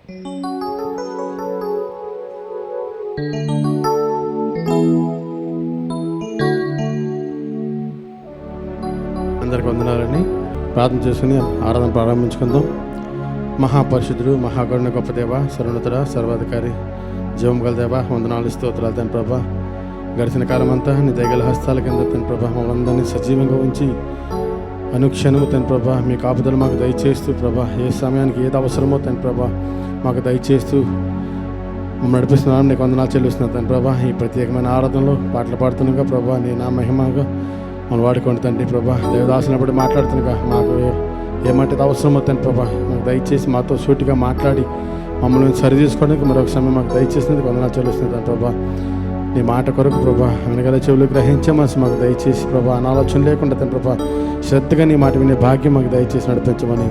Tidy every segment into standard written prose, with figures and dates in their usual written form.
అందరికి వందనాలని ప్రార్థన చేసుకుని ఆరాధన ప్రారంభించుకుందాం. మహాపరిశుద్ధుడు, మహాకరుణ గొప్ప దేవ, సర్వోన్నతుడ, సర్వాధికారి, జీవం గల దేవ, వందనాలు స్తోత్రాలు తండ్రి ప్రభా. గడిచిన కాలం అంతా నీ దయగల హస్తాల కింద తండ్రి ప్రభా మమ్మల్ని అందరినీ సజీవంగా ఉంచి అనుక్షణము తండ్రి ప్రభా మీ కాపుదలు మాకు దయచేస్తూ ప్రభా, ఏ సమయానికి ఏది అవసరమో తండ్రి ప్రభా మాకు దయచేస్తూ మమ్మల్ని నడిపిస్తున్నాను. నీకు వందనాలు చెల్లిస్తున్నాను తండ్రి ప్రభా. ఈ ప్రత్యేకమైన ఆరాధనలో పాటలు పాడుతున్నాగా ప్రభా, నీ నా మహిమగా మనం వాడుకోండి తండ్రి ప్రభా. దేవదాసునప్పుడు మాట్లాడుతున్నాగా మాకు ఏమంటే అవసరమో తండ్రి ప్రభా మాకు దయచేసి మాతో సూటిగా మాట్లాడి మమ్మల్ని సరి చేసుకోవడానికి మరొక సమయం మాకు దయచేసినందుకు వందనాలు చెల్లిస్తున్నాను తండ్రి ప్రభా. నీ మాట కొరకు ప్రభా వెనగల చెవులు గ్రహించే మనసు మాకు దయచేసి ప్రభా, అనాలోచన లేకుండా తండ్రి ప్రభా శ్రద్ధగా నీ మాట వినే భాగ్యం మాకు దయచేసి నడిపించమని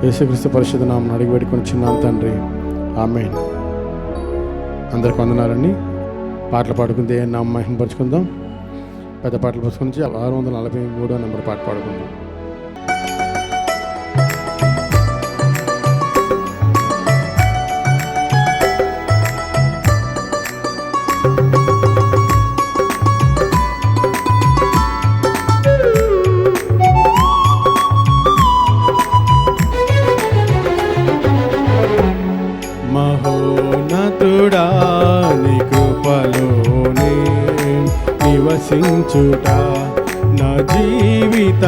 యేసుక్రీస్తు పరిశుద్ధ నామమున అడిగి పెట్టుకొని చిన్నాం తండ్రి, ఆమేన్. అందరికి వందనాలండి. పాటలు పాడుకుంటే ఏ నామం మహిమపరుచుకుందాం. పెద్ద పాటలు పుస్తకం నుంచి 643 నెంబర్ పాట పాడుకుందాం. మహోన్నతుడా నీ కృపలోనే నివసించుట నా జీవిత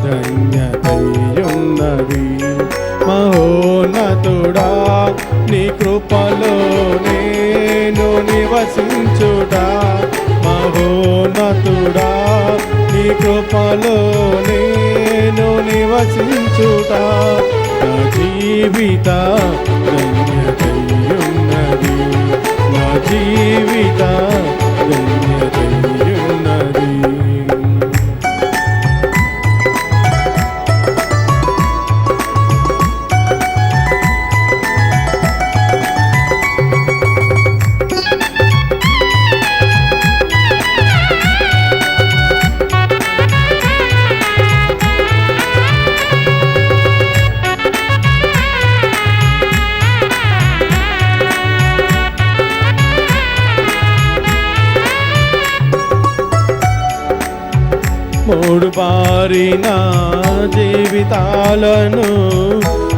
ధన్యతయున్నది. మహోన్నతుడా నీ కృపలో నేను నివసించుట, మహోన్నతుడా నీ కృపలో నేను నివసించుట నా జీవిత ధన్యతయున్నది, నా జీవిత ధన్యతయున్నది. మూడు బారిన జీవితాలను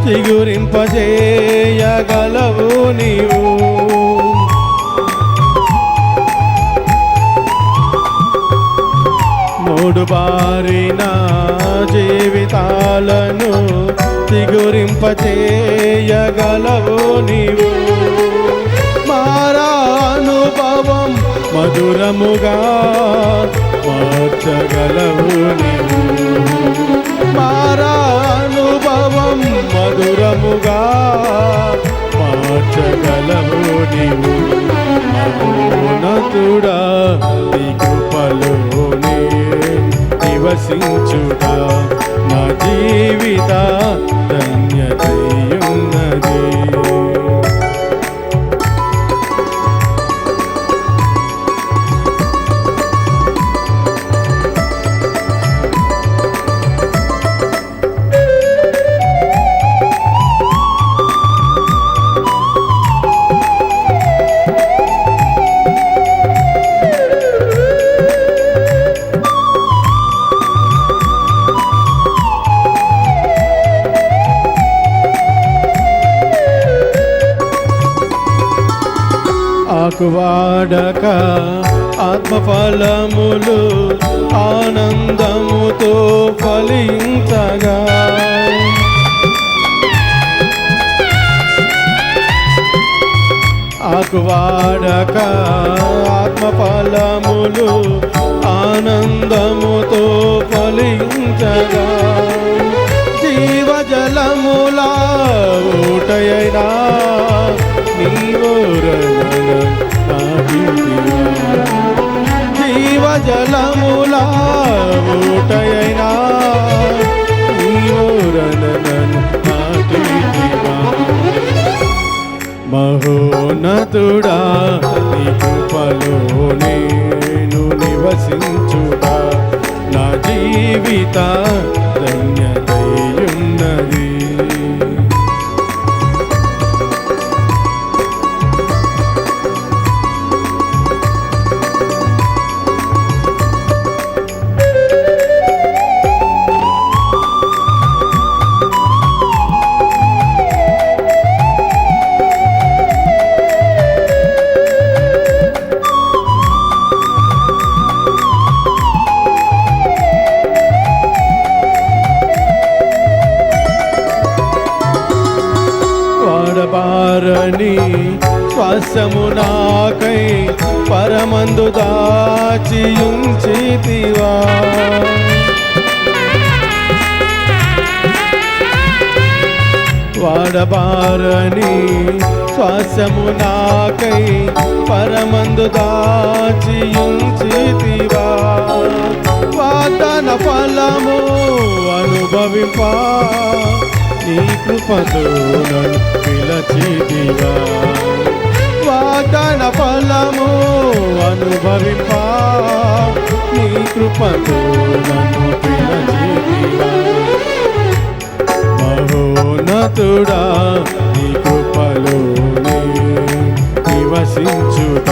చిగురింపజేయగలవు నీవు, మూడు బారిన జీవితాలను చిగురింపజేయగలవు నీవు. మారానుభవం మధురముగా మార్చగలవు నీవు, మారానుభవం మధురముగా మార్చగలవు నీవు. మహోన్నతుడా నీ కృపలోనే నివసించుట నా జీవిత ధన్యతయున్నది. ఆకువాడక ఆత్మఫలములు ఆనందముతో ఫలించగా, ఆకువాడక ఆత్మఫలములు ఆనందముతో ఫలించగా, జీవజలములా ఊటయైనా జీవజలములా ఊటయైనా నీవోరనను నాటివా. మహోన్నతుడా నీ కృపలో నేను నివసించుట నా జీవిత ధన్యతయున్నది. బారని శ్వాసము నాకై పరమందు దాచియుంచితివా. వాడబారని శ్వాసము నాకై పరమందు దాచియుంచితివా. వాగ్దాన ఫలము అనుభవింపా నీ కృపతో నన్ను పిలచితివా. వాగ్దాన ఫలము అనుభవింపా నీ కృపతో నన్ను పిలచితివా. మహోన్నతుడా నీ కృపలోనే నివసించుట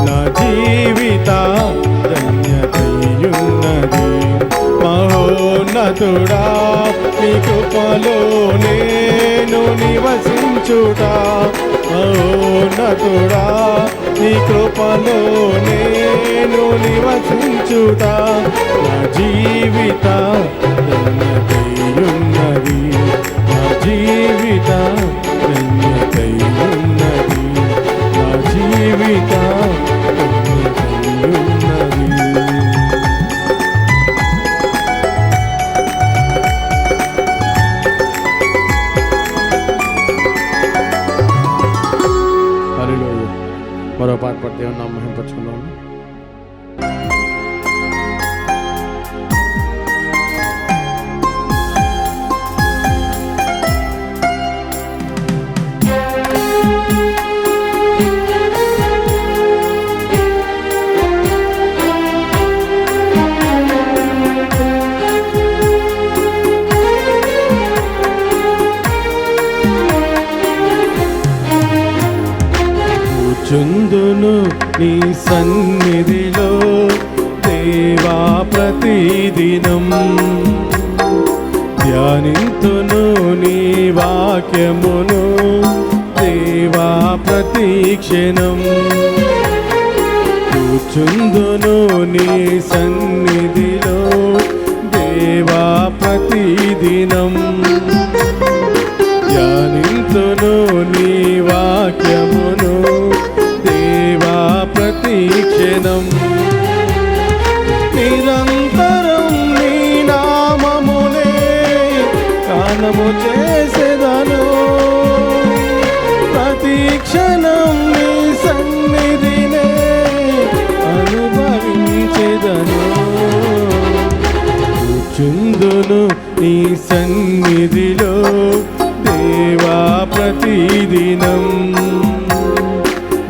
నా జీవిత ధన్యతయున్నది. మహోన్నతుడా నీ కృపలో నేను నివసించుట. మహోన్నతుడా నీ కృపలో నేను నివసించుట నా జీవిత ధన్యతయున్నది. నా జీవిత ధన్యతయున్నది. నా జీవిత ధన్యతయున్నది. మరో పాట పడితే ఏమన్నా మహింపరచుకున్నాను. చుందును నీ సన్నిధిలో దేవా ప్రతిదినం. ధ్యానింతును నీ వాక్యమును దేవా ప్రతిక్షణం. కూర్చుందును నీ సన్నిధిలో దేవా ప్రతిదినం. ధ్యానింతును నీ వాక్యమును దేవా ప్రతిక్షణం. నిరంతరం నీ నామమునే గానము చేసేదను. ప్రతిక్షణం నీ సన్నిధినే అనుభవించెదను. కూర్చుందును నీ సన్నిధిలో దేవా ప్రతిదినం.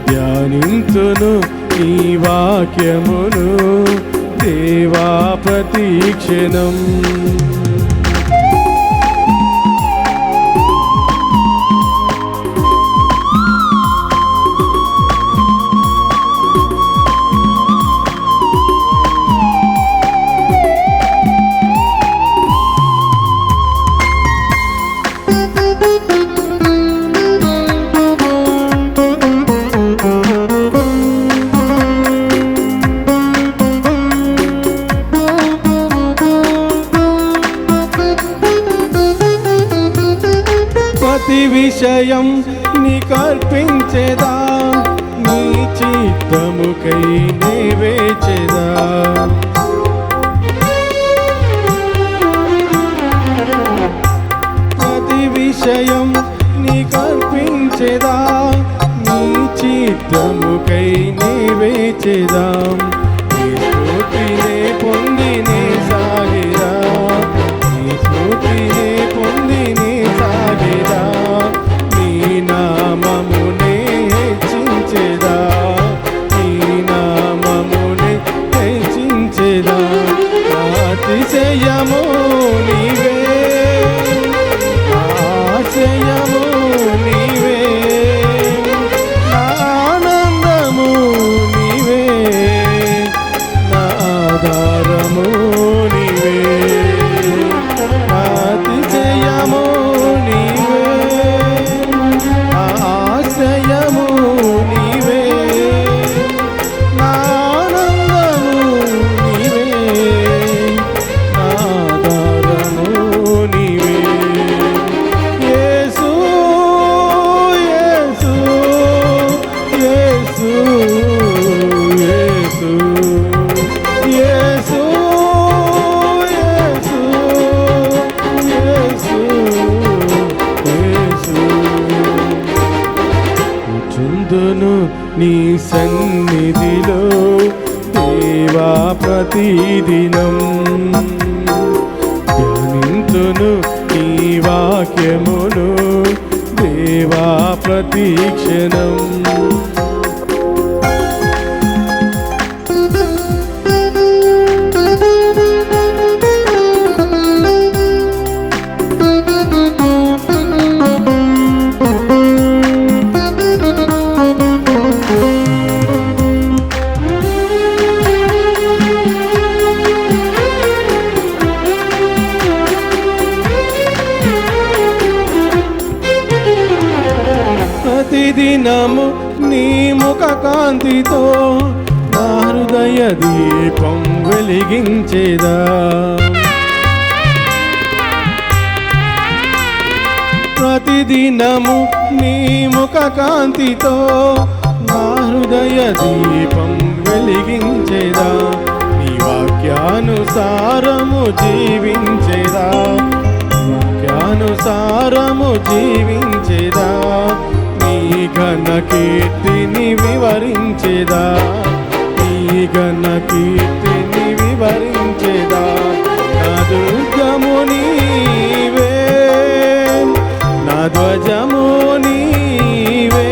ధ్యానింతును నీ వాక్యమును దేవా ప్రతిక్షణం. ప్రతి విషయం నీకర్పించేదా, నీ చిత్తముకై నివేచెదా. ప్రతి విషయం నీకర్పించేదా, నీ చిత్తముకై నివేచెదా. నీ స్తుతినే పొంది నీ సాగిరా, నీ స్తుతినే పొంది నీ సాగిరా. నీ నామమునే హెచ్చించెదా, నీ నామమునే హెచ్చించెదా. అతిశయము నీవే, ఆశయము నీవే, ఆనందము నీవే, నా ఆధారం నీ సన్నిధిలో దేవా ప్రతిదినం ధ్యానింతును నీ వాక్యమును దేవా ప్రతిక్షణం. ప్రతిదినము నీ ముఖ కాంతితో నా హృదయ దీపం వెలిగించేదా. ప్రతిదినము నీ ముఖ కాంతితో నా హృదయ దీపం వెలిగించేదా. నీ వాక్యానుసారము జీవించేదా. వాక్యానుసారము జీవించేదా. నీ ఘన కీర్తిని వివరించేదా. నీ ఘన కీర్తిని వివరించేదా. నా దుర్గము నీవే, నా ధ్వజము నీవే,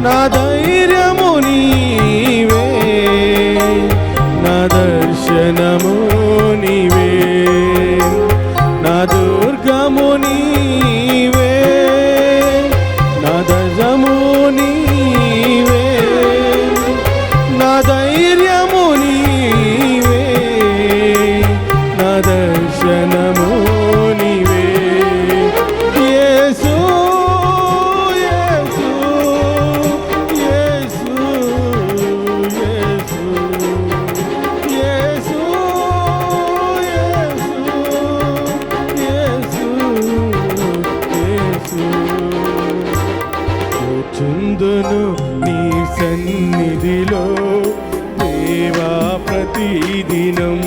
నా ధైర్యము నీవే, నా దర్శనము నీవే, నా దుర్గము నీవే, నా ధ్వజము నీవే, నా ధైర్యము నీవే, నా దర్శనము నీవే. యేసు యేసు యేసు యేసు యేసు యేసు యేసు. కూర్చుందును నీ సన్నిధిలో దేవా ప్రతిదినం.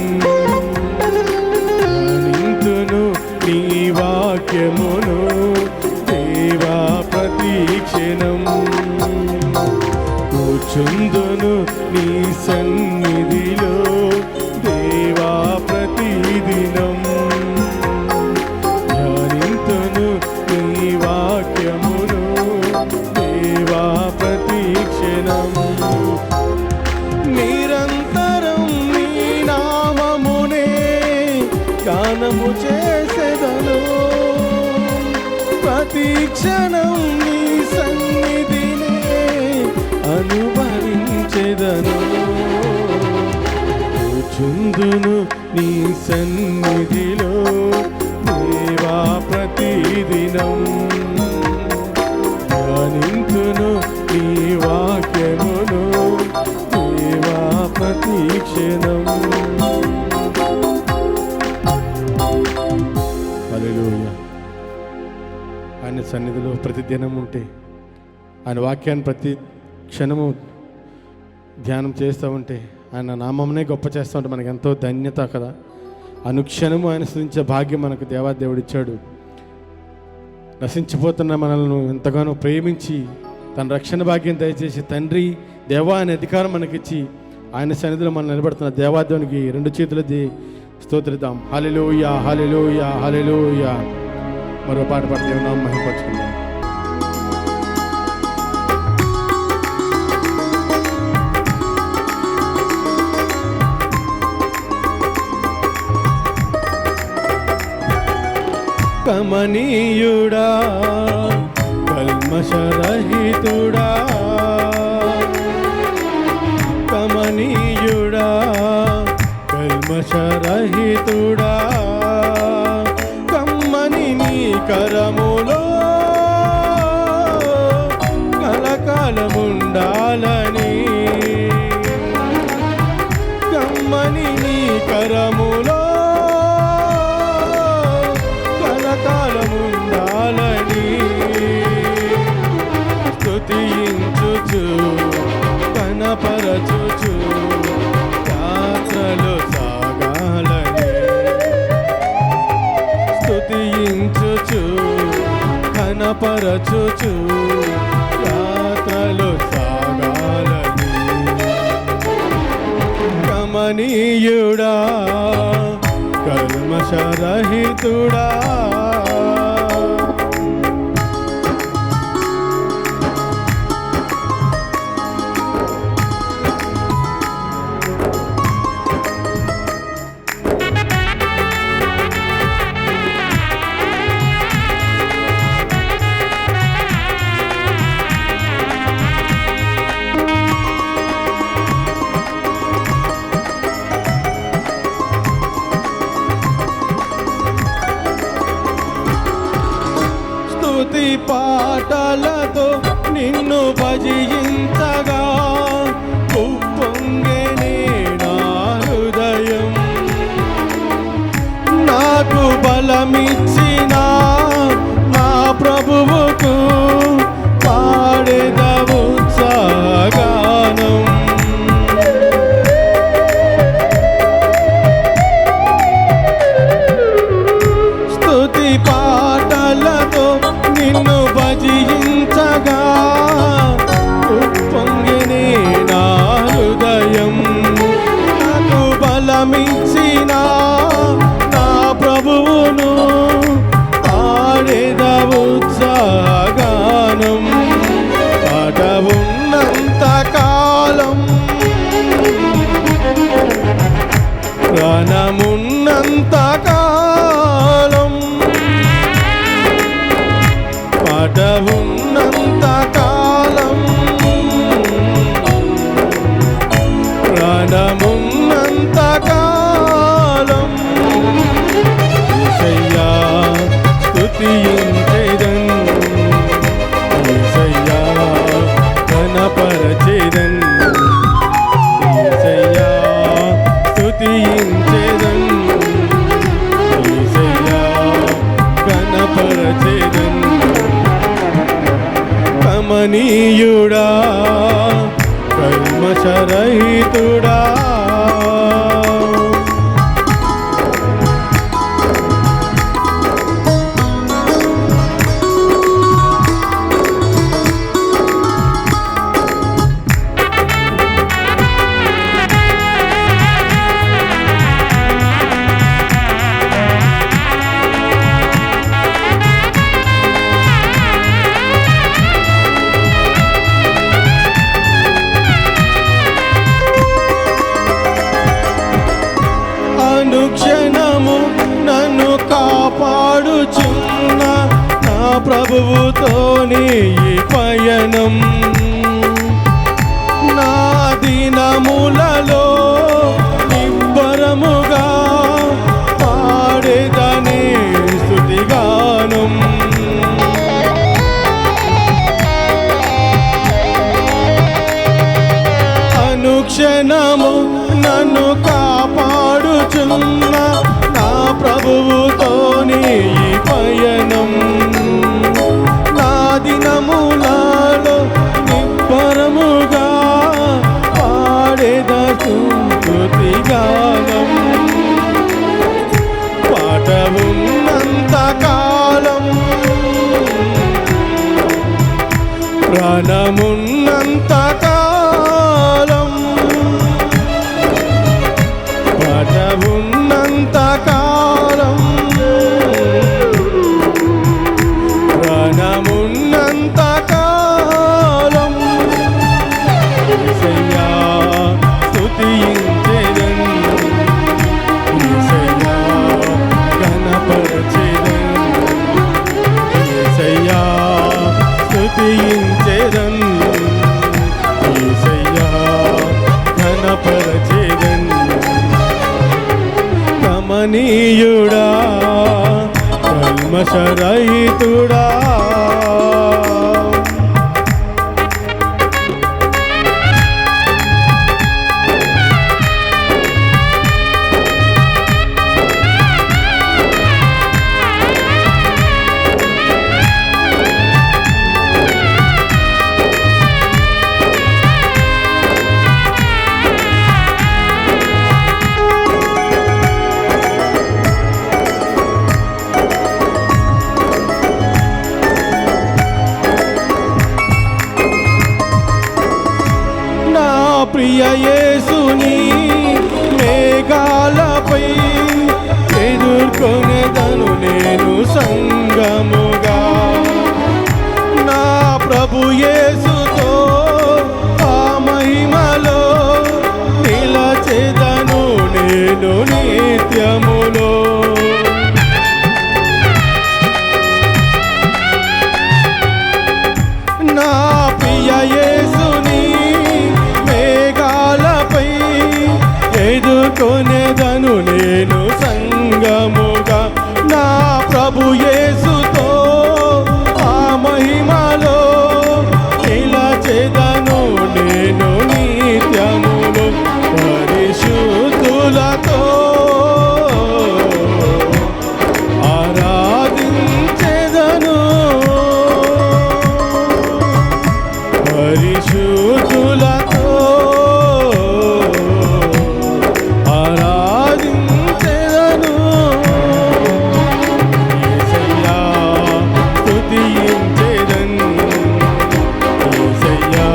ధ్యానింతును నీ వాక్యమును దేవా ప్రతిక్షణం. కూర్చుందును నీ సన్నిధిలో దేవా ప్రతిదినం. ధ్యానింతును నీ వాక్యమును దేవా ప్రతిక్షణం. నిరంతరం నీ నామమునే గానము చేసెదను. ప్రతిక్షణం నీ సన్నిధినే అనుభవించెదను. కూర్చుందును నీ సన్నిధిలో దేవా ప్రతిదినం. ధ్యానింతును నీ వాక్యమును దేవా ప్రతిక్షణం. హల్లెలూయా. ఆయన సన్నిధిలో ప్రతిదినం ఉంటే, ఆయన వాక్యాన్ని ప్రతి క్షణము ధ్యానం చేస్తూ ఉంటే, ఆయన నామమునే గొప్ప చేస్తూ ఉంటే మనకు ఎంతో ధన్యత కదా. అనుక్షణము ఆయన స్తుతించే భాగ్యం మనకు దేవాదేవుడు ఇచ్చాడు. నశించిపోతున్న మనల్ని ఎంతగానో ప్రేమించి తన రక్షణ భాగ్యం దయచేసి తండ్రి దేవా అనే అధికారం మనకిచ్చి ఆయన సన్నిధిలో మనం నిలబడుతున్న దేవాదేవునికి రెండు చేతులది స్తోత్రిద్దాం. హల్లెలూయా హల్లెలూయా హల్లెలూయా. మరో పాట పాడి దేవుని నామమును మహిమపరచుకుందాం. కమనీయుడా కల్మషరహితుడా, కమనీయుడా కల్మషరహితుడా, కమ్మని నీ కరములో కలకాలముండాలని, కమ్మని నీ కరములో కలకాలముండాలని, స్తుతించుచు కనపరచుచు యాత్రలు సాగాలని, స్తుతించుచు కనపరచుచు యాత్రలు కమనీయుడా కల్మషరహితుడా స్తుతి పాటలతో నిన్ను భజించగా ఉప్పొంగెనే నా హృదయం. నాకు బలమిచ్చిన నా ప్రభువుకు పాడెద ఉత్సాహగానం. స్తుతి పాటలతో నిన్ను భజించగా ఉప్పొంగెనే నా హృదయం. నాకు బలమిచ్చిన నా ప్రభువును పాడెద ఉత్సాహగానం. పాట ఉన్నంత కాలం ప్రాణమున్నంత కాలం పాట ఉన్నంత కాలం ప్రాణమున్నంత కాలం యేసయ్యా స్తుతించెదన్. యేసయ్యా ఘనపరచెదన్. యేసయ్యా స్తుతించెదన్. యేసయ్యా ఘనపరచెదన్. కమనీయుడా కల్మషరహితుడా అనుక్షణము నన్ను కాపాడుచున్న నా ప్రభువుతోనే ఈ పయనం. నా దినములలో నిబ్బరముగా పాడేదనే స్తుతిగానం. అనుక్షణము నన్ను కాపాడుచున్న నా ప్రభువుతోనే ఈ పయనం. నా దినములలో నిబ్బరముగా పాడెద స్తుతిగానం. పాట ఉన్నంత కాలం ప్రాణమున్నంత కాలం పాట ఉన్నంత కాలం ప్రాణమున్నంత కాలం యేసయ్యా స్తుతించెదన్. యేసయ్యా ఘనపరచెదన్. యేసయ్యా స్తుతించెదన్. యేసయ్యా ఘనపరచెదన్. కమనీయుడా కల్మషరహితుడా నేను సంగముగా నా ప్రభు యేసుతో ఆ మహిమలో నిలచెదను నేను నిత్యములో. నా ప్రియ యేసుని మేఘాలపై ఎదుర్కొనేదను నేను సంగముగా నా ప్రభు యేసుతో ఆ మహిమలో నిలచెదను నేను నిత్యములో. పరిశుద్ధులతో ఆరాధించెదను పరిశుద్ధులతో ఆరాధించెదను. యేసయ్యా స్తుతించెదను యేసయ్యా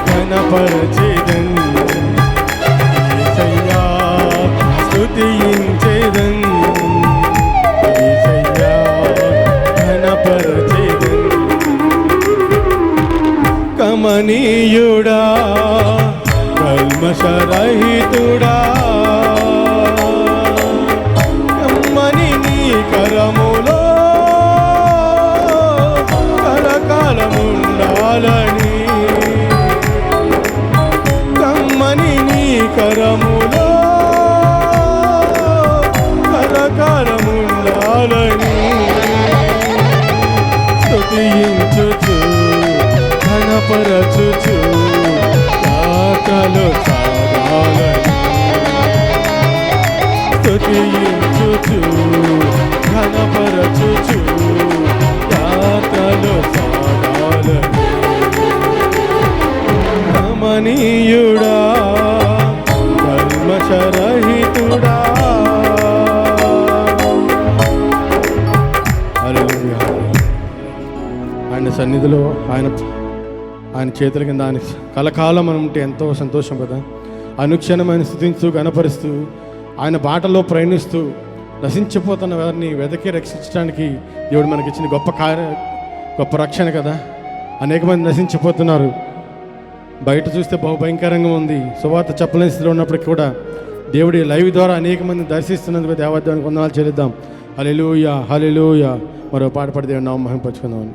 ఘనపరచెదను యేసయ్యా స్తుతించెదను యేసయ్యా ఘనపరచెదను. కమనీయుడా కల్మషరహితుడా కమ్మని నీ కరములో కలకాలముండాలని కమ్మని నీ కరములో కలకాలముండాలని స్తుతించుచు ఘనపరచుచు యాత్రలో సాగాలని స్తుతించుచు ఘనపరచుచు యాత్రలో సాగాలని. రమణీయుడా కల్మషరహితుడా హల్లెలూయా. ఆయన సన్నిధిలో ఆయన చేతుల కింద ఆయన కలకాలం మనం ఉంటే ఎంతో సంతోషం కదా. అనుక్షణం ఆయన స్తుతించు గణపరుస్తూ ఆయన బాటలో ప్రయాణిస్తూ నశించిపోతున్న వారిని వెదకి రక్షించడానికి దేవుడు మనకిచ్చిన గొప్ప రక్షణ కదా. అనేక మంది నశించిపోతున్నారు. బయట చూస్తే బహుభయంకరంగా ఉంది. సువార్త చెప్పలేని స్థితిలో ఉన్నప్పటికీ కూడా దేవుడి లైవ్ ద్వారా అనేక మంది దర్శిస్తున్నందుకు దేవాదేవానికి వందనాలు చెల్లిద్దాం. హల్లెలూయా హల్లెలూయా. మరో పాట పాడి దేవుని నామం మహిమపరచుకుందామని.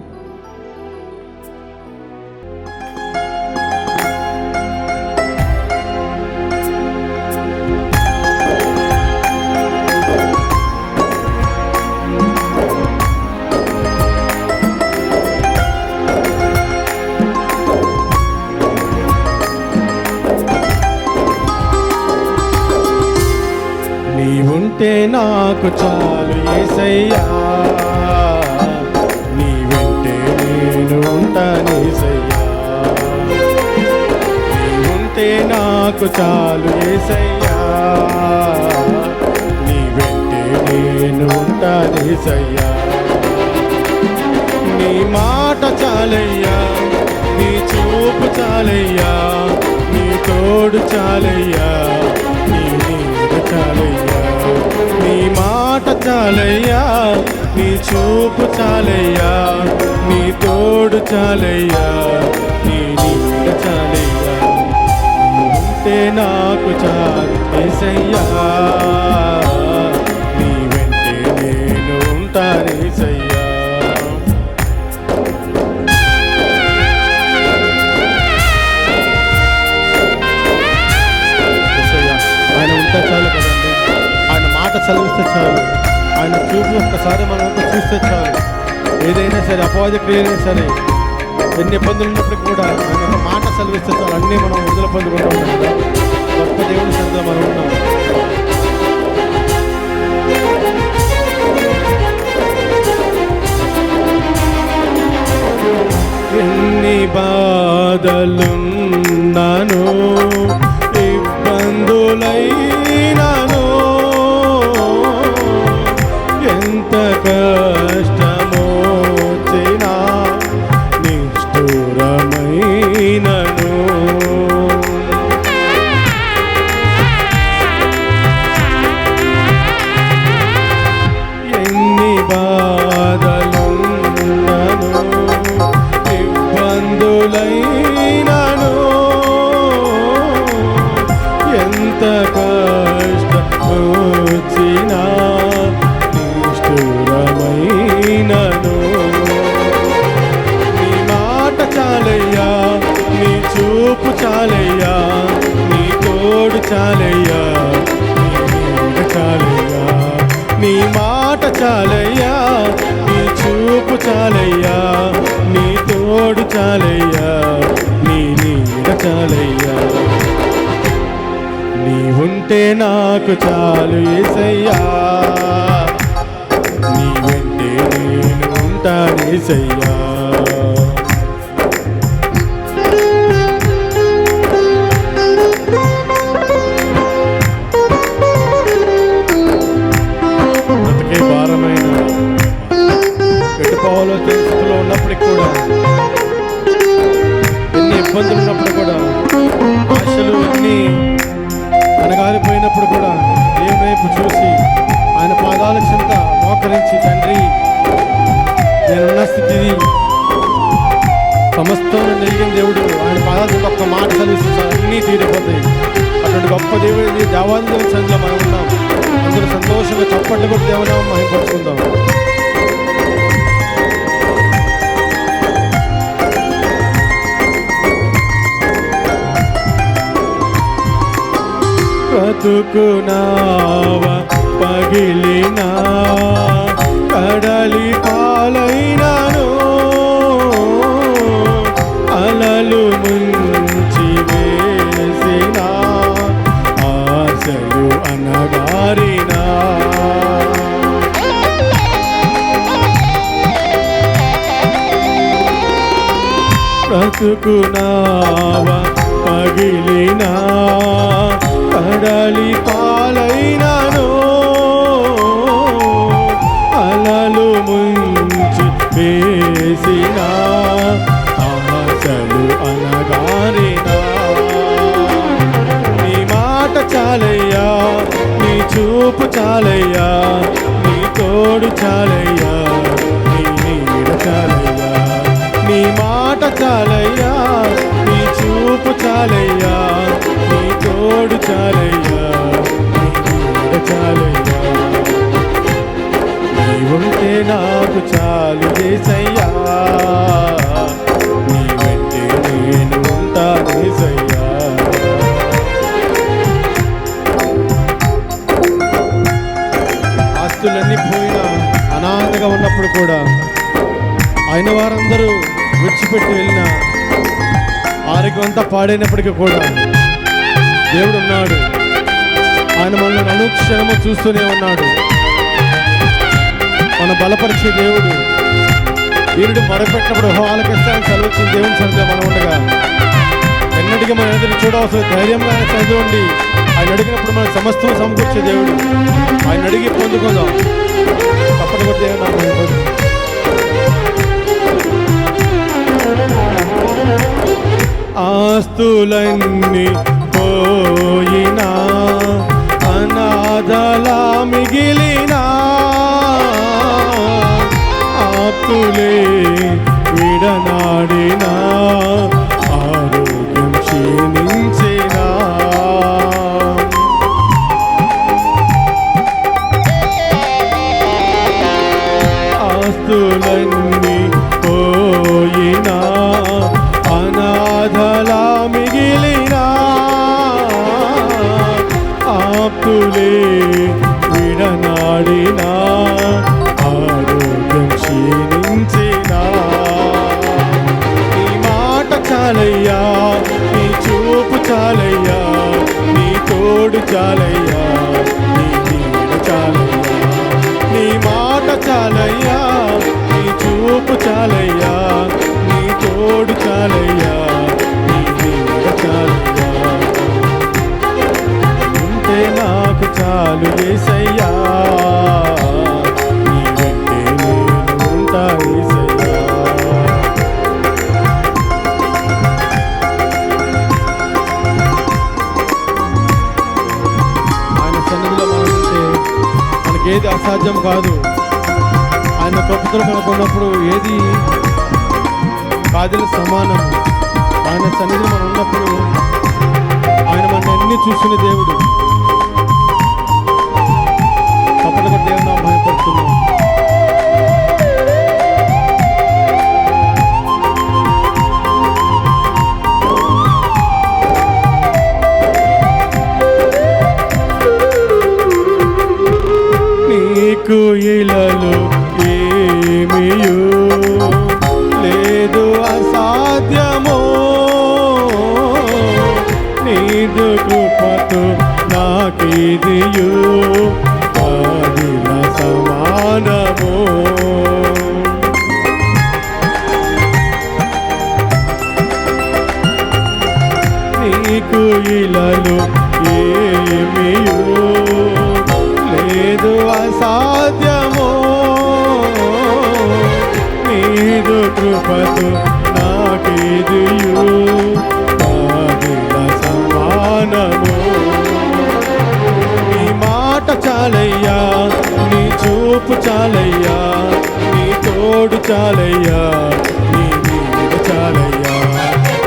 నీవుంటే నాకు చాలు యేసయ్యా నీ వెంటే నేను ఉంటాను యేసయ్యా. నీవుంటే నాకు చాలు యేసయ్యా నీ వెంటే నేను ఉంటాను యేసయ్యా. నీ మాట చాలయ్యా నీ చూపు చాలయ్యా నీ తోడు చాలయ్యా నీ నీడ చాలయ్యా. నీ మాట చాలయ్యా నీ చూపు చాలయ్యా నీ తోడు చాలయ్యా నీ నీడ చాలయ్యా. ఉంటే నాకు చాలు యేసయ్యా నీ వెంటే నేను ఉంటాను యేసయ్యా. ఆయన ఉంటే చాలు కదండి. ఆయన మాట చదివిస్తే చాలు. ఆయన చూపు ఒక్కసారి మనం చూస్తే చాలు. ఏదైనా సరే అపవాది క్రియైనా సరే ఎన్ని ఇబ్బందులు ఉన్నప్పటికీ కూడా ఆయన ఒక మాట చదివిస్తే చాలు. అన్నీ మనం విడుదల పొందుకుంటూ ఉంటాం కదా. గొప్ప దేవుని సన్నిధిలో మనం ఉన్నాం. ఎన్ని బాధలున్నాను ఇబ్బందులైనాను ఎంత కష్టమొచ్చినా నిష్ఠురమైనను చూపు చాలయ్యా, నీ తోడు చాలయ్యా, నీ నీడ చాలయ్యా. నీ ఉంటే నాకు చాలు యేసయ్యా, నీ వెంటే నేను ఉంటాను యేసయ్యా. బ్రతికే భారమైన ఎటుపోవాలో తెలుసులో ఉన్నప్పటికి కూడా, ఎన్ని ఇబ్బందులు ఉన్నప్పుడు కూడా, ఆశలు అన్నీ అనగారిపోయినప్పుడు కూడా దేవుని వైపు చూసి ఆయన పాదాల చెంత మోకరించి, తండ్రి నేనున్న స్థితిని సమస్తం నెరిగిన దేవుడు ఆయన పాదాల చెంత ఒక్క మాట చదివిస్తే అన్నీ తీరిపోతాయి. అటువంటి గొప్ప దేవుడి దేవాది దేవుని సన్నిధిలో మనం ఉన్నాం. అందరూ సంతోషంగా చప్పట్లు కొట్టి దేవుని మహిమపరుచుకుందాం. బ్రతుకునావ పగిలినా కడలి పాలైనాను, అలలు ముంచి వేసిన ఆశలు అనగారినా. బ్రతుకునావ పగిలినా కడలి పాలైనాను, అలలు ముంచి వేసిన ఆశలు అనగారినా. నీ మాట చాలయ్యా, నీ చూపు చాలయ్యా, నీ తోడు చాలయ్యా, నీ నీడ చాలయ్యా. నీ మాట చాలయ్యా, నీ చూపు చాలయ్యా, నీ తోడు చాలయ్యా, నీ నీడ చాలయ్యా. నీ ఉంటే నాకు చాలు యేసయ్యా, నీ వెంటే నేను ఉంటాను యేసయ్యా. ఆస్తులన్నీ పోయినా అనాథగా ఉన్నప్పుడు కూడా, అయిన వారందరూ విడిచిపెట్టి వెళ్ళిన, ఆరోగ్యం అంతా పాడైనప్పటికీ కూడా దేవుడు ఉన్నాడు. ఆయన మనల్ని అనుక్షణము చూస్తూనే ఉన్నాడు. మన బలపరిచే దేవుడు. వీరుడు మొరపెట్టినప్పుడు ఆలకిస్తానని సెలవిచ్చిన దేవుని సన్నిధిలో మనం ఉండగా, ఎన్నటికీ మన ఎదురు చూడవలసిన ధైర్యంగా ఆయన సన్నిధి ఉండి, ఆయన అడిగినప్పుడు మన సమస్తం సమకూర్చే దేవుడు. ఆయన అడిగి పొందుకుందాం. తప్పని కూడా దేవుడు ఆస్తులన్నీ పోయినా అనాథలా మిగిలినా, ఆప్తులే విడనాడినా ఆరోగ్యం క్షీణించినా. ఆస్తులన్నీ పోయినా అనాథలా మిగిలినా, ఆప్తులే విడనాడినా ఆరోగ్యం క్షీణించినా. నీ మాట చాలయ్యా, నీ చూపు చాలయ్యా, నీ తోడు చాలయ్యా, నీ నీడ చాలయ్యా. నీ మాట చాలయ్యా, నీ చూపు చాలయ్యా, నీ తోడు చాలయ్యా, నీ నీడ చాలయ్యా. ఉంటే నాకు చాలు యేసయ్యా, నీ వెంటే నేను ఉంటా యేసయ్యా. ఆయన సన్నిధిలో మనం ఉంటే మనకేది అసాధ్యం కాదు. ఆయన కృపతో మనకున్నప్పుడు ఏది కాదుల సమానం. ఆయన సన్నిధిలో మనం ఉన్నప్పుడు ఆయన మన అన్ని చూసిన దేవుడు. తప్పకుండా దేవుని నామమున మహిమపరుస్తున్నాం. నీకు ఇలలో ఏమియు తోడు చాలయ్యా, నీ నీడ చాలయ్యా,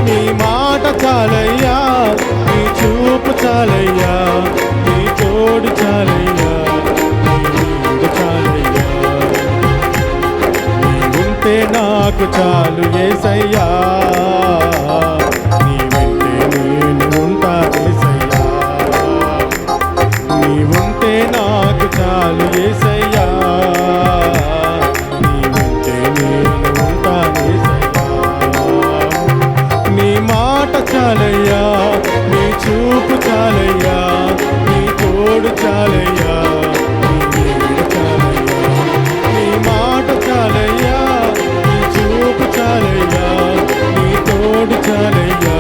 నీ మాట చాలయ్యా, నీ చూపు చాలయ్యా, నీ తోడు చాలయ్యా, నీ నీడ చాలయ్యా. నీ ఉంటే నాకు చాలు యేసయ్యా, నీ వెంటే నేను ఉంటా యేసయ్యా, నీ ఉంటే నాకు చాలు యేసయ్యా, నీ వెంటే నేను ఉంటా యేసయ్యా. నీ మాట చాలయ్యా, నీ చూపు చాలయ్యా, నీ తోడు చాలయ్యా, నీ నీడ చాలయ్యా. నీ మాట చాలయ్యా, నీ చూపు చాలయ్యా, నీ తోడు చాలయ్యా,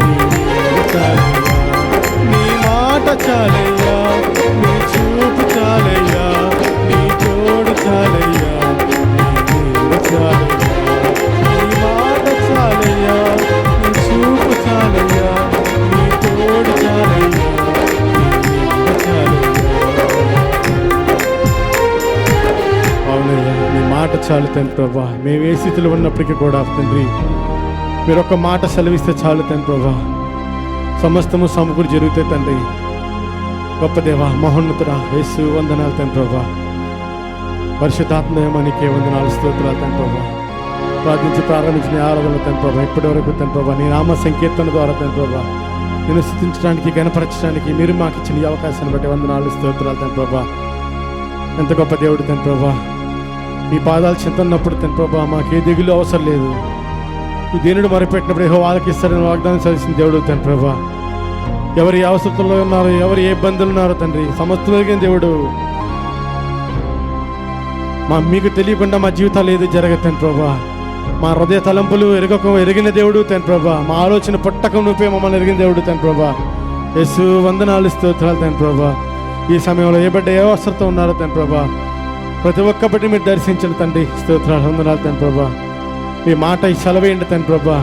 నీ నీడ చాలయ్యా. నీ మాట చాలయ్యా, నీ చూపు చాలయ్యా, నీ తోడు చాలయ్యా, నీ నీడ చాలయ్యా. నీ మాట చాలయ్యా, నీ చూపు చాలయ్యా, నీ తోడు చాలయ్యా, నీ నీడ చాలయ్యా. అవునయ్యా, నీ మాట చాలు తండ్రి ప్రభా. మేము ఏ స్థితిలో ఉన్నప్పటికీ కూడా తండ్రి, మీరు ఒక్క మాట సెలవిస్తే చాలు తండ్రి ప్రభా, సమస్తము సమకూరి జరుగుతాయి తండ్రి. గొప్ప దేవా, మహోన్నతుడా, యేసు వందనాలు తండ్రి ప్రభా. పరిశుద్ధాత్మదేవ నీకే వందనాలు, స్తోత్రాలు తండ్రి ప్రభా. ప్రార్థించి ప్రారంభించిన ఆరాధనలు తండ్రి ప్రభా, ఇప్పటి వరకు తండ్రి ప్రభా నీ నామ సంకీర్తన ద్వారా తండ్రి ప్రభా నేను స్తుతించడానికి, గణపరచడానికి మీరు మాకు ఇచ్చిన ఈ అవకాశాన్ని బట్టి వందనాలు, స్తోత్రాలు తండ్రి ప్రభా. ఎంత గొప్ప దేవుడు తండ్రి ప్రభా. మీ పాదాలు చింతన్నప్పుడు తండ్రి ప్రభా మాకు ఏ దిగులు అవసరం లేదు. ఈ దీనుడు మరిపెట్టినప్పుడు ఏహో వాళ్ళకి ఇస్తారని వాగ్దానం చేసిన దేవుడు తండ్రి ప్రభా. ఎవరు ఏ అవసరంలో ఉన్నారో, ఎవరు ఏ ఇబ్బందులు ఉన్నారో తండ్రి, సమస్తం ఎరిగిన దేవుడు. మీకు తెలియకుండా మా జీవితాలు ఏది జరగదు తండ్రి ప్రభా. మా హృదయ తలంపులు ఎరిగిన దేవుడు తండ్రి ప్రభా. మా ఆలోచన పుట్టకం నువ్వే మమ్మల్ని ఎరిగిన దేవుడు తండ్రి ప్రభా. యేసు వందనాలు, స్తోత్రాలు తండ్రి ప్రభా. ఈ సమయంలో ఏ బిడ్డ ఏ అవసరంతో ఉన్నారో తండ్రి ప్రభా, ప్రతి ఒక్క బిడ్డ మీరు దర్శించిన తండ్రి, స్తోత్రాలు వందనాలు తండ్రి ప్రభా. మీ మాట సెలవేయండి తండ్రి ప్రభా,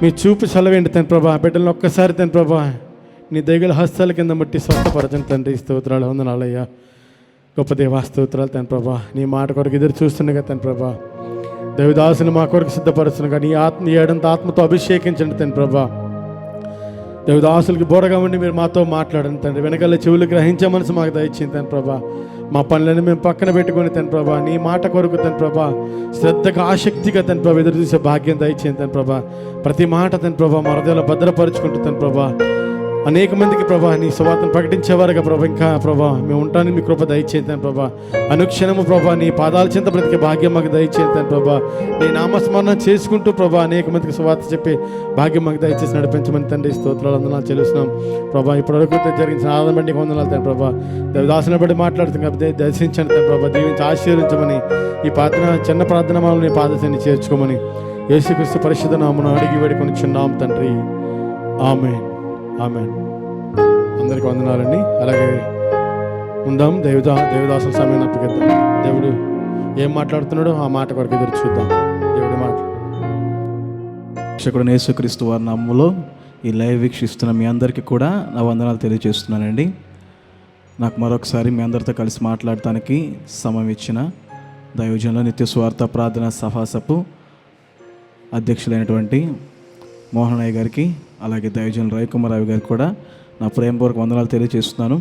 మీ చూపు సెలవేయండి తండ్రి ప్రభా. బిడ్డలను ఒక్కసారి తండ్రి ప్రభా నీ దయగల హస్తాల కింద ముట్టి స్వస్థపరచండి తండ్రి, స్తోత్రాలు వందనాలయ్యా. గొప్ప దేవా, స్తోత్రాలు తండ్రి ప్రభా. నీ మాట కొరకు ఎదురు చూస్తుండగా తండ్రి ప్రభా, దేవదాసుని మా కొరకు సిద్ధపరుచునుగా నీ ఏడంత ఆత్మతో అభిషేకించండి తండ్రి ప్రభా. దేవదాసులకి బోరగా ఉండి మీరు మాతో మాట్లాడండి తండ్రి. వెనకాల చెవులు గ్రహించే మనసు మాకు దయచేయండి తండ్రి ప్రభా. మా పనులను మేము పక్కన పెట్టుకొని తండ్రి ప్రభా నీ మాట కొరకు తండ్రి ప్రభా శ్రద్ధగా, ఆసక్తిగా తండ్రి ప్రభా ఎదురు చూసే భాగ్యం దయచేయండి తండ్రి ప్రభా. ప్రతి మాట తండ్రి ప్రభా మా హృదయంలో భద్రపరుచుకుంటూ తండ్రి ప్రభా అనేక మందికి ప్రభా నీ సువార్తను ప్రకటించేవారుగా ప్రభా ఇంకా ప్రభా మేము ఉంటానని మీ కృప దయచేద్దాం ప్రభా. అనుక్షణము ప్రభా నీ పాదాల చింత బ్రతికే భాగ్యం మాకు దయచేద్దాం ప్రభా. నీ నామస్మరణ చేసుకుంటూ ప్రభా అనేక మందికి సువార్త చెప్పి భాగ్యం మాకు దయచేసి నడిపించమని తండ్రి, స్తోత్రాలు వందనాలు చెల్లిస్తున్నాం ప్రభా. ఇప్పటివరకు జరిగిన ఆరాధన బట్టి వందనాలు తండ్రి ప్రభా. దేవదాసుని బట్టి మాట్లాడుతున్నాం కాబట్టి దర్శించండి తండ్రి ప్రభా. దీవించి ఆశీర్వించమని ఈ చిన్న ప్రార్థన మాలను నీ పాదశాన్ని చేర్చుకోమని యేసుక్రీస్తు పరిశుద్ధ నామమున అడిగి వేడుకొని చిన్నాం తండ్రి, ఆమేన్, ఆమేన్. అందరికీ వందనాలండి. అలాగే ఉందాం, దేవదాసుల సమయం అప్పగిద్దాం. దేవుడు ఏం మాట్లాడుతున్నాడో ఆ మాట కొరకు ఎదురు చూద్దాం. దేవుడి మాట. రక్షకుడు యేసుక్రీస్తు వారి నామములో ఈ లైవ్ వీక్షిస్తున్న మీ అందరికీ కూడా నా వందనాలు తెలియజేస్తున్నానండి. నాకు మరొకసారి మీ అందరితో కలిసి మాట్లాడటానికి సమయం ఇచ్చిన దైవజనుల నిత్య స్వార్థ ప్రార్థన సభాసపు అధ్యక్షులైనటువంటి మోహనయ్య గారికి, అలాగే దైవజనులు రవికుమార్ రావు గారికి కూడా నా ప్రేమపూర్వక వందనాలు తెలియజేస్తున్నాను.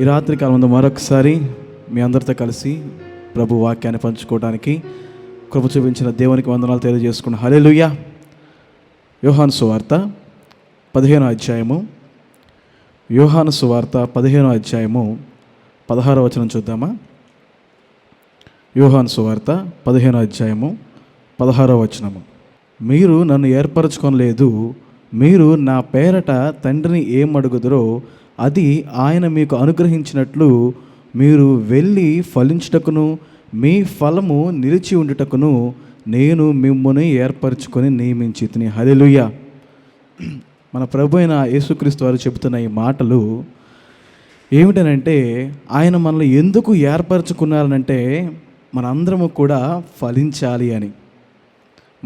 ఈ రాత్రి కాలం మరొకసారి మీ అందరితో కలిసి ప్రభు వాక్యాన్ని పంచుకోవడానికి కృప చూపించిన దేవునికి వందనాలు తెలియజేసుకున్నాను. హల్లెలూయా. యోహాను సువార్త 15వ అధ్యాయము, యోహాను సువార్త 15వ అధ్యాయము 16వ వచనం చూద్దామా. యోహాను సువార్త 15వ అధ్యాయము 16వ వచనము. మీరు నన్ను ఏర్పరచుకొనలేదు, మీరు నా పేరట తండ్రిని ఏం అడుగుదరో అది ఆయన మీకు అనుగ్రహించినట్లు మీరు వెళ్ళి ఫలించుటకును మీ ఫలము నిలిచి ఉండుటకును నేను మిమ్ముని ఏర్పరచుకొని నియమించితిని. హల్లెలూయా. మన ప్రభు అయిన యేసుక్రీస్తు వారు చెబుతున్న ఈ మాటలు ఏమిటనంటే, ఆయన మనల్ని ఎందుకు ఏర్పరచుకున్నారనంటే మనందరము కూడా ఫలించాలి అని,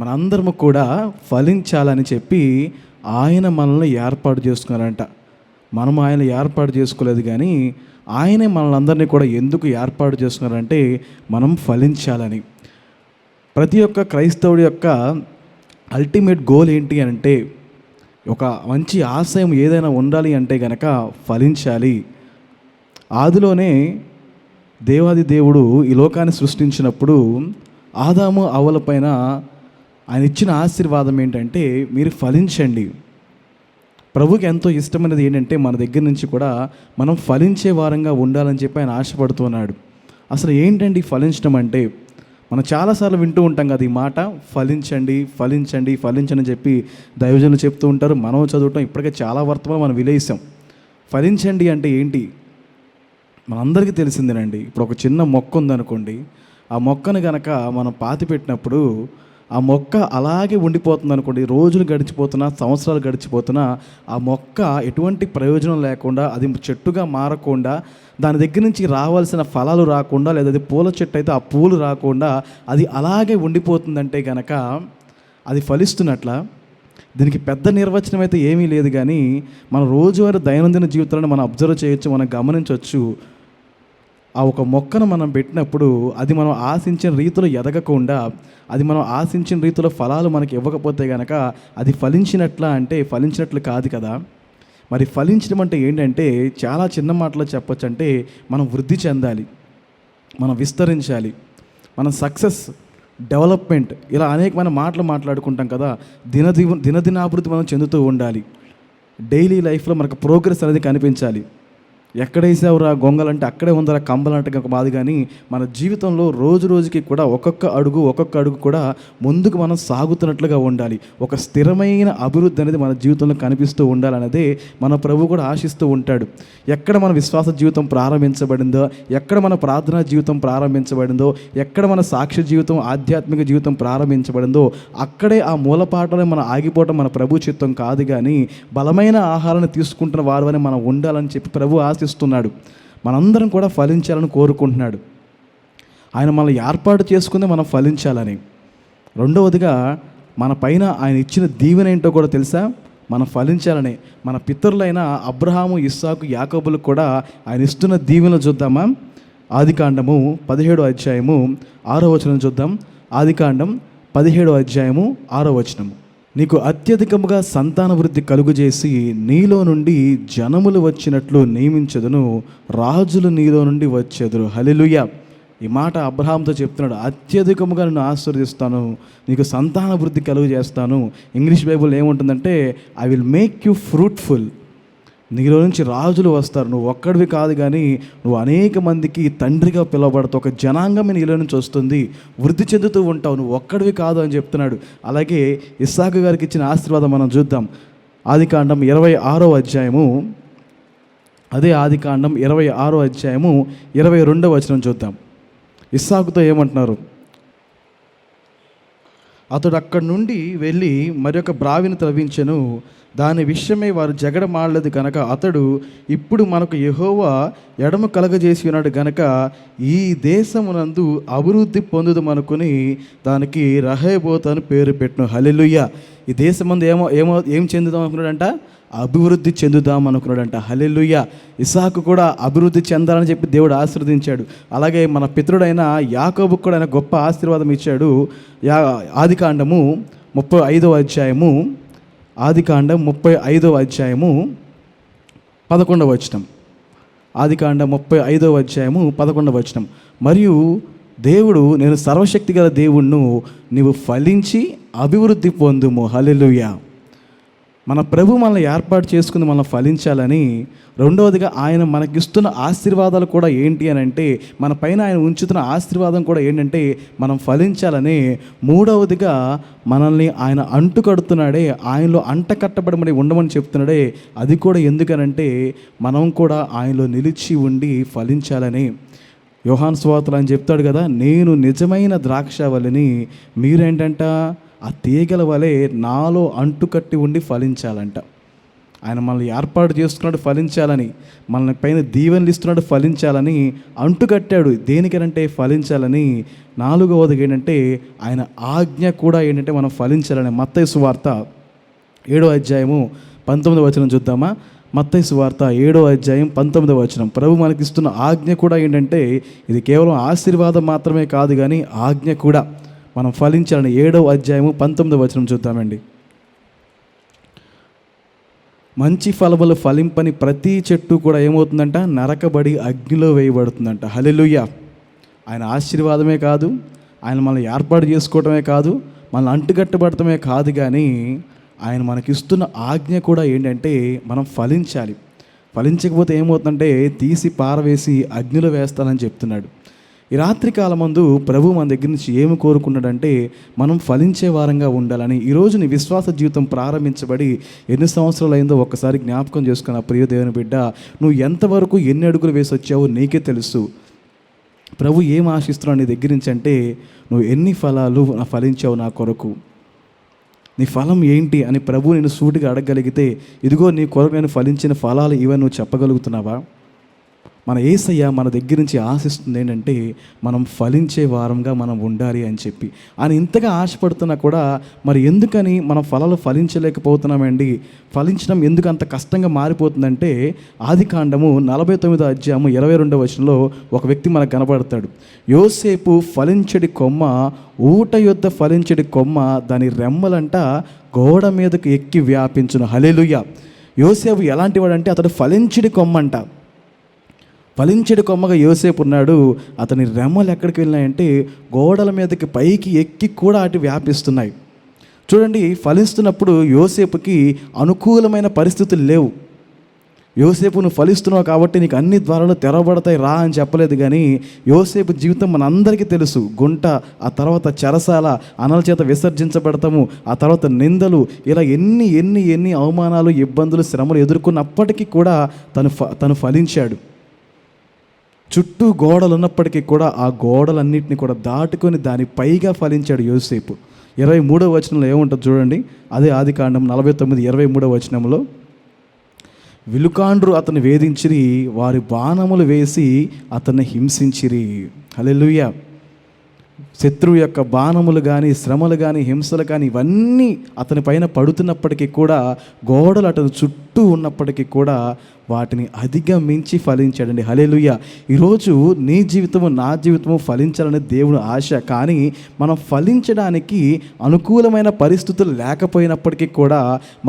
మనందరము కూడా ఫలించాలని చెప్పి ఆయన మనల్ని ఏర్పాటు చేసుకున్నారంట. మనం ఆయన ఏర్పాటు చేసుకోలేదు, కానీ ఆయనే మనల్ని కూడా ఎందుకు ఏర్పాటు చేసుకున్నారంటే మనం ఫలించాలని. ప్రతి ఒక్క క్రైస్తవుడి యొక్క అల్టిమేట్ గోల్ ఏంటి అంటే, ఒక మంచి ఆశయం ఏదైనా ఉండాలి అంటే గనక ఫలించాలి. ఆదిలోనే దేవాది దేవుడు ఈ లోకాన్ని సృష్టించినప్పుడు ఆదాము అవ్వల పైన ఆయన ఇచ్చిన ఆశీర్వాదం ఏంటంటే, మీరు ఫలించండి. ప్రభుకి ఎంతో ఇష్టమైనది ఏంటంటే మన దగ్గర నుంచి కూడా మనం ఫలించే వారంగా ఉండాలని చెప్పి ఆయన ఆశపడుతున్నాడు. అసలు ఏంటండి ఫలించడం అంటే? మనం చాలాసార్లు వింటూ ఉంటాం కదా ఈ మాట, ఫలించండి ఫలించండి ఫలించండి అని చెప్పి దైవజనులు చెప్తూ ఉంటారు. మనం చదవటం ఇప్పటికే చాలా వర్తమానం మనం విలేసాం. ఫలించండి అంటే ఏంటి మనందరికీ తెలిసిందేనండి. ఇప్పుడు ఒక చిన్న మొక్క ఉందనుకోండి, ఆ మొక్కను కనుక మనం పాతి పెట్టినప్పుడు ఆ మొక్క అలాగే ఉండిపోతుంది అనుకోండి. రోజులు గడిచిపోతున్నా, సంవత్సరాలు గడిచిపోతున్నా ఆ మొక్క ఎటువంటి ప్రయోజనం లేకుండా, అది చెట్టుగా మారకుండా, దాని దగ్గర నుంచి రావాల్సిన ఫలాలు రాకుండా, లేదా అది పూల చెట్టు అయితే ఆ పూలు రాకుండా అది అలాగే ఉండిపోతుందంటే కనుక అది ఫలిస్తున్నట్లా? దీనికి పెద్ద నిర్వచనం అయితే ఏమీ లేదు, కానీ మన రోజువారీ దైనందిన జీవితాలను మనం అబ్జర్వ్ చేయొచ్చు, మనం గమనించవచ్చు. ఆ ఒక మొక్కను మనం పెట్టినప్పుడు అది మనం ఆశించిన రీతిలో ఎదగకుండా, అది మనం ఆశించిన రీతిలో ఫలాలు మనకి ఇవ్వకపోతే కనుక అది ఫలించినట్లా అంటే ఫలించినట్లు కాదు కదా. మరి ఫలించడం అంటే ఏంటంటే చాలా చిన్న మాటలో చెప్పొచ్చు. అంటే మనం వృద్ధి చెందాలి, మనం విస్తరించాలి, మన సక్సెస్, డెవలప్మెంట్, ఇలా అనేకమైన మాటలు మాట్లాడుకుంటాం కదా. దినదినాభివృద్ధి మనం చెందుతూ ఉండాలి. డైలీ లైఫ్లో మనకు ప్రోగ్రెస్ అనేది కనిపించాలి. ఎక్కడేసావురా గొంగలంటే అక్కడే ఉందరా కంబలంటే ఒక బాధ. కానీ మన జీవితంలో రోజు రోజుకి కూడా ఒక్కొక్క అడుగు కూడా ముందుకు మనం సాగుతున్నట్లుగా ఉండాలి. ఒక స్థిరమైన అభివృద్ధి అనేది మన జీవితంలో కనిపిస్తూ ఉండాలనేదే మన ప్రభు కూడా ఆశిస్తూ ఉంటాడు. ఎక్కడ మన విశ్వాస జీవితం ప్రారంభించబడిందో, ఎక్కడ మన ప్రార్థనా జీవితం ప్రారంభించబడిందో, ఎక్కడ మన సాక్ష్య జీవితం, ఆధ్యాత్మిక జీవితం ప్రారంభించబడిందో అక్కడే ఆ మూలపాటలో మనం ఆగిపోవటం మన ప్రభు చిత్తం కాదు. కానీ బలమైన ఆహారాన్ని తీసుకుంటున్న వారు అని మనం ఉండాలని చెప్పి ప్రభు ఆశిస్తున్నాడు. మనందరం కూడా ఫలించాలని కోరుకుంటున్నాడు. ఆయన మనల్ని ఏర్పాటు చేసుకుంది మనం ఫలించాలని. రెండవదిగా మన పైన ఆయన ఇచ్చిన దీవెన ఏంటో కూడా తెలుసా? మనం ఫలించాలని. మన పితరులైన అబ్రహాము, ఇస్సాకు, యాకోబులకు కూడా ఆయన ఇస్తున్న దీవెనలు చూద్దామా? ఆదికాండము 17వ అధ్యాయము 6వ వచనం చూద్దాం. ఆదికాండం 17వ అధ్యాయము 6వ వచనము. నీకు అత్యధికముగా సంతాన వృద్ధి కలుగుజేసి నీలో నుండి జనములు వచ్చినట్లు నియమించదును, రాజులు నీలో నుండి వచ్చెదరు. హల్లెలూయా. ఈ మాట అబ్రహాంతో చెప్తున్నాడు. అత్యధికముగా నిన్ను ఆశీర్వదిస్తాను, నీకు సంతాన వృద్ధి కలుగు చేస్తాను. ఇంగ్లీష్ బైబుల్ ఏముంటుందంటే, I will make you fruitful. నీలో నుంచి రాజులు వస్తారు. నువ్వు ఒక్కడివి కాదు, కానీ నువ్వు అనేక మందికి తండ్రిగా పిలువబడతావు. ఒక జనాంగమే నీలో నుంచి వస్తుంది, వృద్ధి చెందుతూ ఉంటావు. నువ్వు ఒక్కడివి కాదు అని చెప్తున్నాడు. అలాగే ఇస్సాకు గారికి ఇచ్చిన ఆశీర్వాదం మనం చూద్దాం. ఆదికాండం 26వ అధ్యాయము, అదే ఆదికాండం 26వ అధ్యాయము 22వ వచనం చూద్దాం. ఇస్సాకుతో ఏమంటున్నారు? అతడు అక్కడి నుండి వెళ్ళి మరొక బ్రావిని త్రవ్వించెను, దాని విషయమై వారు జగడమాడలేదు కనుక అతడు, ఇప్పుడు మనకు యెహోవా ఎడమ కలగజేసి ఉన్నాడు గనక ఈ దేశమునందు అభివృద్ధి పొందుదమనుకుని దానికి రహేబోత్ అని పేరు పెట్టను. హల్లెలూయా. ఈ దేశమందు ఏం చెందుదాం అనుకున్నాడంట? అభివృద్ధి చెందుదాం అనుకున్నాడంట. హల్లెలూయా. ఇస్సాకు కూడా అభివృద్ధి చెందాలని చెప్పి దేవుడు ఆశీర్వదించాడు. అలాగే మన పితరుడైన యాకోబుకు కూడా ఆయన గొప్ప ఆశీర్వాదం ఇచ్చాడు. ఆదికాండము 35వ అధ్యాయము, ఆదికాండం 35వ అధ్యాయము 11వ వచనం. ఆదికాండం 35వ అధ్యాయము 11వ వచనం. మరియు దేవుడు, నేను సర్వశక్తి గల దేవుణ్ణు, నీవు ఫలించి అభివృద్ధి పొందుము. హల్లెలూయా. మన ప్రభు మనల్ని ఏర్పాటు చేసుకుని మనం ఫలించాలని. రెండవదిగా ఆయన మనకిస్తున్న ఆశీర్వాదాలు కూడా ఏంటి అని అంటే, మన పైన ఆయన ఉంచుతున్న ఆశీర్వాదం కూడా ఏంటంటే మనం ఫలించాలని. మూడవదిగా మనల్ని ఆయన అంటుకడుతున్నాడే, ఆయనలో అంట కట్టబడమని ఉండమని చెప్తున్నాడే. అది కూడా ఎందుకనంటే మనం కూడా ఆయనలో నిలిచి ఉండి ఫలించాలని. యోహాను సువార్తలో ఆయన చెప్తాడు కదా, నేను నిజమైన ద్రాక్షవల్లిని, మీరేంటంట ఆ తీగల వలె నాలో అంటుకట్టి ఉండి ఫలించాలంట. ఆయన మనల్ని ఏర్పాటు చేసుకున్నాడు ఫలించాలని, మనల్ని పైన దీవెనలు ఇస్తున్నాడు ఫలించాలని, అంటుకట్టాడు దేనికనంటే ఫలించాలని. నాలుగవది ఏంటంటే ఆయన ఆజ్ఞ కూడా ఏంటంటే మనం ఫలించాలని. మత్తయి సువార్త 7వ అధ్యాయము 19వ వచనం చూద్దామా? మత్తయి సువార్త 7వ అధ్యాయం 19వ వచనం. ప్రభు మనకిస్తున్న ఆజ్ఞ కూడా ఏంటంటే ఇది కేవలం ఆశీర్వాదం మాత్రమే కాదు కానీ ఆజ్ఞ కూడా. మనం ఫలించాలని 7వ అధ్యాయము 19వ వచనం చూద్దామండి. మంచి ఫలములు ఫలింపని ప్రతి చెట్టు కూడా ఏమవుతుందంట? నరకబడి అగ్నిలో వేయబడుతుందంట. హల్లెలూయా. ఆయన ఆశీర్వాదమే కాదు, ఆయన మనల్ని ఏర్పాటు చేసుకోవడమే కాదు, మనల్ని అంటుకట్టబడటమే కాదు, కానీ ఆయన మనకిస్తున్న ఆజ్ఞ కూడా ఏంటంటే మనం ఫలించాలి. ఫలించకపోతే ఏమవుతుందంటే తీసి పారవేసి అగ్నిలో వేస్తానని చెప్తున్నాడు. ఈ రాత్రి కాలమందు ప్రభు మన దగ్గర నుంచి ఏమి కోరుకున్నాడంటే మనం ఫలించే వారంగా ఉండాలని. ఈరోజు నీ విశ్వాస జీవితం ప్రారంభించబడి ఎన్ని సంవత్సరాలు అయిందో ఒక్కసారి జ్ఞాపకం చేసుకున్న ప్రియ దేవుని బిడ్డ, నువ్వు ఎంతవరకు ఎన్ని అడుగులు వేసి వచ్చావో నీకే తెలుసు. ప్రభు ఏం ఆశిస్తున్నావు నీ దగ్గర నుంచి అంటే నువ్వు ఎన్ని ఫలాలు ఫలించావు నా కొరకు, నీ ఫలం ఏంటి అని ప్రభు నేను సూటిగా అడగగలిగితే, ఇదిగో నీ కొరకు నేను ఫలించిన ఫలాలు ఇవన్నీ నువ్వు చెప్పగలుగుతున్నావా? మన యేసయ్య మన దగ్గర నుంచి ఆశిస్తుంది ఏంటంటే మనం ఫలించే వారంగా మనం ఉండాలి అని చెప్పి. ఆయన ఇంతగా ఆశపడుతున్నా కూడా మరి ఎందుకని మనం ఫలాలు ఫలించలేకపోతున్నామండి? ఫలించడం ఎందుకు అంత కష్టంగా మారిపోతుందంటే ఆదికాండము 49వ అధ్యాయము 22వ వచనంలో ఒక వ్యక్తి మనకు కనబడతాడు. యోసేపు ఫలించడి కొమ్మ, ఊట యొద్ద ఫలించడి కొమ్మ, దాని రెమ్మలంట గోడ మీదకు ఎక్కి వ్యాపించును. హల్లెలూయా. యోసేపు ఎలాంటి వాడంటే అతడు ఫలించడి కొమ్మంట. ఫలించడి కొమ్మగా యోసేపు ఉన్నాడు. అతని రెమ్మలు ఎక్కడికి వెళ్ళినాయంటే గోడల మీదకి పైకి ఎక్కి కూడా అటు వ్యాపిస్తున్నాయి. చూడండి, ఫలిస్తున్నప్పుడు యోసేపుకి అనుకూలమైన పరిస్థితులు లేవు. యోసేపు నువ్వు ఫలిస్తున్నావు కాబట్టి నీకు అన్ని ద్వారాలు తెరవబడతాయి రా అని చెప్పలేదు, కానీ యోసేపు జీవితం మనందరికీ తెలుసు. గుంట, ఆ తర్వాత చెరసాల, అనల చేత విసర్జించబడతాము, ఆ తర్వాత నిందలు, ఇలా ఎన్ని ఎన్ని ఎన్ని అవమానాలు, ఇబ్బందులు, శ్రమలు ఎదుర్కొన్నప్పటికీ కూడా తను ఫలించాడు. చుట్టూ గోడలు ఉన్నప్పటికీ కూడా ఆ గోడలన్నింటినీ కూడా దాటుకొని దాని పైగా ఫలించాడు యోసేపు. 23వ వచనంలో ఏముంటుంది చూడండి. అదే ఆదికాండం 49:23వ వచనంలో, విలుకాండ్రు అతన్ని వేధించిరి, వారి బాణములు వేసి అతన్ని హింసించిరి. హల్లెలూయా. శత్రువు యొక్క బాణములు కానీ, శ్రమలు కానీ, హింసలు కానీ ఇవన్నీ అతని పైన పడుతున్నప్పటికీ కూడా, గోడలు అతని చుట్టూ ఉన్నప్పటికీ కూడా వాటిని అధిగమించి ఫలించాడండి. హల్లెలూయా. ఈరోజు నీ జీవితము, నా జీవితము ఫలించాలని దేవుని ఆశ. కానీ మనం ఫలించడానికి అనుకూలమైన పరిస్థితులు లేకపోయినప్పటికీ కూడా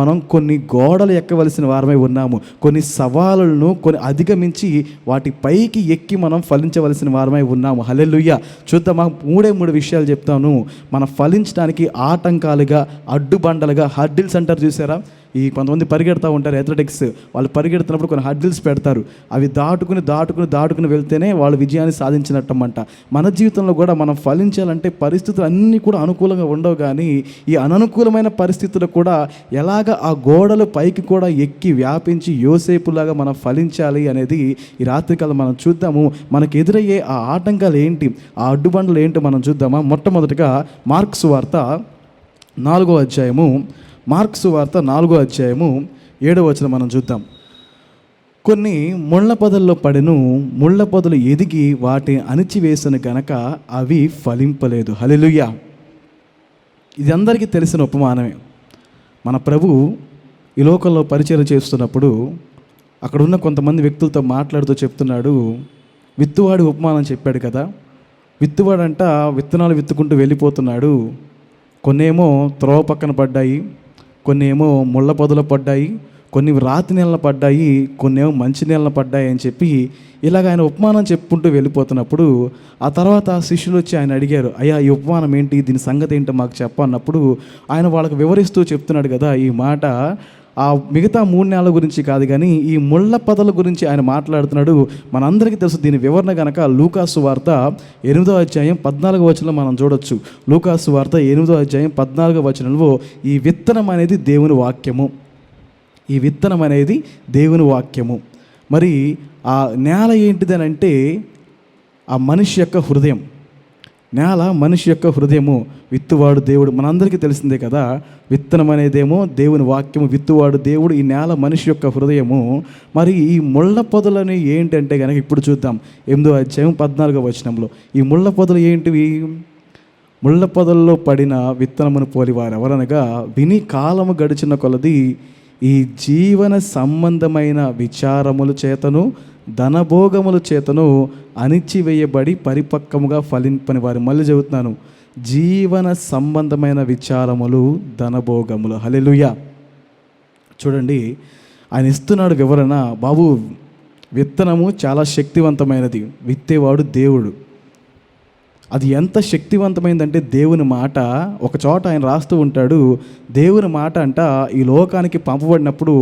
మనం కొన్ని గోడలు ఎక్కవలసిన వారమై ఉన్నాము. కొన్ని సవాళ్ళను అధిగమించి వాటి పైకి ఎక్కి మనం ఫలించవలసిన వారమై ఉన్నాము. హల్లెలూయా. చూద్దామా, 3 విషయాలు చెప్తాను. మనం ఫలించడానికి ఆటంకాలుగా, అడ్డుబండలుగా, హర్డిల్స్ అంటారు చూసారా? ఈ కొంతమంది పరిగెడతా ఉంటారు, అథ్లెటిక్స్, వాళ్ళు పరిగెడుతున్నప్పుడు కొన్ని హర్డిల్స్ పెడతారు. అవి దాటుకుని వెళ్తేనే వాళ్ళు విజయాన్ని సాధించినట్టమంట. మన జీవితంలో కూడా మనం ఫలించాలంటే పరిస్థితులు అన్నీ కూడా అనుకూలంగా ఉండవు, కానీ ఈ అననుకూలమైన పరిస్థితులు కూడా ఎలాగ ఆ గోడలు పైకి కూడా ఎక్కి వ్యాపించి యోసేపులాగా మనం ఫలించాలి అనేది ఈ రాత్రికాలం మనం చూద్దాము. మనకు ఎదురయ్యే ఆ ఆటంకాలు ఏంటి, ఆ అడ్డుబండలు ఏంటో మనం చూద్దామా. మొట్టమొదటిగా మార్కు సువార్త 4వ అధ్యాయము 7వ వచనం మనం చూద్దాం. కొన్ని ముళ్ళ పొదల్లో పడెను, ముళ్ళ పొదలు ఎదిగి వాటిని అణిచివేసిన గనక అవి ఫలింపలేదు. హల్లెలూయా. ఇది అందరికీ తెలిసిన ఉపమానమే. మన ప్రభు ఈ లోకంలో పరిచయం చేస్తున్నప్పుడు అక్కడ ఉన్న కొంతమంది వ్యక్తులతో మాట్లాడుతూ చెప్తున్నాడు. విత్తువాడి ఉపమానం చెప్పాడు కదా. విత్తువాడంట విత్తనాలు విత్తుకుంటూ వెళ్ళిపోతున్నాడు. కొన్నేమో త్రోవ పక్కన పడ్డాయి, కొన్ని ఏమో ముళ్ళ పొదలు పడ్డాయి, కొన్ని రాతి నీళ్ళ పడ్డాయి, కొన్ని ఏమో మంచి నీళ్ళ పడ్డాయి అని చెప్పి ఇలాగ ఆయన ఉపమానం చెప్పుకుంటూ వెళ్ళిపోతున్నప్పుడు ఆ తర్వాత శిష్యులు వచ్చి ఆయన అడిగారు, అయ్యా ఈ ఉపమానం ఏంటి, దీని సంగతి ఏంటో మాకు చెప్పన్నప్పుడు ఆయన వాళ్ళకి వివరిస్తూ చెప్తున్నాడు కదా ఈ మాట. ఆ మిగతా 3 నెలల గురించి కాదు, కానీ ఈ ముళ్ళ పొదల గురించి ఆయన మాట్లాడుతున్నాడు. మనందరికీ తెలుసు. దీని వివరణ కనుక లూకాసు వార్త 8వ అధ్యాయం 14వ వచనంలో మనం చూడొచ్చు. లూకాసు వార్త 8వ అధ్యాయం 14వ వచనంలో ఈ విత్తనం అనేది దేవుని వాక్యము. ఈ విత్తనం అనేది దేవుని వాక్యము. మరి ఆ నేల ఏంటిది అని అంటే ఆ మనిషి యొక్క హృదయం. నేల మనిషి యొక్క హృదయము, విత్తువాడు దేవుడు. మనందరికీ తెలిసిందే కదా. విత్తనం అనేదేమో దేవుని వాక్యము, విత్తువాడు దేవుడు, ఈ నేల మనిషి యొక్క హృదయము. మరి ఈ ముళ్ళ పొదలని ఏంటంటే కనుక ఇప్పుడు చూద్దాం. 8వ అధ్యాయం 14వ వచనంలో ఈ ముళ్ళ పొదలు ఏంటివి? ముళ్ళ పొదల్లో పడిన విత్తనమును పోలివారు ఎవరనగా, విని కాలము గడిచిన కొలది ఈ జీవన సంబంధమైన విచారముల చేతను ధనభోగముల చేతను అణిచివేయబడి పరిపక్వముగా ఫలింపని వారు. మళ్ళీ చెబుతున్నాను, జీవన సంబంధమైన విచారములు ధనభోగములు. హల్లెలూయా. చూడండి, ఆయన ఇస్తున్నాడు వివరణ. బాబు, విత్తనము చాలా శక్తివంతమైనది, విత్తేవాడు దేవుడు. అది ఎంత శక్తివంతమైందంటే దేవుని మాట. ఒక చోట ఆయన రాస్తూ ఉంటాడు, దేవుని మాట అంట ఈ లోకానికి పంపబడినప్పుడు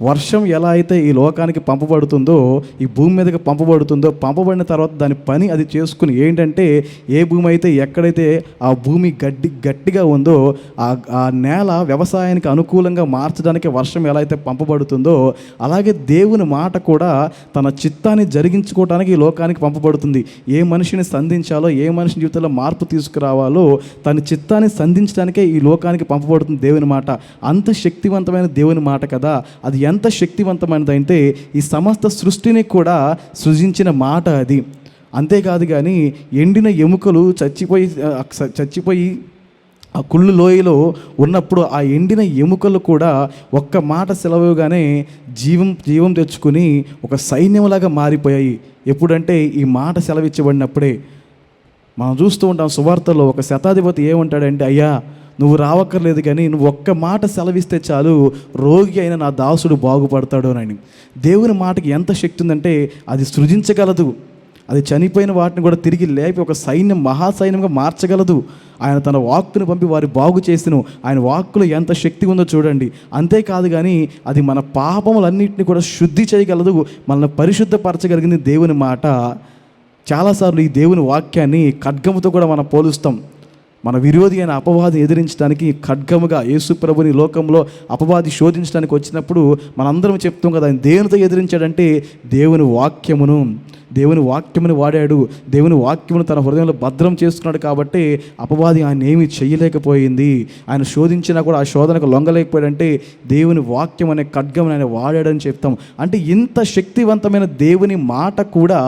వర్షం ఎలా అయితే ఈ లోకానికి పంపబడుతుందో, ఈ భూమి మీదకి పంపబడుతుందో, పంపబడిన తర్వాత దాని పని అది చేసుకుని ఏంటంటే, ఏ భూమి అయితే ఎక్కడైతే ఆ భూమి గట్టిగా ఉందో ఆ నేల వ్యవసాయానికి అనుకూలంగా మార్చడానికి వర్షం ఎలా అయితే పంపబడుతుందో, అలాగే దేవుని మాట కూడా తన చిత్తాన్ని జరిగించుకోవడానికి ఈ లోకానికి పంపబడుతుంది. ఏ మనిషిని సంధించాలో, ఏ మనిషి జీవితంలో మార్పు తీసుకురావాలో తన చిత్తాన్ని సంధించడానికే ఈ లోకానికి పంపబడుతుంది దేవుని మాట. అంత శక్తివంతమైన దేవుని మాట కదా. అది ఎంత శక్తివంతమైనదంటే ఈ సమస్త సృష్టిని కూడా సృజించిన మాట అది. అంతేకాదు కానీ ఎండిన ఎముకలు చచ్చిపోయి ఆ కుళ్ళు లోయలో ఉన్నప్పుడు ఆ ఎండిన ఎముకలు కూడా ఒక్క మాట సెలవుగానే జీవం తెచ్చుకుని ఒక సైన్యంలాగా మారిపోయాయి. ఎప్పుడంటే ఈ మాట సెలవిచ్చబడినప్పుడే. మనం చూస్తూ ఉంటాం సువార్తలో ఒక శతాధిపతి ఏమంటాడంటే, అయ్యా నువ్వు రావక్కర్లేదు కానీ నువ్వు ఒక్క మాట సెలవిస్తే చాలు, రోగి అయిన నా దాసుడు బాగుపడతాడు అని. దేవుని మాటకి ఎంత శక్తి ఉందంటే అది సృజించగలదు. అది చనిపోయిన వాటిని కూడా తిరిగి లేపి ఒక సైన్యం, మహాసైన్యంగా మార్చగలదు. ఆయన తన వాక్కును పంపి వారి బాగు చేసిను. ఆయన వాక్కులో ఎంత శక్తి ఉందో చూడండి. అంతేకాదు కానీ అది మన పాపములన్నింటినీ కూడా శుద్ధి చేయగలదు, మనల్ని పరిశుద్ధపరచగలిగింది దేవుని మాట. చాలాసార్లు ఈ దేవుని వాక్యాన్ని ఖడ్గముతో కూడా మనం పోలుస్తాం. మన విరోధి అయిన అపవాది ఎదిరించడానికి ఖడ్గముగా యేసు ప్రభుని లోకంలో అపవాది శోధించడానికి వచ్చినప్పుడు మనందరం చెప్తాం కదా, ఆయన దేనితో ఎదిరించాడంటే దేవుని వాక్యముని వాడాడు. దేవుని వాక్యమును తన హృదయంలో భద్రం చేసుకున్నాడు కాబట్టి అపవాది ఆయన ఏమీ చేయలేకపోయింది. ఆయన శోధించినా కూడా ఆ శోధనకు లొంగలేకపోయాడంటే దేవుని వాక్యం అనే ఖడ్గం ఆయన వాడాడని చెప్తాం. అంటే ఇంత శక్తివంతమైన దేవుని మాట కూడా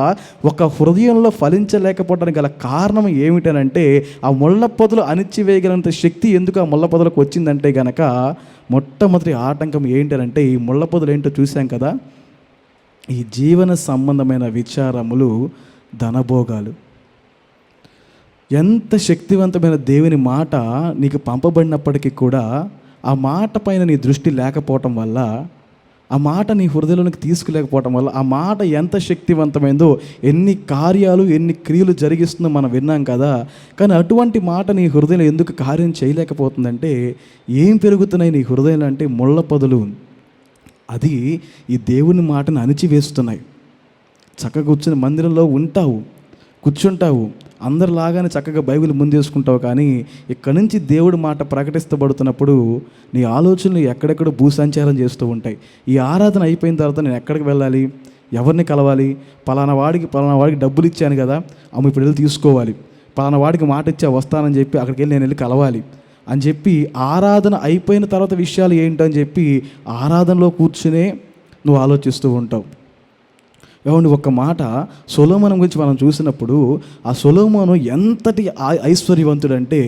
ఒక హృదయంలో ఫలించలేకపోవడానికి గల కారణం ఏమిటనంటే, ఆ ముళ్ళ పొదలు అణిచివేయగలంత శక్తి ఎందుకు ఆ ముళ్ళ పొదలకు వచ్చిందంటే గనక, మొట్టమొదటి ఆటంకం ఏంటంటే ఈ ముళ్ళ పొదలు ఏంటో చూసాం కదా, ఈ జీవన సంబంధమైన విచారములు ధనభోగాలు. ఎంత శక్తివంతమైన దేవుని మాట నీకు పంపబడినప్పటికీ కూడా ఆ మాట పైన నీ దృష్టి లేకపోవటం వల్ల, ఆ మాట నీ హృదయంలోనికి తీసుకులేకపోవటం వల్ల, ఆ మాట ఎంత శక్తివంతమైందో, ఎన్ని కార్యాలు ఎన్ని క్రియలు జరిగిస్తుందో మనం విన్నాం కదా. కానీ అటువంటి మాట నీ హృదయంలో ఎందుకు కార్యం చేయలేకపోతుందంటే, ఏం పెరుగుతున్నాయి నీ హృదయంలో అంటే ముళ్ళ పొదలు. అది ఈ దేవుని మాటను అణిచివేస్తున్నాయి. చక్కగా కూర్చుని మందిరంలో కూర్చుంటావు, అందరిలాగానే చక్కగా బైబిల్ ముందేసుకుంటావు. కానీ ఇక్కడి నుంచి దేవుడి మాట ప్రకటిస్తబడుతున్నప్పుడు నీ ఆలోచనలు ఎక్కడెక్కడ భూసంచారం చేస్తూ ఉంటాయి. ఈ ఆరాధన అయిపోయిన తర్వాత నేను ఎక్కడికి వెళ్ళాలి, ఎవరిని కలవాలి, పలానా వాడికి డబ్బులు ఇచ్చాను కదా, ఇప్పుడు వెళ్ళి తీసుకోవాలి, పలానా వాడికి మాట ఇచ్చా వస్తానని చెప్పి అక్కడికి వెళ్ళి నేను వెళ్ళి కలవాలి అని చెప్పి, ఆరాధన అయిపోయిన తర్వాత విషయాలు ఏంటని చెప్పి ఆరాధనలో కూర్చునే నువ్వు ఆలోచిస్తూ ఉంటావు. ఏమండి, ఒక్క మాట సొలొమోను గురించి మనం చూసినప్పుడు, ఆ సొలొమోను ఎంతటి ఐశ్వర్యవంతుడంటే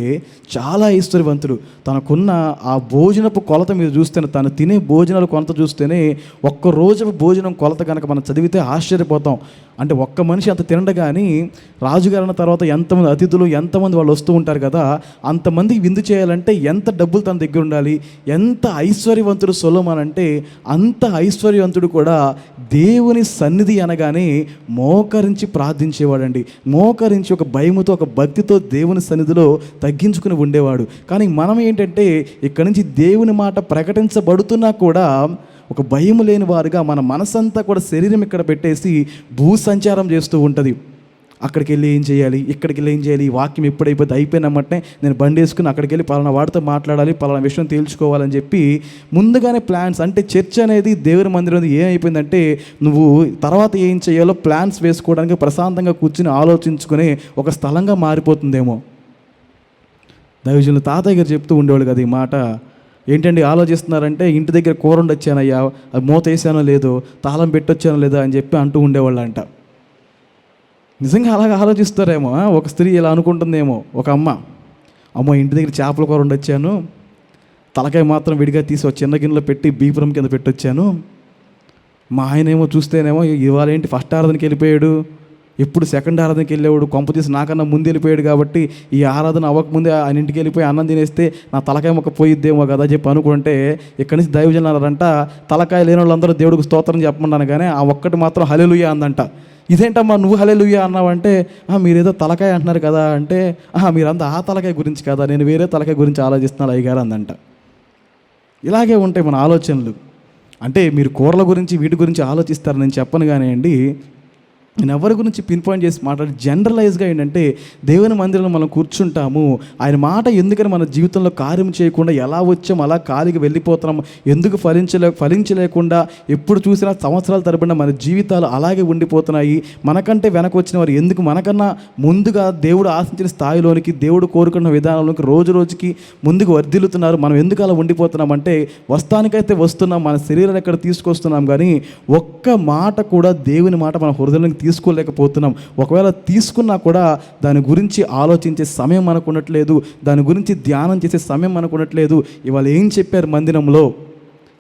చాలా ఐశ్వర్యవంతుడు. తనకున్న ఆ భోజనపు కొలత మీరు చూస్తేనే, తను తినే భోజనాల కొలత చూస్తేనే, ఒక్క రోజు భోజనం కొలత కనుక మనం చదివితే ఆశ్చర్యపోతాం. అంటే ఒక్క మనిషి అంత తినడు. కానీ రాజుగారిన తర్వాత ఎంతమంది అతిథులు, ఎంతమంది వాళ్ళు వస్తూ ఉంటారు కదా, అంతమందికి విందు చేయాలంటే ఎంత డబ్బులు తన దగ్గర ఉండాలి. ఎంత ఐశ్వర్యవంతుడు సొలొమోను అంటే, అంత ఐశ్వర్యవంతుడు కూడా దేవుని సన్నిధి అనగానే మోకరించి ప్రార్థించేవాడండి. మోకరించి ఒక భయముతో, ఒక భక్తితో దేవుని సన్నిధిలో తగ్గించుకుని ఉండేవాడు. కానీ మనం ఏంటంటే, ఇక్కడి నుంచి దేవుని మాట ప్రకటించబడుతున్నా కూడా ఒక భయం లేని వారుగా మన మనసంతా కూడా శరీరం ఇక్కడ పెట్టేసి భూసంచారం చేస్తూ ఉంటుంది. అక్కడికి వెళ్ళి ఏం చేయాలి, ఇక్కడికి వెళ్ళి ఏం చేయాలి, ఈ వాక్యం ఎప్పుడైపోతే అయిపోయినమ్మటే నేను బండి వేసుకుని అక్కడికి వెళ్ళి పలానా వాడితో మాట్లాడాలి, పలానా విషయం తేల్చుకోవాలని చెప్పి ముందుగానే ప్లాన్స్. అంటే చర్చ్ అనేది, దేవుని మందిరం అనేది ఏమైపోయిందంటే, నువ్వు తర్వాత ఏం చేయాలో ప్లాన్స్ వేసుకోవడానికి ప్రశాంతంగా కూర్చుని ఆలోచించుకునే ఒక స్థలంగా మారిపోతుందేమో. దైవజనులు తాతయ్య గారు చెప్తూ ఉండేవాళ్ళు కదా ఈ మాట. ఏంటండి ఆలోచిస్తున్నారంటే, ఇంటి దగ్గర కూర ఉండొచ్చానయ్యా, అది మూత వేసానో లేదో, తాళం పెట్టొచ్చానో లేదా అని చెప్పి అంటూ ఉండేవాళ్ళంట. నిజంగా అలాగ ఆలోచిస్తారేమో. ఒక స్త్రీ ఇలా అనుకుంటుందేమో, ఒక అమ్మో ఇంటి దగ్గర చేపల కూర ఉండొచ్చాను, తలకాయ మాత్రం విడిగా తీసి ఒక చిన్న గిన్నెలో పెట్టి బీపురం కింద పెట్టొచ్చాను. మా ఆయనేమో చూస్తేనేమో ఇవాళ ఏంటి ఫస్ట్ ఆరాధనకి వెళ్ళిపోయాడు, ఎప్పుడు సెకండ్ ఆరాధనకి వెళ్ళేవాడు, కొంప తీసి నాకన్నా ముందు వెళ్ళిపోయాడు కాబట్టి ఈ ఆరాధన అవ్వకముందే ఆయన ఇంటికి వెళ్ళిపోయి అన్నం తినేస్తే నా తలకాయ మొక్క పోయిద్దేమో కదా చెప్పి అనుకుంటే, ఇక్కడి నుంచి దైవజనాలంట తలకాయ లేని వాళ్ళందరూ దేవుడికి స్తోత్రం చెప్పమన్నాను, కానీ ఆ ఒక్కటి మాత్రం హల్లెలూయా అందంట. ఇదేంటమ్మా నువ్వు హల్లెలూయా అన్నావంటే, మీరేదో తలకాయ అంటున్నారు కదా అంటే, మీరంతా ఆ తలకాయ గురించి కదా, నేను వేరే తలకాయ గురించి ఆలోచిస్తున్నాను అయ్యగారు అందంట. ఇలాగే ఉంటాయి మన ఆలోచనలు. అంటే మీరు కూరల గురించి వీటి గురించి ఆలోచిస్తారు నేను చెప్పను, కానీ అండి నేను ఎవరి గురించి పిన్ పాయింట్ చేసి మాట్లాడి జనరలైజ్గా ఏంటంటే, దేవుని మందిరంలో మనం కూర్చుంటాము, ఆయన మాట ఎందుకని మన జీవితంలో కార్యం చేయకుండా ఎలా వచ్చాం అలా ఖాళీగా వెళ్ళిపోతున్నాము, ఎందుకు ఫలించలేకుండా ఎప్పుడు చూసినా సంవత్సరాల తరబడిన మన జీవితాలు అలాగే ఉండిపోతున్నాయి, మనకంటే వెనక వచ్చిన వారు ఎందుకు మనకన్నా ముందుగా దేవుడు ఆశించిన స్థాయిలోనికి, దేవుడు కోరుకున్న విధానంలోకి రోజు రోజుకి ముందుకు వర్ధిల్లుతున్నారు, మనం ఎందుకు అలా ఉండిపోతున్నామంటే, వస్తానికైతే వస్తున్నాం, మన శరీరాన్ని ఎక్కడ తీసుకొస్తున్నాం, కానీ ఒక్క మాట కూడా దేవుని మాట మన హృదయంలోకి తీసుకోలేకపోతున్నాం. ఒకవేళ తీసుకున్నా కూడా దాని గురించి ఆలోచించే సమయం మనకు ఉండట్లేదు, దాని గురించి ధ్యానం చేసే సమయం మనకు ఉండట్లేదు. ఇవాళ ఏం చెప్పారు మందిరంలో,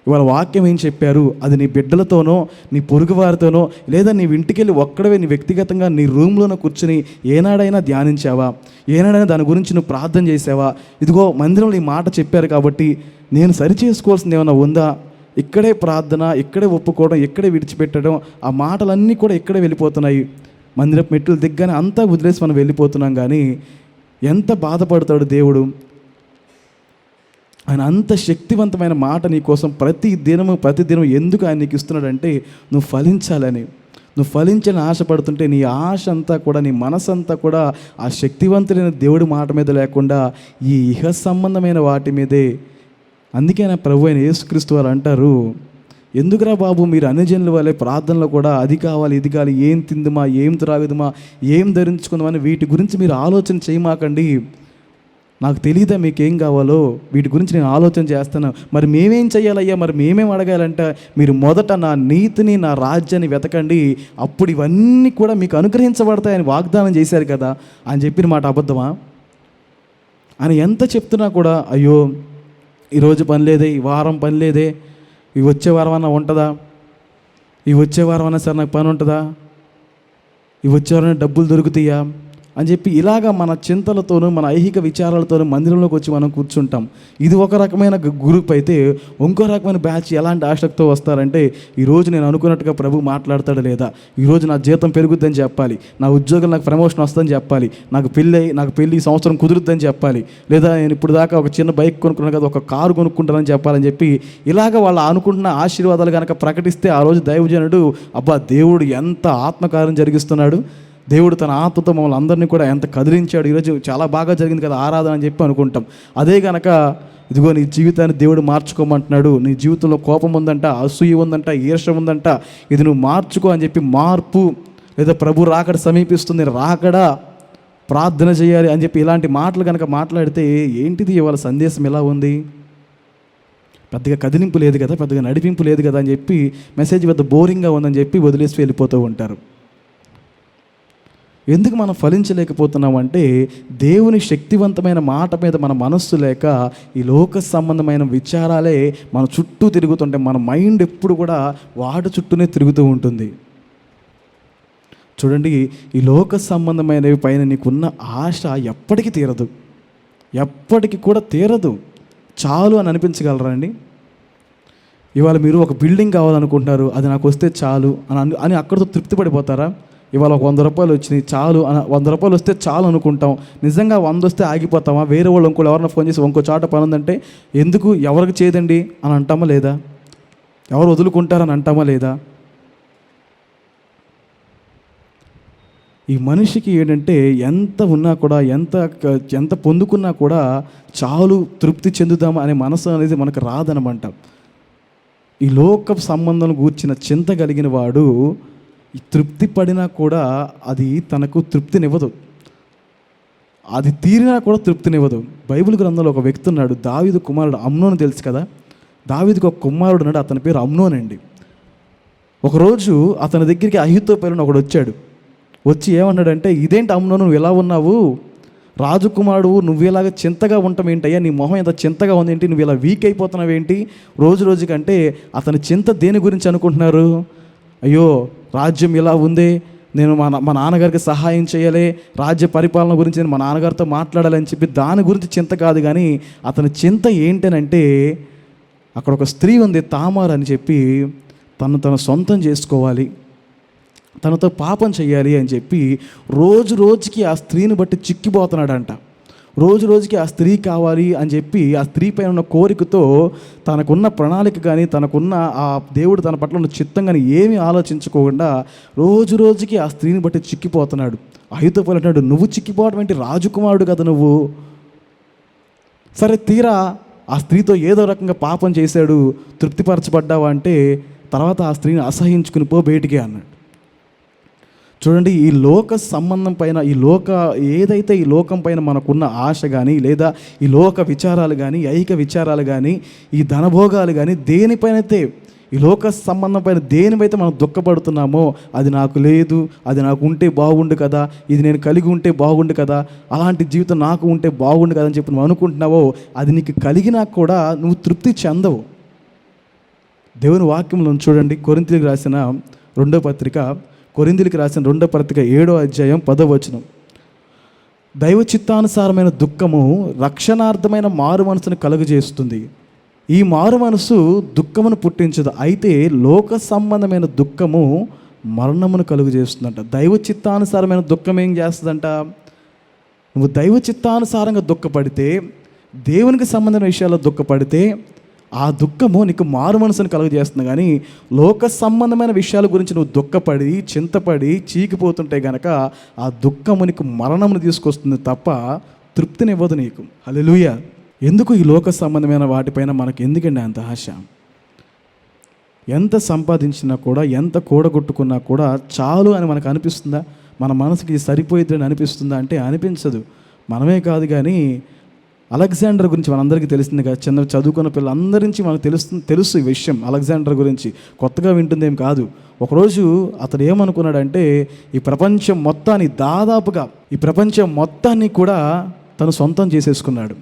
ఇవాళ వాక్యం ఏం చెప్పారు, అది నీ బిడ్డలతోనో నీ పొరుగు వారితోనో లేదా నీ ఇంటికి వెళ్ళి ఒక్కడవే నీ వ్యక్తిగతంగా నీ రూమ్లోనో కూర్చుని ఏనాడైనా ధ్యానించావా, ఏనాడైనా దాని గురించి నువ్వు ప్రార్థన చేసావా? ఇదిగో మందిరంలో ఈ మాట చెప్పారు కాబట్టి నేను సరి చేసుకోవాల్సింది ఏమైనా ఉందా? ఇక్కడే ప్రార్థన, ఇక్కడే ఒప్పుకోవడం, ఇక్కడే విడిచిపెట్టడం, ఆ మాటలన్నీ కూడా ఇక్కడే వెళ్ళిపోతున్నాయి. మందిరపు మెట్లు దిగ్గానే అంతా వదిలేసి మనం వెళ్ళిపోతున్నాం. కానీ ఎంత బాధపడతాడు దేవుడు. ఆయన అంత శక్తివంతమైన మాట నీ కోసం ప్రతి దినము ఎందుకు ఆయన నీకు ఇస్తున్నాడంటే, నువ్వు ఫలించాలని. నువ్వు ఫలించాలని ఆశపడుతుంటే నీ ఆశ అంతా కూడా, నీ మనసంతా కూడా ఆ శక్తివంతులైన దేవుడి మాట మీద లేకుండా ఈ ఇహ సంబంధమైన వాటి మీదే. అందుకే నా ప్రభు అయిన యేసుక్రీస్తు వారు అంటారు, ఎందుకురా బాబు మీరు అన్యజనుల వాళ్ళే ప్రార్థనలో కూడా అది కావాలి ఇది కావాలి, ఏం తిందుమా, ఏం త్రాగుదుమా, ఏం ధరించుకుందామని వీటి గురించి మీరు ఆలోచన చేయమాకండి. నాకు తెలియదా మీకేం కావాలో, వీటి గురించి నేను ఆలోచన చేస్తాను. మరి మేమేం చేయాలయ్యా, మరి మేమేం అడగాలంటే, మీరు మొదట నా నీతిని నా రాజ్యాన్ని వెతకండి, అప్పుడు ఇవన్నీ కూడా మీకు అనుగ్రహించబడతాయని వాగ్దానం చేశారు కదా అని చెప్పిన మాట అబద్ధమా? అని ఎంత చెప్తున్నా కూడా, అయ్యో ఈరోజు పని లేదే, ఈ వారం పని లేదే, ఈ వచ్చే వారం అన్నా ఉంటుందా, ఈ వచ్చే వారం అన్నా సరే నాకు పని ఉంటుందా, ఈ వచ్చే వారం డబ్బులు దొరుకుతాయా అని చెప్పి ఇలాగా మన చింతలతోనూ మన ఐహిక విచారాలతోనూ మందిరంలోకి వచ్చి మనం కూర్చుంటాం. ఇది ఒక రకమైన గ్రూప్ అయితే, ఇంకో రకమైన బ్యాచ్ ఎలాంటి ఆసక్తితో వస్తారంటే, ఈరోజు నేను అనుకున్నట్టుగా ప్రభు మాట్లాడతాడా లేదా, ఈరోజు నా జీతం పెరుగుద్దని చెప్పాలి, నా ఉద్యోగం నాకు ప్రమోషన్ వస్తుందని చెప్పాలి, నాకు పెళ్ళి ఈ సంవత్సరం కుదురుద్దని చెప్పాలి, లేదా నేను ఇప్పుడు దాకా ఒక చిన్న బైక్ కొనుక్కున్నాను కదా ఒక కారు కొనుక్కుంటానని చెప్పాలని చెప్పి ఇలాగ వాళ్ళు అనుకుంటున్న ఆశీర్వాదాలు కనుక ప్రకటిస్తే, ఆ రోజు దైవజనుడు అబ్బా దేవుడు ఎంత ఆత్మకార్యం జరిగిస్తున్నాడు, దేవుడు తన ఆత్మతో మమ్మల్ని అందరినీ కూడా ఎంత కదిలించాడు, ఈరోజు చాలా బాగా జరిగింది కదా ఆరాధన అని చెప్పి అనుకుంటాం. అదే కనుక ఇదిగో నీ జీవితాన్ని దేవుడు మార్చుకోమంటున్నాడు, నీ జీవితంలో కోపం ఉందంట, అసూయ ఉందంట, ఈర్ష్య ఉందంట, ఇది నువ్వు మార్చుకో అని చెప్పి మార్పు, లేదా ప్రభు రాకడ సమీపిస్తుంది, రాకడా ప్రార్థన చేయాలి అని చెప్పి ఇలాంటి మాటలు కనుక మాట్లాడితే, ఏంటిది ఇవాళ సందేశం ఎలా ఉంది, పెద్దగా కదిలింపు లేదు కదా, పెద్దగా నడిపింపు లేదు కదా అని చెప్పి మెసేజ్ పెద్ద బోరింగ్గా ఉందని చెప్పి వదిలేసి వెళ్ళిపోతూ ఉంటారు. ఎందుకు మనం ఫలించలేకపోతున్నామంటే, దేవుని శక్తివంతమైన మాట మీద మన మనస్సు లేక ఈ లోక సంబంధమైన విచారాలే మన చుట్టూ తిరుగుతుంటాయి. మన మైండ్ ఎప్పుడు కూడా వాటి చుట్టూనే తిరుగుతూ ఉంటుంది. చూడండి, ఈ లోక సంబంధమైనవి పైన నీకున్న ఆశ ఎప్పటికీ తీరదు, ఎప్పటికీ కూడా తీరదు. చాలు అని అనిపించగలరా అండి? ఇవాళ మీరు ఒక బిల్డింగ్ కావాలనుకుంటున్నారు, అది నాకు వస్తే చాలు అని అక్కడితో తృప్తి పడిపోతారా? ఇవాళ ఒక 100 రూపాయలు వచ్చినాయి చాలు, 100 రూపాయలు వస్తే చాలు అనుకుంటాం. నిజంగా 100 వస్తే ఆగిపోతామా? వేరే వాళ్ళు ఎవరైనా ఫోన్ చేసి ఇంకో చాట పని ఉందంటే, ఎందుకు ఎవరికి చేయదండి అని అంటామా లేదా? ఎవరు వదులుకుంటారని అంటామా లేదా? ఈ మనిషికి ఏంటంటే ఎంత ఉన్నా కూడా, ఎంత పొందుకున్నా కూడా చాలు, తృప్తి చెందుదామా అనే మనసు అనేది మనకు రాదనమాట. ఈ లోక సంబంధం గూర్చిన చింత కలిగిన వాడు ఈ తృప్తి పడినా కూడా అది తనకు తృప్తినివ్వదు, అది తీరినా కూడా తృప్తినివ్వదు. బైబిల్ గ్రంథంలో ఒక వ్యక్తి ఉన్నాడు, దావీదు కుమారుడు అమ్నోను, తెలుసు కదా. దావీదుకు ఒక కుమారుడు ఉన్నాడు, అతని పేరు అమ్నోన్ అండి. ఒకరోజు అతని దగ్గరికి అహీతోపెలు ఒకడు వచ్చాడు. వచ్చి ఏమన్నాడంటే, ఇదేంటి అమ్నోను నువ్వు ఎలా ఉన్నావు, రాజకుమారుడు నువ్వు ఇలాగ చింతగా ఉండటం ఏంటయ్యా, నీ మొహం ఎంత చింతగా ఉంది ఏంటి, నువ్వు ఇలా వీక్ అయిపోతున్నావు ఏంటి రోజు రోజుకంటే అతని చింత దేని గురించి అనుకుంటున్నారు? అయ్యో రాజ్యం ఇలా ఉంది, నేను మా నాన్నగారికి సహాయం చేయాలి, రాజ్య పరిపాలన గురించి నేను మా నాన్నగారితో మాట్లాడాలని చెప్పి దాని గురించి చింత కాదు. కానీ అతని చింత ఏంటనంటే అక్కడ ఒక స్త్రీ ఉంది తామార్ అని చెప్పి, తను సొంతం చేసుకోవాలి, తనతో పాపం చేయాలి అని చెప్పి రోజు రోజుకి ఆ స్త్రీని బట్టి చిక్కిపోతున్నాడంట. రోజు రోజుకి ఆ స్త్రీ కావాలి అని చెప్పి ఆ స్త్రీ పైన ఉన్న కోరికతో తనకున్న ప్రణాళిక కానీ తనకున్న ఆ దేవుడు తన పట్ల ఉన్న చిత్తం కానీ ఏమీ ఆలోచించుకోకుండా రోజు రోజుకి ఆ స్త్రీని బట్టి చిక్కిపోతున్నాడు. అహితోఫెలు అంటాడు, నువ్వు చిక్కిపోవడం ఏంటి, రాజకుమారుడు కదా నువ్వు. సరే తీరా ఆ స్త్రీతో ఏదో రకంగా పాపం చేశాడు, తృప్తిపరచబడ్డావా అంటే తర్వాత ఆ స్త్రీని అసహించుకుని పో బయటికి అన్నాడు. చూడండి, ఈ లోక సంబంధం పైన ఏదైతే ఈ లోకం పైన మనకున్న ఆశ కానీ లేదా ఈ లోక విచారాలు కానీ ఐహిక విచారాలు కానీ ఈ ధనభోగాలు కానీ దేనిపైనైతే ఈ లోక సంబంధం పైన దేనిపైతే మనం దుఃఖపడుతున్నామో అది నాకు లేదు, అది నాకు ఉంటే బాగుండు కదా, ఇది నేను కలిగి ఉంటే బాగుండు కదా, అలాంటి జీవితం నాకు ఉంటే బాగుండు కదా అని చెప్పి నువ్వు అనుకుంటున్నావో అది నీకు కలిగినా కూడా నువ్వు తృప్తి చెందవు. దేవుని వాక్యంలో చూడండి, కొరింథీయులకు రాసిన 2వ పత్రిక 7వ అధ్యాయం 10వ వచనం. దైవ చిత్తానుసారమైన దుఃఖము రక్షణార్థమైన మారు మనసును కలుగజేస్తుంది. ఈ మారు మనసు దుఃఖమును పుట్టించదు, అయితే లోక సంబంధమైన దుఃఖము మరణమును కలుగజేస్తుందంట. దైవ చిత్తానుసారమైన దుఃఖం ఏం చేస్తుందంట? నువ్వు దైవ చిత్తానుసారంగా దుఃఖపడితే, దేవునికి సంబంధమైన విషయాల్లో దుఃఖపడితే ఆ దుఃఖము నీకు మారు మనసును కలుగజేస్తుంది. కానీ లోక సంబంధమైన విషయాల గురించి నువ్వు దుఃఖపడి చింతపడి చీకిపోతుంటే గనక ఆ దుఃఖము నీకు మరణమును తీసుకొస్తుంది తప్ప తృప్తినివ్వదు నీకు. హల్లెలూయా. ఎందుకు ఈ లోక సంబంధమైన వాటిపైన మనకు ఎందుకండి అంత ఆశ? ఎంత సంపాదించినా కూడా ఎంత కూడగొట్టుకున్నా కూడా చాలు అని మనకు అనిపిస్తుందా? మన మనసుకి సరిపోయిద్దని అనిపిస్తుందా అంటే అనిపించదు. మనమే కాదు కానీ అలెగ్జాండర్ గురించి మనందరికీ తెలిసింది కదా, చిన్న చదువుకున్న పిల్లలందరి నుంచి మనకు తెలుసు ఈ విషయం. అలెగ్జాండర్ గురించి కొత్తగా వింటుందేం కాదు. ఒకరోజు అతడు ఏమనుకున్నాడంటే ఈ ప్రపంచం మొత్తాన్ని కూడా తను సొంతం చేసేసుకున్నాడు.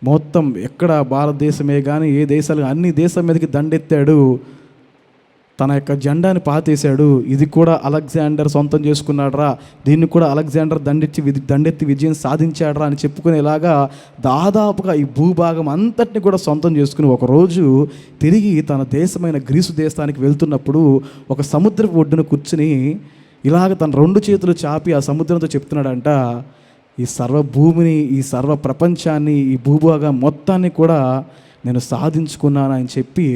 మొత్తం ఎక్కడ భారతదేశమే కానీ ఏ దేశాలు అన్ని దేశం మీదకి దండెత్తాడు, తన యొక్క జెండాని పాతేశాడు. ఇది కూడా అలెగ్జాండర్ సొంతం చేసుకున్నాడ్రా, దీన్ని కూడా అలెగ్జాండర్ దండెత్తి విజయం సాధించాడ్రా అని చెప్పుకునేలాగా దాదాపుగా ఈ భూభాగం అంతటిని కూడా సొంతం చేసుకుని ఒకరోజు తిరిగి తన దేశమైన గ్రీసు దేశానికి వెళ్తున్నప్పుడు ఒక సముద్రపు ఒడ్డున కూర్చుని ఇలాగ తన 2 చేతులు చాపి ఆ సముద్రంతో చెప్తున్నాడంట, ఈ సర్వ భూమిని, ఈ సర్వ ప్రపంచాన్ని, ఈ భూభాగం మొత్తాన్ని కూడా నేను సాధించుకున్నాను అని చెప్పి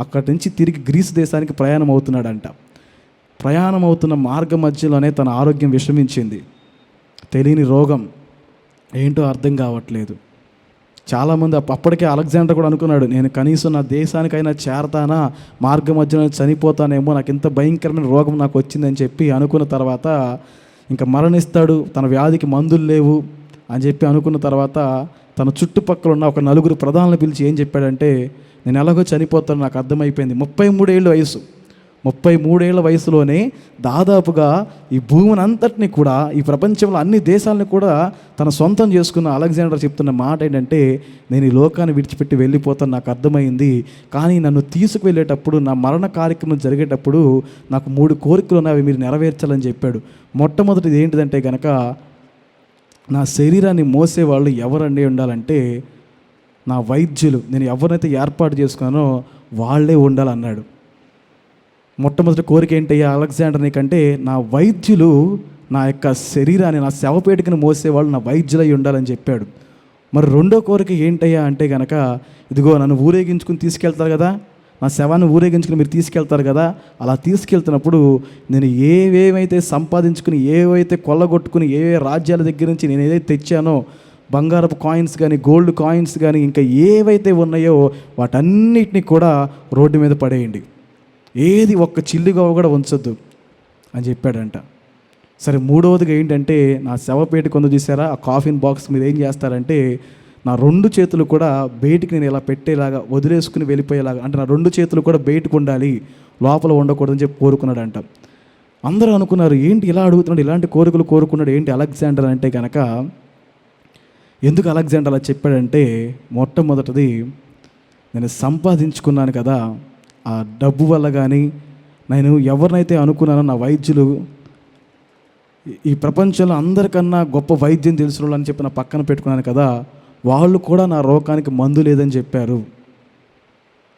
అక్కడి నుంచి తిరిగి గ్రీసు దేశానికి ప్రయాణం అవుతున్నాడంట. ప్రయాణం అవుతున్న మార్గ మధ్యలోనే తన ఆరోగ్యం విషమించింది. తెలియని రోగం ఏంటో అర్థం కావట్లేదు. చాలామంది అప్పటికే అలెగ్జాండర్ కూడా అనుకున్నాడు, నేను కనీసం నా దేశానికైనా చేరతానా, మార్గ మధ్యలో చనిపోతానేమో, నాకు ఇంత భయంకరమైన రోగం నాకు వచ్చిందని చెప్పి అనుకున్న తర్వాత ఇంకా మరణిస్తాడు, తన వ్యాధికి మందులు లేవు అని చెప్పి అనుకున్న తర్వాత తన చుట్టుపక్కల ఉన్న ఒక 4 ప్రధానులను పిలిచి ఏం చెప్పాడంటే, నేను ఎలాగో చనిపోతాను, నాకు అర్థమైపోయింది. 33 ఏళ్ళ వయసు, 33 ఏళ్ల వయసులోనే దాదాపుగా ఈ భూమిని అంతటిని కూడా, ఈ ప్రపంచంలో అన్ని దేశాలను కూడా తన సొంతం చేసుకున్న అలెగ్జాండర్ చెప్తున్న మాట ఏంటంటే, నేను ఈ లోకాన్ని విడిచిపెట్టి వెళ్ళిపోతాను, నాకు అర్థమైంది. కానీ నన్ను తీసుకువెళ్ళేటప్పుడు, నా మరణ కార్యక్రమం జరిగేటప్పుడు నాకు 3 కోరికలు ఉన్నాయి, అవి మీరు నెరవేర్చాలని చెప్పాడు. మొట్టమొదటిది ఏంటిదంటే కనుక, నా శరీరాన్ని మోసేవాళ్ళు ఎవరండి ఉండాలంటే నా వైద్యులు, నేను ఎవరినైతే ఏర్పాటు చేసుకున్నానో వాళ్ళే ఉండాలన్నాడు. మొట్టమొదటి కోరిక ఏంటయ్యా అలెగ్జాండర్ నీకంటే, నా వైద్యులు నా యొక్క శరీరాన్ని, నా శవపేటికను మోసేవాళ్ళు నా వైద్యులై ఉండాలని చెప్పాడు. మరి 2వ కోరిక ఏంటయ్యా అంటే కనుక, ఇదిగో నన్ను ఊరేగించుకుని తీసుకెళ్తారు కదా, నా శవాన్ని ఊరేగించుకుని మీరు తీసుకెళ్తారు కదా, అలా తీసుకెళ్తున్నప్పుడు నేను ఏవేమైతే సంపాదించుకుని, ఏవైతే కొల్లగొట్టుకుని, ఏ రాజ్యాల దగ్గర నుంచి నేను ఏదైతే తెచ్చానో, బంగారపు కాయిన్స్ కానీ గోల్డ్ కాయిన్స్ కానీ ఇంకా ఏవైతే ఉన్నాయో వాటన్నిటిని కూడా రోడ్డు మీద పడేయండి, ఏది ఒక్క చిల్లుగా కూడా ఉంచొద్దు అని చెప్పాడంట. సరే 3వదిగా ఏంటంటే, నా శవపేట కొంత చూసారా, ఆ కాఫిన్ బాక్స్ మీరు ఏం చేస్తారంటే నా 2 చేతులు కూడా బయటికి నేను ఇలా పెట్టేలాగా వదిలేసుకుని వెళ్ళిపోయేలాగా, అంటే నా 2 చేతులు కూడా బయటకు ఉండాలి, లోపల ఉండకూడదని చెప్పి కోరుకున్నాడంట. అందరూ అనుకున్నారు, ఏంటి ఇలా అడుగుతున్నాడు, ఇలాంటి కోరికలు కోరుకున్నాడు ఏంటి అలెగ్జాండర్ అంటే కనుక, ఎందుకు అలెగ్జాండర్ అలా చెప్పాడంటే, మొట్టమొదటిది నేను సంపాదించుకున్నాను కదా, ఆ డబ్బు వల్ల కానీ నేను ఎవరినైతే అనుకున్నానో నా వైద్యులు ఈ ప్రపంచంలో అందరికన్నా గొప్ప వైద్యం తెలిసిన వాళ్ళు అని చెప్పి నా పక్కన పెట్టుకున్నాను కదా, వాళ్ళు కూడా నా రోగానికి మందు లేదని చెప్పారు.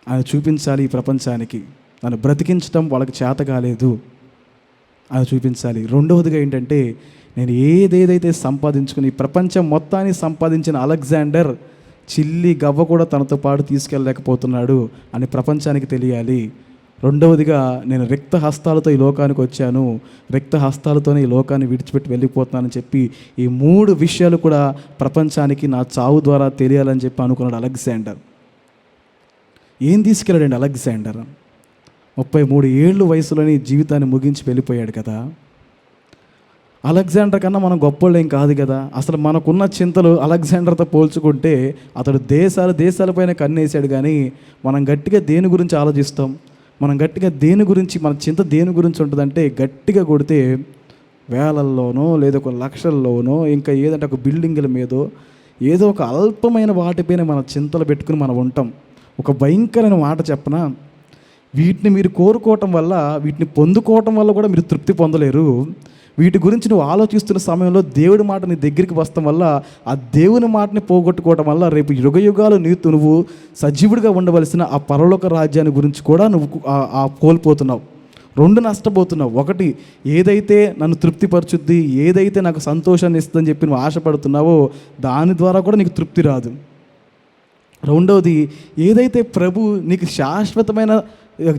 ఆయన చూపించాలి ఈ ప్రపంచానికి, నన్ను బ్రతికించడం వాళ్ళకి చేత కాలేదు అని చూపించాలి. రెండవదిగా ఏంటంటే, నేను ఏదేదైతే సంపాదించుకుని ఈ ప్రపంచం మొత్తాన్ని సంపాదించిన అలెగ్జాండర్ చిల్లి గవ్వ కూడా తనతో పాటు తీసుకెళ్ళలేకపోతున్నాడు అని ప్రపంచానికి తెలియాలి. రెండవదిగా, నేను రిక్త హస్తాలతో ఈ లోకానికి వచ్చాను, రిక్త హస్తాలతోనే ఈ లోకాన్ని విడిచిపెట్టి వెళ్ళిపోతున్నానని చెప్పి ఈ 3 విషయాలు కూడా ప్రపంచానికి నా చావు ద్వారా తెలియాలని చెప్పి అనుకున్నాడు అలెగ్జాండర్. ఏం తీసుకెళ్ళాడండి అలెగ్జాండర్? 33 ఏళ్ళు వయసులోని జీవితాన్ని ముగించి వెళ్ళిపోయాడు కదా. అలెగ్జాండర్ కన్నా మనం గొప్పోళ్ళేం కాదు కదా. అసలు మనకున్న చింతలు అలెగ్జాండర్తో పోల్చుకుంటే అతడు దేశాలపైన కన్నేసాడు. కానీ మనం గట్టిగా దేని గురించి ఆలోచిస్తాం? మనం గట్టిగా దేని గురించి, మన చింత దేని గురించి ఉంటుందంటే, గట్టిగా కొడితే వేలల్లోనో లేదా ఒక లక్షల్లోనో ఇంకా ఏదంటే ఒక బిల్డింగుల మీదో ఏదో ఒక అల్పమైన వాటిపైన మన చింతలు పెట్టుకుని మనం ఉంటాం. ఒక భయంకరమైన మాట చెప్పనా, వీటిని మీరు కోరుకోవటం వల్ల, వీటిని పొందుకోవటం వల్ల కూడా మీరు తృప్తి పొందలేరు. వీటి గురించి నువ్వు ఆలోచిస్తున్న సమయంలో దేవుడి మాట నీ దగ్గరికి వస్తాం వల్ల, ఆ దేవుని మాటని పోగొట్టుకోవటం వల్ల రేపు యుగయుగాలు నువ్వు సజీవుడిగా ఉండవలసిన ఆ పరలోక రాజ్యాన్ని గురించి కూడా నువ్వు కోల్పోతున్నావు. 2 నష్టపోతున్నావు. ఒకటి, ఏదైతే నన్ను తృప్తిపరచుద్ది, ఏదైతే నాకు సంతోషాన్ని ఇస్తుందని చెప్పి నువ్వు ఆశపడుతున్నావో దాని ద్వారా కూడా నీకు తృప్తి రాదు. రెండవది, ఏదైతే ప్రభు నీకు శాశ్వతమైన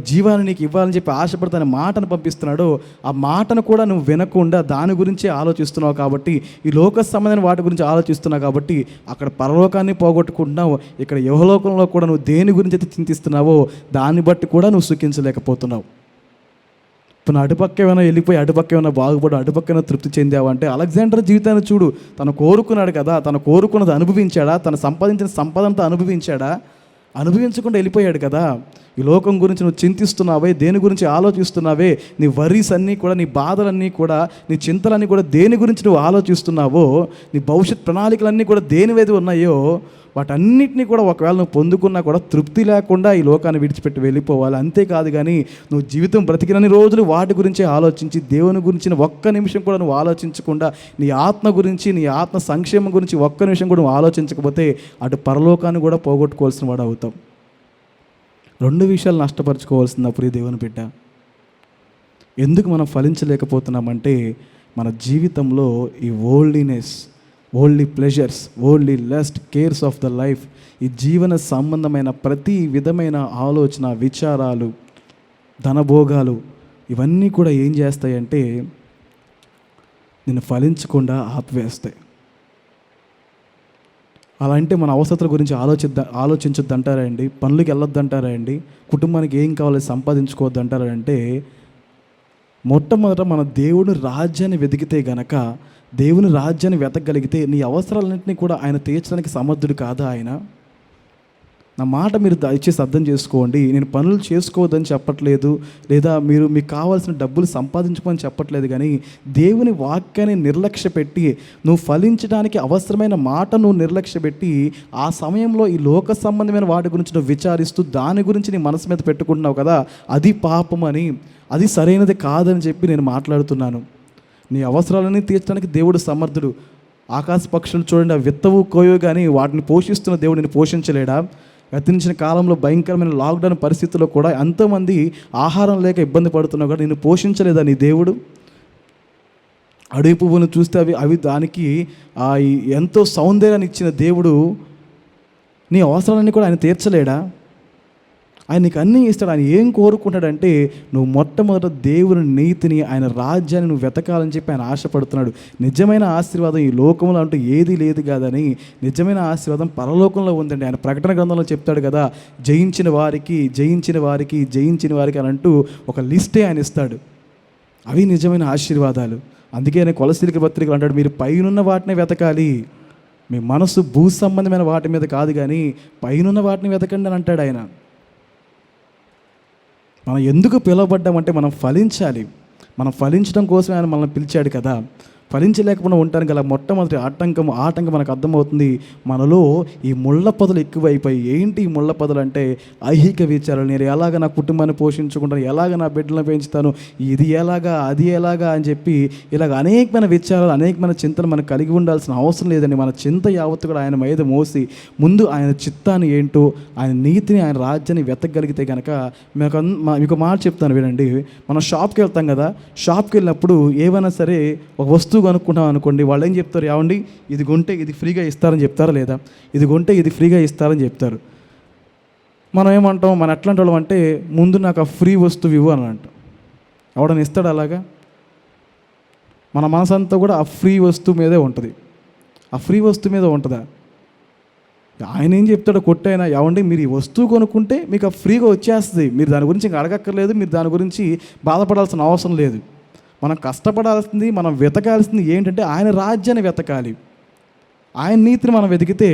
జీవాన్ని నీకు ఇవ్వాలని చెప్పి ఆశపడతానే మాటను పంపిస్తున్నాడో ఆ మాటను కూడా నువ్వు వినకుండా దాని గురించే ఆలోచిస్తున్నావు. కాబట్టి ఈ లోక సంబంధమైన వాటి గురించి ఆలోచిస్తున్నావు కాబట్టి అక్కడ పరలోకాన్ని పోగొట్టుకుంటున్నావు. ఇక్కడ యువలోకంలో కూడా నువ్వు దేని గురించి అయితే చింతిస్తున్నావో దాన్ని బట్టి కూడా నువ్వు సుఖించలేకపోతున్నావు. ఇప్పుడు నా అటుపక్క ఏమైనా వెళ్ళిపోయి అటుపక్క ఏమైనా బాగుపడు అటుపక్కన తృప్తి చెందావంటే, అలెగ్జాండర్ జీవితాన్ని చూడు. తను కోరుకున్నాడు కదా, తను కోరుకున్నది అనుభవించాడా? తను సంపాదించిన సంపదంతా అనుభవించాడా? అనుభవించకుండా వెళ్ళిపోయాడు కదా. ఈ లోకం గురించి నువ్వు చింతిస్తున్నావే, దేని గురించి ఆలోచిస్తున్నావే, నీ వరీస్ అన్నీ కూడా, నీ బాధలన్నీ కూడా, నీ చింతలన్నీ కూడా దేని గురించి నువ్వు ఆలోచిస్తున్నావో, నీ భవిష్యత్ ప్రణాళికలన్నీ కూడా దేని మీద ఉన్నాయో వాటన్నిటినీ కూడా ఒకవేళ నువ్వు పొందుకున్నా కూడా తృప్తి లేకుండా ఈ లోకాన్ని విడిచిపెట్టి వెళ్ళిపోవాలి. అంతేకాదు కానీ నువ్వు జీవితం బ్రతికినన్ని రోజులు వాటి గురించే ఆలోచించి దేవుని గురించిన ఒక్క నిమిషం కూడా నువ్వు ఆలోచించకుండా, నీ ఆత్మ గురించి, నీ ఆత్మ సంక్షేమం గురించి ఒక్క నిమిషం కూడా నువ్వు ఆలోచించకపోతే అటు పరలోకాన్ని కూడా పోగొట్టుకోవాల్సిన వాడు అవుతావు. 2 విషయాలు నష్టపరచుకోవాల్సినప్పుడు ఈ దేవుని బిడ్డ. ఎందుకు మనం ఫలించలేకపోతున్నామంటే, మన జీవితంలో ఈ worldly pleasures, worldly lust, cares of the life, ఈ జీవన సంబంధమైన ప్రతి విధమైన ఆలోచన, విచారాలు, ధనభోగాలు ఇవన్నీ కూడా ఏం చేస్తాయంటే నిన్ను ఫలించకుండా ఆపివేస్తాయి. అలా అంటే మన అవసరతల గురించి ఆలోచించొద్దు అంటారా అండి? పనులకి వెళ్ళొద్దు అంటారా అండి? కుటుంబానికి ఏం కావాలి సంపాదించుకోవద్దు అంటారా అంటే, మొట్టమొదట మన దేవుని రాజ్యాన్ని వెతికితే గనక, దేవుని రాజ్యాన్ని వెతకగలిగితే నీ అవసరాలన్నింటినీ కూడా ఆయన తీర్చడానికి సమర్థుడు కాదా ఆయన? నా మాట మీరు దయచేసి అర్థం చేసుకోండి. నేను పనులు చేసుకోవద్దని చెప్పట్లేదు, లేదా మీకు కావాల్సిన డబ్బులు సంపాదించుకోమని చెప్పట్లేదు. కానీ దేవుని వాక్యాన్ని నిర్లక్ష్య పెట్టి, నువ్వు ఫలించడానికి అవసరమైన మాట నువ్వు నిర్లక్ష్య పెట్టి, ఆ సమయంలో ఈ లోక సంబంధమైన వాటి గురించి నువ్వు విచారిస్తూ దాని గురించి నీ మనసు మీద పెట్టుకుంటున్నావు కదా, అది పాపం అని, అది సరైనది కాదని చెప్పి నేను మాట్లాడుతున్నాను. నీ అవసరాలన్నీ తీర్చడానికి దేవుడు సమర్థుడు. ఆకాశ పక్షులు చూడండి, అవి విత్తవు కోయవు, కానీ వాటిని పోషిస్తున్న దేవుడు నిన్ను పోషించలేడా? గతించిన కాలంలో భయంకరమైన లాక్డౌన్ పరిస్థితుల్లో కూడా ఎంతోమంది ఆహారం లేక ఇబ్బంది పడుతున్నావు కూడా నిన్ను పోషించలేదా నీ దేవుడు? అడవి పువ్వును చూస్తే అవి దానికి ఎంతో సౌందర్యాన్ని ఇచ్చిన దేవుడు నీ అవసరాలన్నీ కూడా ఆయన తీర్చలేడా? ఆయన నీకు అన్నీ ఇస్తాడు. ఆయన ఏం కోరుకుంటాడంటే, నువ్వు మొట్టమొదట దేవుని నీతిని, ఆయన రాజ్యాన్ని నువ్వు వెతకాలని చెప్పి ఆయన ఆశపడుతున్నాడు. నిజమైన ఆశీర్వాదం ఈ లోకంలో అంటూ ఏది లేదు కాదని, నిజమైన ఆశీర్వాదం పరలోకంలో ఉందండి. ఆయన ప్రకటన గ్రంథంలో చెప్తాడు కదా, జయించిన వారికి అని అంటూ ఒక లిస్టే ఆయన ఇస్తాడు. అవి నిజమైన ఆశీర్వాదాలు. అందుకే ఆయన కొలసీలిక పత్రికలు అంటాడు, మీరు పైనున్న వాటిని వెతకాలి, మీ మనసు భూ సంబంధమైన వాటి మీద కాదు కానీ పైనున్న వాటిని వెతకండి అని అంటాడు ఆయన. మనం ఎందుకు పిలువబడ్డామంటే మనం ఫలించాలి. మనం ఫలించడం కోసమే ఆయన మనల్ని పిలిచాడు కదా. ఫలించలేకపోయినా ఉండడానికి గల మొట్టమొదటి ఆటంకం మనకు అర్థమవుతుంది. మనలో ఈ ముళ్ళ పొదలు ఎక్కువైపోయి. ఏంటి ఈ ముళ్ళ పొదలు అంటే ఐహిక విచారాలు. నేను ఎలాగ నా కుటుంబాన్ని పోషించుకుంటాను, ఎలాగ నా బిడ్డలను పెంచుతాను, ఇది ఎలాగా అది ఎలాగా అని చెప్పి ఇలాగ అనేకమైన విచారాలు, అనేకమైన చింతలు మనకు కలిగి ఉండాల్సిన అవసరం లేదండి. మన చింత యావత్తు కూడా ఆయన మీద మోసి ముందు ఆయన చిత్తాన్ని ఏంటో, ఆయన నీతిని, ఆయన రాజ్యాన్ని వెతకగలిగితే కనుక మీకు మాట చెప్తాను వినండి. మనం షాప్కి వెళ్తాం కదా, షాప్కి వెళ్ళినప్పుడు ఏమైనా సరే ఒక వస్తువు కనుక్కుంటాం అనుకోండి, వాళ్ళు ఏం చెప్తారు? ఏమండి ఇది కొంటే ఇది ఫ్రీగా ఇస్తారని చెప్తారా లేదా? ఇది కొంటే ఇది ఫ్రీగా ఇస్తారని చెప్తారు. మనం ఏమంటాం? మన ఎట్లాంటి వాళ్ళం అంటే, ముందు నాకు ఆ ఫ్రీ వస్తువు ఇవ్వు అని అంటాం. ఎవడని ఇస్తాడు అలాగా? మన మనసంతా కూడా ఆ ఫ్రీ వస్తువు మీదే ఉంటుంది. ఆ ఫ్రీ వస్తువు మీద ఉంటుందా? ఆయన ఏం చెప్తాడో కొట్టైనా, ఏమండి మీరు ఈ వస్తువు కొనుక్కుంటే మీకు ఆ ఫ్రీగా వచ్చేస్తుంది, మీరు దాని గురించి ఇంకా అడగక్కర్లేదు, మీరు దాని గురించి బాధపడాల్సిన అవసరం లేదు. మనం కష్టపడాల్సింది, మనం వెతకాల్సింది ఏంటంటే ఆయన రాజ్యాన్ని వెతకాలి. ఆయన నీతిని మనం వెతికితే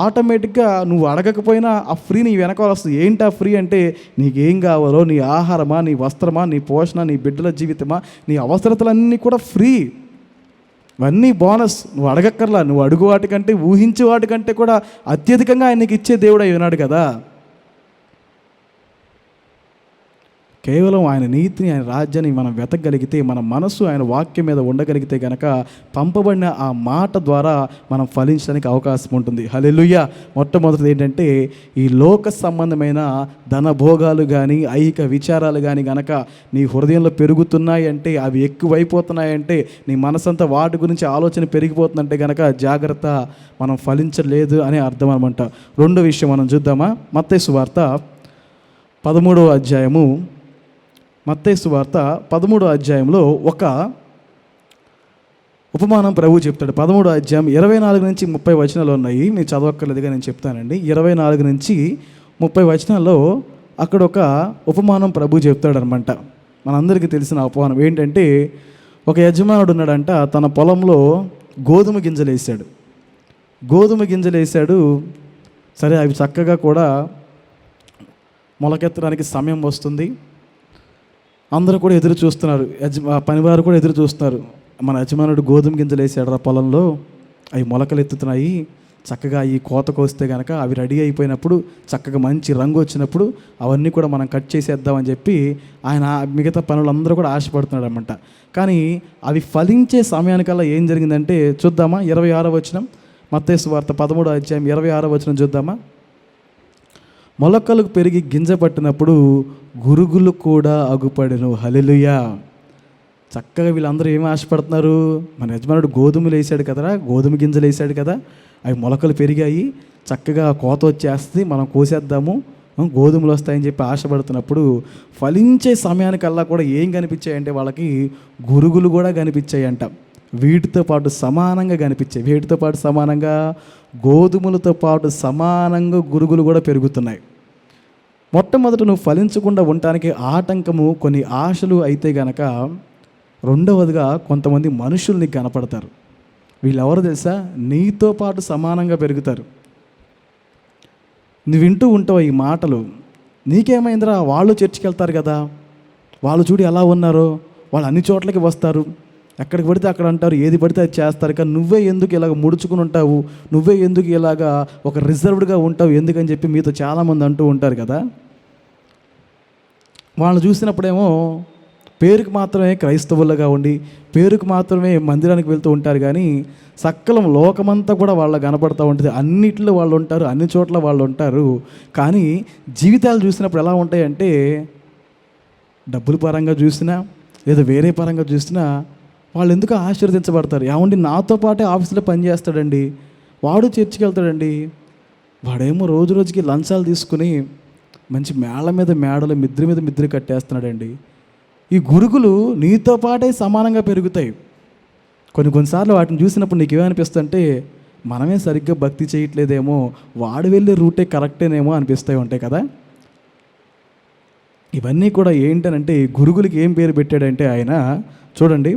ఆటోమేటిక్గా నువ్వు అడగకపోయినా ఆ ఫ్రీ నీ వెనకాల వస్తుంది. ఏంటి ఆ ఫ్రీ అంటే, నీకేం కావాలో, నీ ఆహారమా, నీ వస్త్రమా, నీ పోషణ, నీ బిడ్డల జీవితమా, నీ అవసరతలన్నీ కూడా ఫ్రీ. ఇవన్నీ బోనస్. నువ్వు అడగక్కర్లా. నువ్వు అడుగు వాటికంటే, ఊహించే వాటికంటే కూడా అత్యధికంగా ఆయన నీకు ఇచ్చే దేవుడు అయి ఉన్నాడు కదా. కేవలం ఆయన నీతిని, ఆయన రాజ్యాన్ని మనం వెతకగలిగితే, మన మనసు ఆయన వాక్యం మీద ఉండగలిగితే కనుక పంపబడిన ఆ మాట ద్వారా మనం ఫలించడానికి అవకాశం ఉంటుంది. హల్లెలూయా. మొట్టమొదటిది ఏంటంటే, ఈ లోక సంబంధమైన ధనభోగాలు కానీ, ఐహిక విచారాలు కానీ గనక నీ హృదయంలో పెరుగుతున్నాయి అంటే, అవి ఎక్కువైపోతున్నాయంటే, నీ మనసంతా వాటి గురించి ఆలోచన పెరిగిపోతుందంటే కనుక జాగ్రత్త, మనం ఫలించలేదు అనే అర్థం అనమాట. రెండో విషయం మనం చూద్దామా? మత్తయి సువార్త 13వ అధ్యాయము. మత్తయి సువార్త 13వ అధ్యాయంలో ఒక ఉపమానం ప్రభు చెప్తాడు. 13వ అధ్యాయం 24 నుంచి 30 వచనాలు ఉన్నాయి. మీరు చదవక్కర్లేదుగా నేను చెప్తానండి. 24 నుంచి 30 వచనాల్లో అక్కడ ఒక ఉపమానం ప్రభు చెప్తాడనమాట. మనందరికీ తెలిసిన ఉపమానం ఏంటంటే, ఒక యజమానుడు ఉన్నాడంట, తన పొలంలో గోధుమ గింజలు వేసాడు. సరే, అవి చక్కగా కూడా మొలకెత్తడానికి సమయం వస్తుంది. అందరూ కూడా ఎదురు చూస్తున్నారు, పనివారు కూడా ఎదురు చూస్తున్నారు. మన యజమానుడు గోధుమ గింజలు వేసాడు పొలంలో, అవి మొలకలు ఎత్తుతున్నాయి. చక్కగా ఈ కోతకు వస్తే కనుక అవి రెడీ అయిపోయినప్పుడు, చక్కగా మంచి రంగు వచ్చినప్పుడు అవన్నీ కూడా మనం కట్ చేసేద్దామని చెప్పి ఆయన మిగతా పనులందరూ కూడా ఆశపడుతున్నాడు అనమాట. కానీ అవి ఫలించే సమయానికల్లా ఏం జరిగిందంటే చూద్దామా? 26వ వచనం, మత్తయి సువార్త 13వ అధ్యాయం 26వ వచనం చూద్దామా? మొలకలు పెరిగి గింజ పట్టినప్పుడు గురుగులు కూడా అగుపడెను. హల్లెలూయా. చక్కగా వీళ్ళందరూ ఏమి ఆశపడుతున్నారు? మన యజమానుడు గోధుమలు వేసాడు కదరా, గోధుమ గింజలు వేసాడు కదా, అవి మొలకలు పెరిగాయి, చక్కగా కోత వచ్చేస్తుంది, మనం కోసేద్దాము, గోధుమలు వస్తాయని చెప్పి ఆశపడుతున్నప్పుడు ఫలించే సమయానికల్లా కూడా ఏం కనిపించాయంటే వాళ్ళకి గురుగులు కూడా కనిపించాయంట. వీటితో పాటు సమానంగా కనిపించాయి. వీటితో పాటు సమానంగా గోధుమలతో పాటు సమానంగా గురుగులు కూడా పెరుగుతున్నాయి. మొట్టమొదట నువ్వు ఫలించకుండా ఉండటానికి ఆటంకము కొన్ని ఆశలు అయితే గనక, రెండవదిగా కొంతమంది మనుషులు నీకు కనపడతారు. వీళ్ళెవరు తెలుసా? నీతో పాటు సమానంగా పెరుగుతారు. నువ్వు వింటూ ఉంటావు ఈ మాటలు, నీకేమైందిరా, వాళ్ళు చర్చికి వెళ్తారు కదా, వాళ్ళు చూడు ఎలా ఉన్నారో, వాళ్ళు అన్ని చోట్లకి వస్తారు, ఎక్కడికి పడితే అక్కడ అంటారు, ఏది పడితే అది చేస్తారు, కానీ నువ్వే ఎందుకు ఇలాగ ముడుచుకుని ఉంటావు, నువ్వే ఎందుకు ఇలాగా ఒక రిజర్వ్డ్గా ఉంటావు ఎందుకని చెప్పి మీతో చాలామంది అంటూ ఉంటారు కదా. వాళ్ళని చూసినప్పుడేమో పేరుకు మాత్రమే క్రైస్తవులుగా ఉండి, పేరుకు మాత్రమే మందిరానికి వెళ్తూ ఉంటారు, కానీ సకలం లోకమంతా కూడా వాళ్ళ కనపడుతూ ఉంటుంది. అన్నిట్లో వాళ్ళు ఉంటారు, అన్ని చోట్ల వాళ్ళు ఉంటారు. కానీ జీవితాలు చూసినప్పుడు ఎలా ఉంటాయంటే, డబ్బుల పరంగా చూసినా లేదా వేరే పరంగా చూసినా వాళ్ళు ఎందుకు ఆశీర్వదించబడతారు. ఏమండి, నాతో పాటే ఆఫీసులో పనిచేస్తాడండి, వాడు చర్చికి వెళ్తాడండి, వాడేమో రోజు రోజుకి లంచాలు తీసుకుని మంచి మేళ్ళ మీద మేడలు, మిద్రి మీద మిద్రి కట్టేస్తున్నాడండి. ఈ గురుగులు నీతో పాటే సమానంగా పెరుగుతాయి. కొన్నిసార్లు వాటిని చూసినప్పుడు నీకు ఏమనిపిస్తుందంటే, మనమే సరిగ్గా భక్తి చేయట్లేదేమో, వాడు వెళ్ళే రూటే కరెక్టేనేమో అనిపిస్తూ ఉంటాయి కదా. ఇవన్నీ కూడా ఏంటనంటే, గురుగులకి ఏం పేరు పెట్టాడంటే ఆయన, చూడండి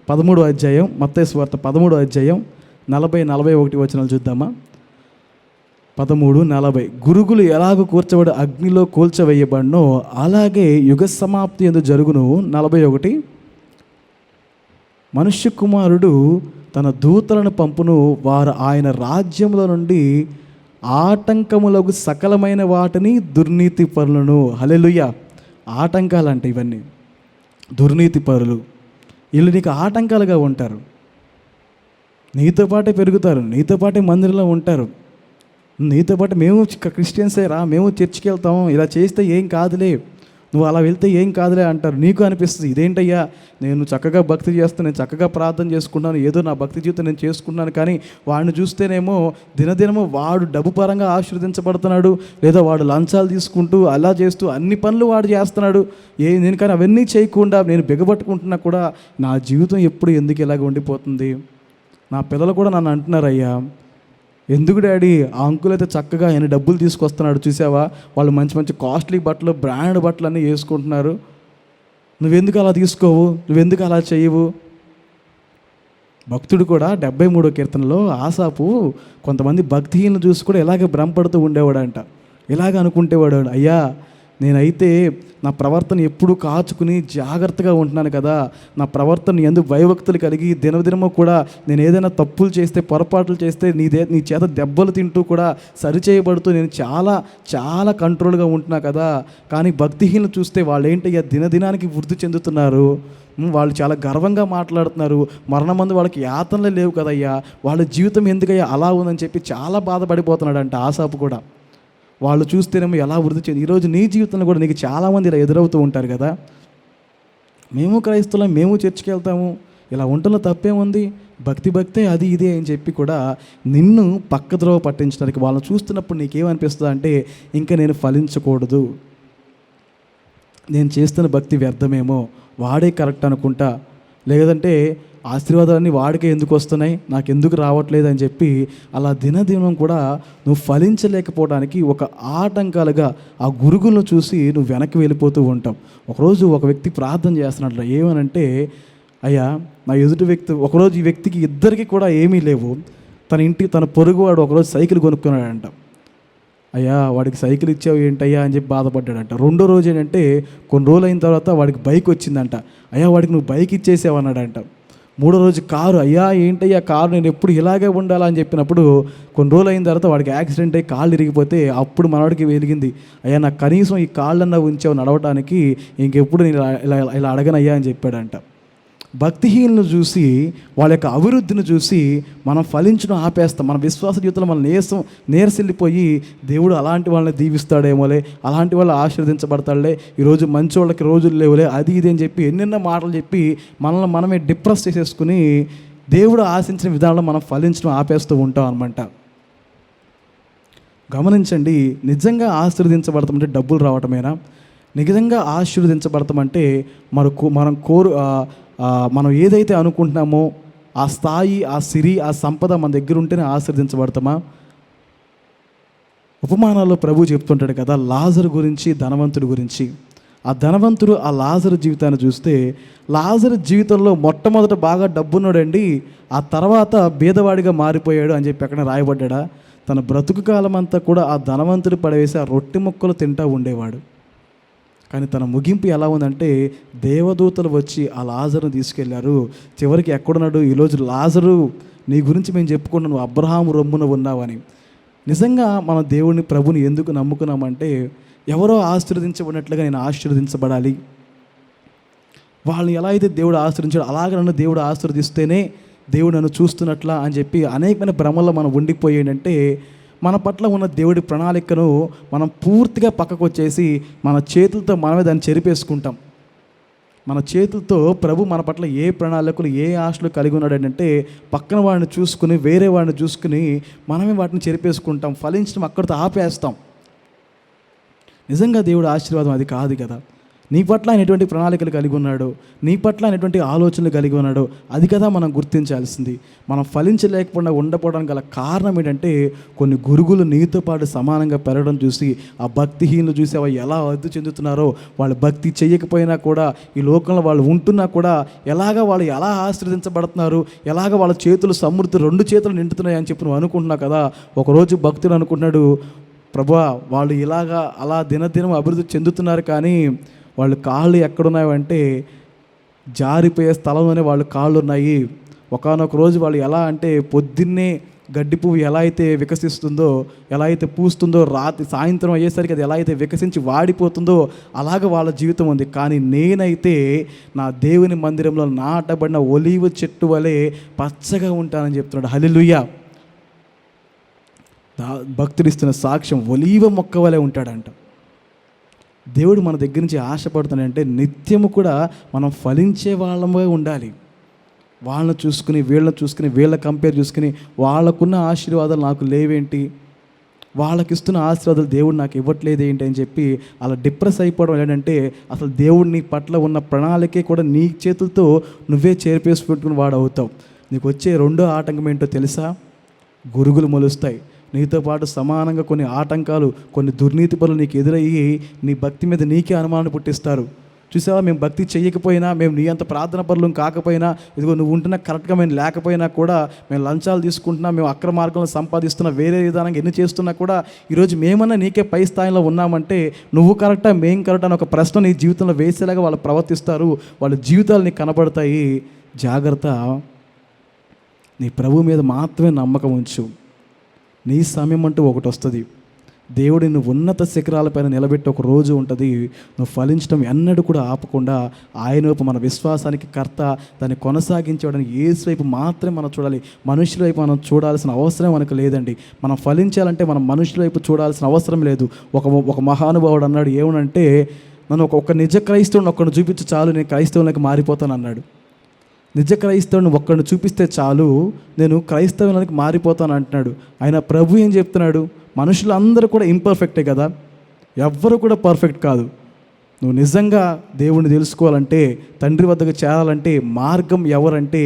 13వ అధ్యాయం, మత్తయి సువార్త 13వ అధ్యాయం 40-41 వచనాలు చూద్దామా? 13:40. గురుగులు ఎలాగ కూర్చబడి అగ్నిలో కూల్చవేయబడినో అలాగే యుగ సమాప్తి యందు జరుగును. 41. మనుష్య కుమారుడు తన దూతలను పంపును, వారు ఆయన రాజ్యంలో నుండి ఆటంకములకు సకలమైన వాటిని దుర్నీతి పరులను. హల్లెలూయా. ఆటంకాలంటే ఇవన్నీ దుర్నీతి పరులు. వీళ్ళు నీకు ఆటంకాలుగా ఉంటారు. నీతో పాటే పెరుగుతారు, నీతో పాటే మందిరంలో ఉంటారు, నీతో పాటు మేము క్రిస్టియన్సే రా, మేము చర్చికి వెళ్తాము, ఇలా చేస్తే ఏం కాదులే, నువ్వు అలా వెళ్తే ఏం కాదులే అంటారు. నీకు అనిపిస్తుంది ఇదేంటయ్యా, నేను చక్కగా భక్తి చేస్తాను, నేను చక్కగా ప్రార్థన చేసుకుంటాను, ఏదో నా భక్తి జీవితం నేను చేసుకున్నాను, కానీ వాడిని చూస్తేనేమో దినదినము వాడు డబ్బు పరంగా ఆశీర్వదించబడుతున్నాడు, లేదా వాడు లంచాలు తీసుకుంటూ అలా చేస్తూ అన్ని పనులు వాడు చేస్తున్నాడు. నేను కానీ అవన్నీ చేయకుండా నేను బిగబట్టుకుంటున్నా కూడా నా జీవితం ఎప్పుడు ఎందుకు ఇలాగ ఉండిపోతుంది? నా పిల్లలు కూడా నన్ను అంటున్నారు, అయ్యా ఎందుకు డాడీ ఆ అంకుల్ అయితే చక్కగా ఆయన డబ్బులు తీసుకొస్తున్నాడు చూసావా, వాళ్ళు మంచి మంచి కాస్ట్లీ బట్టలు బ్రాండ్ బట్టలు అన్నీ వేసుకుంటున్నారు, నువ్వెందుకు అలా తీసుకోవు, నువ్వెందుకు అలా చేయవు? భక్తుడు కూడా 73వ కీర్తనలో ఆసాపు కొంతమంది భక్తిహీనులు చూసి కూడా ఇలాగే భ్రమపడుతూ ఉండేవాడంట. ఇలాగ అనుకుంటేవాడు, అయ్యా నేనైతే నా ప్రవర్తన ఎప్పుడూ కాచుకుని జాగ్రత్తగా ఉంటున్నాను కదా, నా ప్రవర్తన ఎందుకు భయభక్తులు కలిగి దినదినము కూడా నేను ఏదైనా తప్పులు చేస్తే పొరపాట్లు చేస్తే నీ చేత దెబ్బలు తింటూ కూడా సరిచేయబడుతూ నేను చాలా చాలా కంట్రోల్గా ఉంటున్నా కదా. కానీ భక్తిహీనులు చూస్తే వాళ్ళు ఏంటయ్యా దినదినానికి వృద్ధి చెందుతున్నారు, వాళ్ళు చాలా గర్వంగా మాట్లాడుతున్నారు, మరణమందు వాళ్ళకి యాతనలే లేవు కదయ్యా, వాళ్ళ జీవితం ఎందుకయ్యా అలా ఉందని చెప్పి చాలా బాధపడిపోతున్నాడంట ఆసాపు కూడా. వాళ్ళు చూస్తేనేమో ఎలా వృద్ధి చెంది. ఈరోజు నీ జీవితంలో కూడా నీకు చాలామంది ఇలా ఎదురవుతూ ఉంటారు కదా, మేము క్రైస్తవులం, మేము చర్చికి వెళ్తాము, ఇలా ఉంటలో తప్పేముంది, భక్తే అది ఇదే అని చెప్పి కూడా నిన్ను పక్కద్రోవ పట్టించడానికి వాళ్ళని చూస్తున్నప్పుడు నీకేమనిపిస్తుంది అంటే, ఇంకా నేను ఫలించకూడదు, నేను చేస్తున్న భక్తి వ్యర్థమేమో, వాడే కరెక్ట్ అనుకుంటా, లేదంటే ఆశీర్వాదాలన్నీ వాడికే ఎందుకు వస్తున్నాయి, నాకు ఎందుకు రావట్లేదు అని చెప్పి అలా దినదినం కూడా నువ్వు ఫలించలేకపోవడానికి ఒక ఆటంకాలుగా ఆ గురుగులను చూసి నువ్వు వెనక్కి వెళ్ళిపోతూ ఉంటావు. ఒకరోజు ఒక వ్యక్తి ప్రార్థన చేస్తున్నట్లు ఏమనంటే, అయ్యా నా ఎదుటి వ్యక్తి, ఒకరోజు ఈ వ్యక్తికి ఇద్దరికి కూడా ఏమీ లేవు, తన పొరుగువాడు ఒకరోజు సైకిల్ కొనుక్కున్నాడంట. అయ్యా వాడికి సైకిల్ ఇచ్చావు ఏంటయ్యా అని చెప్పి బాధపడ్డాడంట. రెండో రోజు ఏంటంటే కొన్ని రోజులు అయిన తర్వాత వాడికి బైక్ వచ్చిందంట. అయ్యా వాడికి నువ్వు బైక్ ఇచ్చేసావు అన్నాడంట. మూడో రోజు కారు, అయ్యా ఏంటయ్యా కారు నేను ఎప్పుడు ఇలాగే ఉండాలని చెప్పినప్పుడు కొన్ని రోజులు అయిన తర్వాత వాడికి యాక్సిడెంట్ అయ్యి కాళ్ళు ఇరిగిపోతే అప్పుడు మనవాడికి వెలిగింది, అయ్యా నాకు కనీసం ఈ కాళ్ళన్నా ఉంచావు నడవటానికి, ఇంకెప్పుడు నేను ఇలా అడగనయ్యా అని చెప్పాడంట. భక్తిహీనులను చూసి వాళ్ళ యొక్క అభివృద్ధిని చూసి మనం ఫలించడం ఆపేస్తాం. మన విశ్వాస జీవితంలో మనం నీరసిల్లిపోయి దేవుడు అలాంటి వాళ్ళని దీవిస్తాడేమోలే, అలాంటి వాళ్ళు ఆశీర్వదించబడతాడులే, ఈరోజు మంచి వాళ్ళకి రోజులు లేవులే, అది ఇది అని చెప్పి ఎన్నెన్నో మాటలు చెప్పి మనల్ని మనమే డిప్రెస్ చేసేసుకుని దేవుడు ఆశించిన విధానంలో మనం ఫలించడం ఆపేస్తూ ఉంటాం అన్నమాట. గమనించండి, నిజంగా ఆశీర్వదించబడతామంటే డబ్బులు రావటమేనా? నిజంగా ఆశీర్వదించబడతామంటే మనం ఏదైతే అనుకుంటున్నామో ఆ స్థాయి, ఆ సిరి, ఆ సంపద మన దగ్గర ఉంటేనే ఆశీర్వదించబడతామా? ఉపమానాల్లో ప్రభు చెప్తుంటాడు కదా లాజరు గురించి, ధనవంతుడి గురించి. ఆ ధనవంతుడు ఆ లాజరు జీవితాన్ని చూస్తే లాజరు జీవితంలో మొట్టమొదట బాగా డబ్బున్నాడండి, ఆ తర్వాత బీదవాడిగా మారిపోయాడు అని చెప్పి ఎక్కడ రాయబడ్డా? తన బ్రతుకు కాలం అంతా కూడా ఆ ధనవంతుడు పడవేసి ఆ రొట్టె ముక్కలు తింటూ ఉండేవాడు. కానీ తన ముగింపు ఎలా ఉందంటే దేవదూతలు వచ్చి ఆ లాజరును తీసుకెళ్లారు. చివరికి ఎక్కడున్నాడు? ఈరోజు లాజరు నీ గురించి మేము చెప్పుకున్నాను, నువ్వు అబ్రహాము రొమ్మున ఉన్నావని. నిజంగా మన దేవుని ప్రభుని ఎందుకు నమ్ముకున్నామంటే ఎవరో ఆశీర్వదించబడినట్లుగా నేను ఆశీర్వదించబడాలి, వాళ్ళని ఎలా అయితే దేవుడు ఆశీర్వదించాడు అలాగే నన్ను దేవుడు ఆశీర్వదిస్తేనే దేవుడు నన్ను చూస్తున్నట్లా అని చెప్పి అనేకమైన భ్రమల్లో మనం ఉండిపోయేంటంటే మన పట్ల ఉన్న దేవుడి ప్రణాళికను మనం పూర్తిగా పక్కకు వచ్చేసి మన చేతులతో మనమే దాన్ని చెరిపేసుకుంటాం. మన చేతులతో ప్రభు మన పట్ల ఏ ప్రణాళికలు, ఏ ఆశలు కలిగి ఉన్నాడు అంటే పక్కన వాడిని చూసుకుని, వేరే వాడిని చూసుకుని మనమే వాటిని చెరిపేసుకుంటాం, ఫలించడం అక్కడితో ఆపేస్తాం. నిజంగా దేవుడు ఆశీర్వాదం అది కాదు కదా. నీ పట్ల ఆయన ఎటువంటి ప్రణాళికలు కలిగి ఉన్నాడు, నీ పట్ల ఆయన ఎటువంటి ఆలోచనలు కలిగి ఉన్నాడు, అది కదా మనం గుర్తించాల్సింది. మనం ఫలించలేకపోకుండా ఉండకపోవడానికి గల కారణం ఏంటంటే కొన్ని గురుగులు నీతో పాటు సమానంగా పెరగడం చూసి ఆ భక్తిహీనులు చూసి అవి ఎలా అద్దు చెందుతున్నారో, వాళ్ళు భక్తి చేయకపోయినా కూడా ఈ లోకంలో వాళ్ళు ఉంటున్నా కూడా వాళ్ళు ఎలా ఆశీర్వదించబడుతున్నారు, ఎలాగ వాళ్ళ చేతులు సమృద్ధి 2 చేతులు నిండుతున్నాయి అని చెప్పి నువ్వు అనుకుంటున్నావు కదా. ఒకరోజు భక్తుడు అనుకుంటున్నాడు, ప్రభువా వాళ్ళు అలా దినదినం అభివృద్ధి చెందుతున్నారు, కానీ వాళ్ళు కాళ్ళు ఎక్కడున్నాయంటే జారిపోయే స్థలంలోనే వాళ్ళ కాళ్ళు ఉన్నాయి. ఒకానొక రోజు వాళ్ళు ఎలా అంటే పొద్దున్నే గడ్డి పువ్వు ఎలా అయితే వికసిస్తుందో, ఎలా అయితే పూస్తుందో, సాయంత్రం అయ్యేసరికి అది ఎలా అయితే వికసించి వాడిపోతుందో అలాగ వాళ్ళ జీవితం ఉంది. కానీ నేనైతే నా దేవుని మందిరంలో నాటబడిన ఒలీవ చెట్టు వలె పచ్చగా ఉంటానని చెప్తున్నాడు. హల్లెలూయా. భక్తుడు ఇస్తున్న సాక్ష్యం, ఒలీవ మొక్క వలె ఉంటాడంట. దేవుడు మన దగ్గర నుంచి ఆశపడుతున్నాడంటే నిత్యము కూడా మనం ఫలించే వాళ్ళమే ఉండాలి. వాళ్ళని చూసుకుని వీళ్ళ కంపేర్ చేసుకుని వాళ్ళకున్న ఆశీర్వాదాలు నాకు లేవేంటి, వాళ్ళకి ఇస్తున్న ఆశీర్వాదాలు దేవుడు నాకు ఇవ్వట్లేదు ఏంటి అని చెప్పి అలా డిప్రెస్ అయిపోవడం ఏంటంటే అసలు దేవుడు నీ పట్ల ఉన్న ప్రణాళికే కూడా నీ చేతులతో నువ్వే చేర్పేసుకుంటుకుని వాడు అవుతావు. నీకు వచ్చే రెండో ఆటంకం ఏంటో తెలుసా? గురుగులు మొలుస్తాయి. నీతో పాటు సమానంగా కొన్ని ఆటంకాలు, కొన్ని దుర్నీతి పనులు నీకు ఎదురయ్యి నీ భక్తి మీద నీకే అనుమానం పుట్టిస్తారు. చూసావా, మేము భక్తి చేయకపోయినా, మేము నీ అంత ప్రార్థన పనులు కాకపోయినా, ఇదిగో నువ్వు ఉంటున్న కరెక్ట్గా మేము లేకపోయినా కూడా, మేము లంచాలు తీసుకుంటున్నా, మేము అక్రమ మార్గంలో సంపాదిస్తున్నా, వేరే విధానంగా ఎన్ని చేస్తున్నా కూడా ఈరోజు మేమన్నా నీకే పై స్థాయిలో ఉన్నామంటే నువ్వు కరెక్టా మేము కరెక్టా అని ఒక ప్రశ్న నీ జీవితంలో వేసేలాగా వాళ్ళు ప్రవర్తిస్తారు. వాళ్ళ జీవితాలు నీకు కనబడతాయి. జాగ్రత్త. నీ ప్రభు మీద మాత్రమే నమ్మకం ఉంచు. నీ సమయం అంటూ ఒకటి వస్తుంది. దేవుడిని నువ్వు ఉన్నత శిఖరాలపైన నిలబెట్టి ఒక రోజు ఉంటుంది. నువ్వు ఫలించడం ఎన్నడూ కూడా ఆపకుండా ఆయన వైపు, మన విశ్వాసానికి కర్త, దాన్ని కొనసాగించడానికి యేసు వైపు మాత్రమే మనం చూడాలి. మనుషుల వైపు మనం చూడాల్సిన అవసరం మనకు లేదండి. మనం ఫలించాలంటే మనం మనుషుల వైపు చూడాల్సిన అవసరం లేదు. ఒక మహానుభావుడు అన్నాడు ఏమనంటే, నన్ను ఒక నిజ క్రైస్తవుని ఒక్కడిని చూపించి చాలు, నేను క్రైస్తవునికి మారిపోతాను అన్నాడు. నిజ క్రైస్తవుని ఒక్కడిని చూపిస్తే చాలు, నేను క్రైస్తవునికి మారిపోతాను అంటున్నాడు. ఆయన ప్రభు ఏం చెప్తున్నాడు? మనుషులందరూ కూడా ఇంపర్ఫెక్టే కదా, ఎవ్వరు కూడా పర్ఫెక్ట్ కాదు. నువ్వు నిజంగా దేవుణ్ణి తెలుసుకోవాలంటే, తండ్రి వద్దకు చేరాలంటే మార్గం ఎవరంటే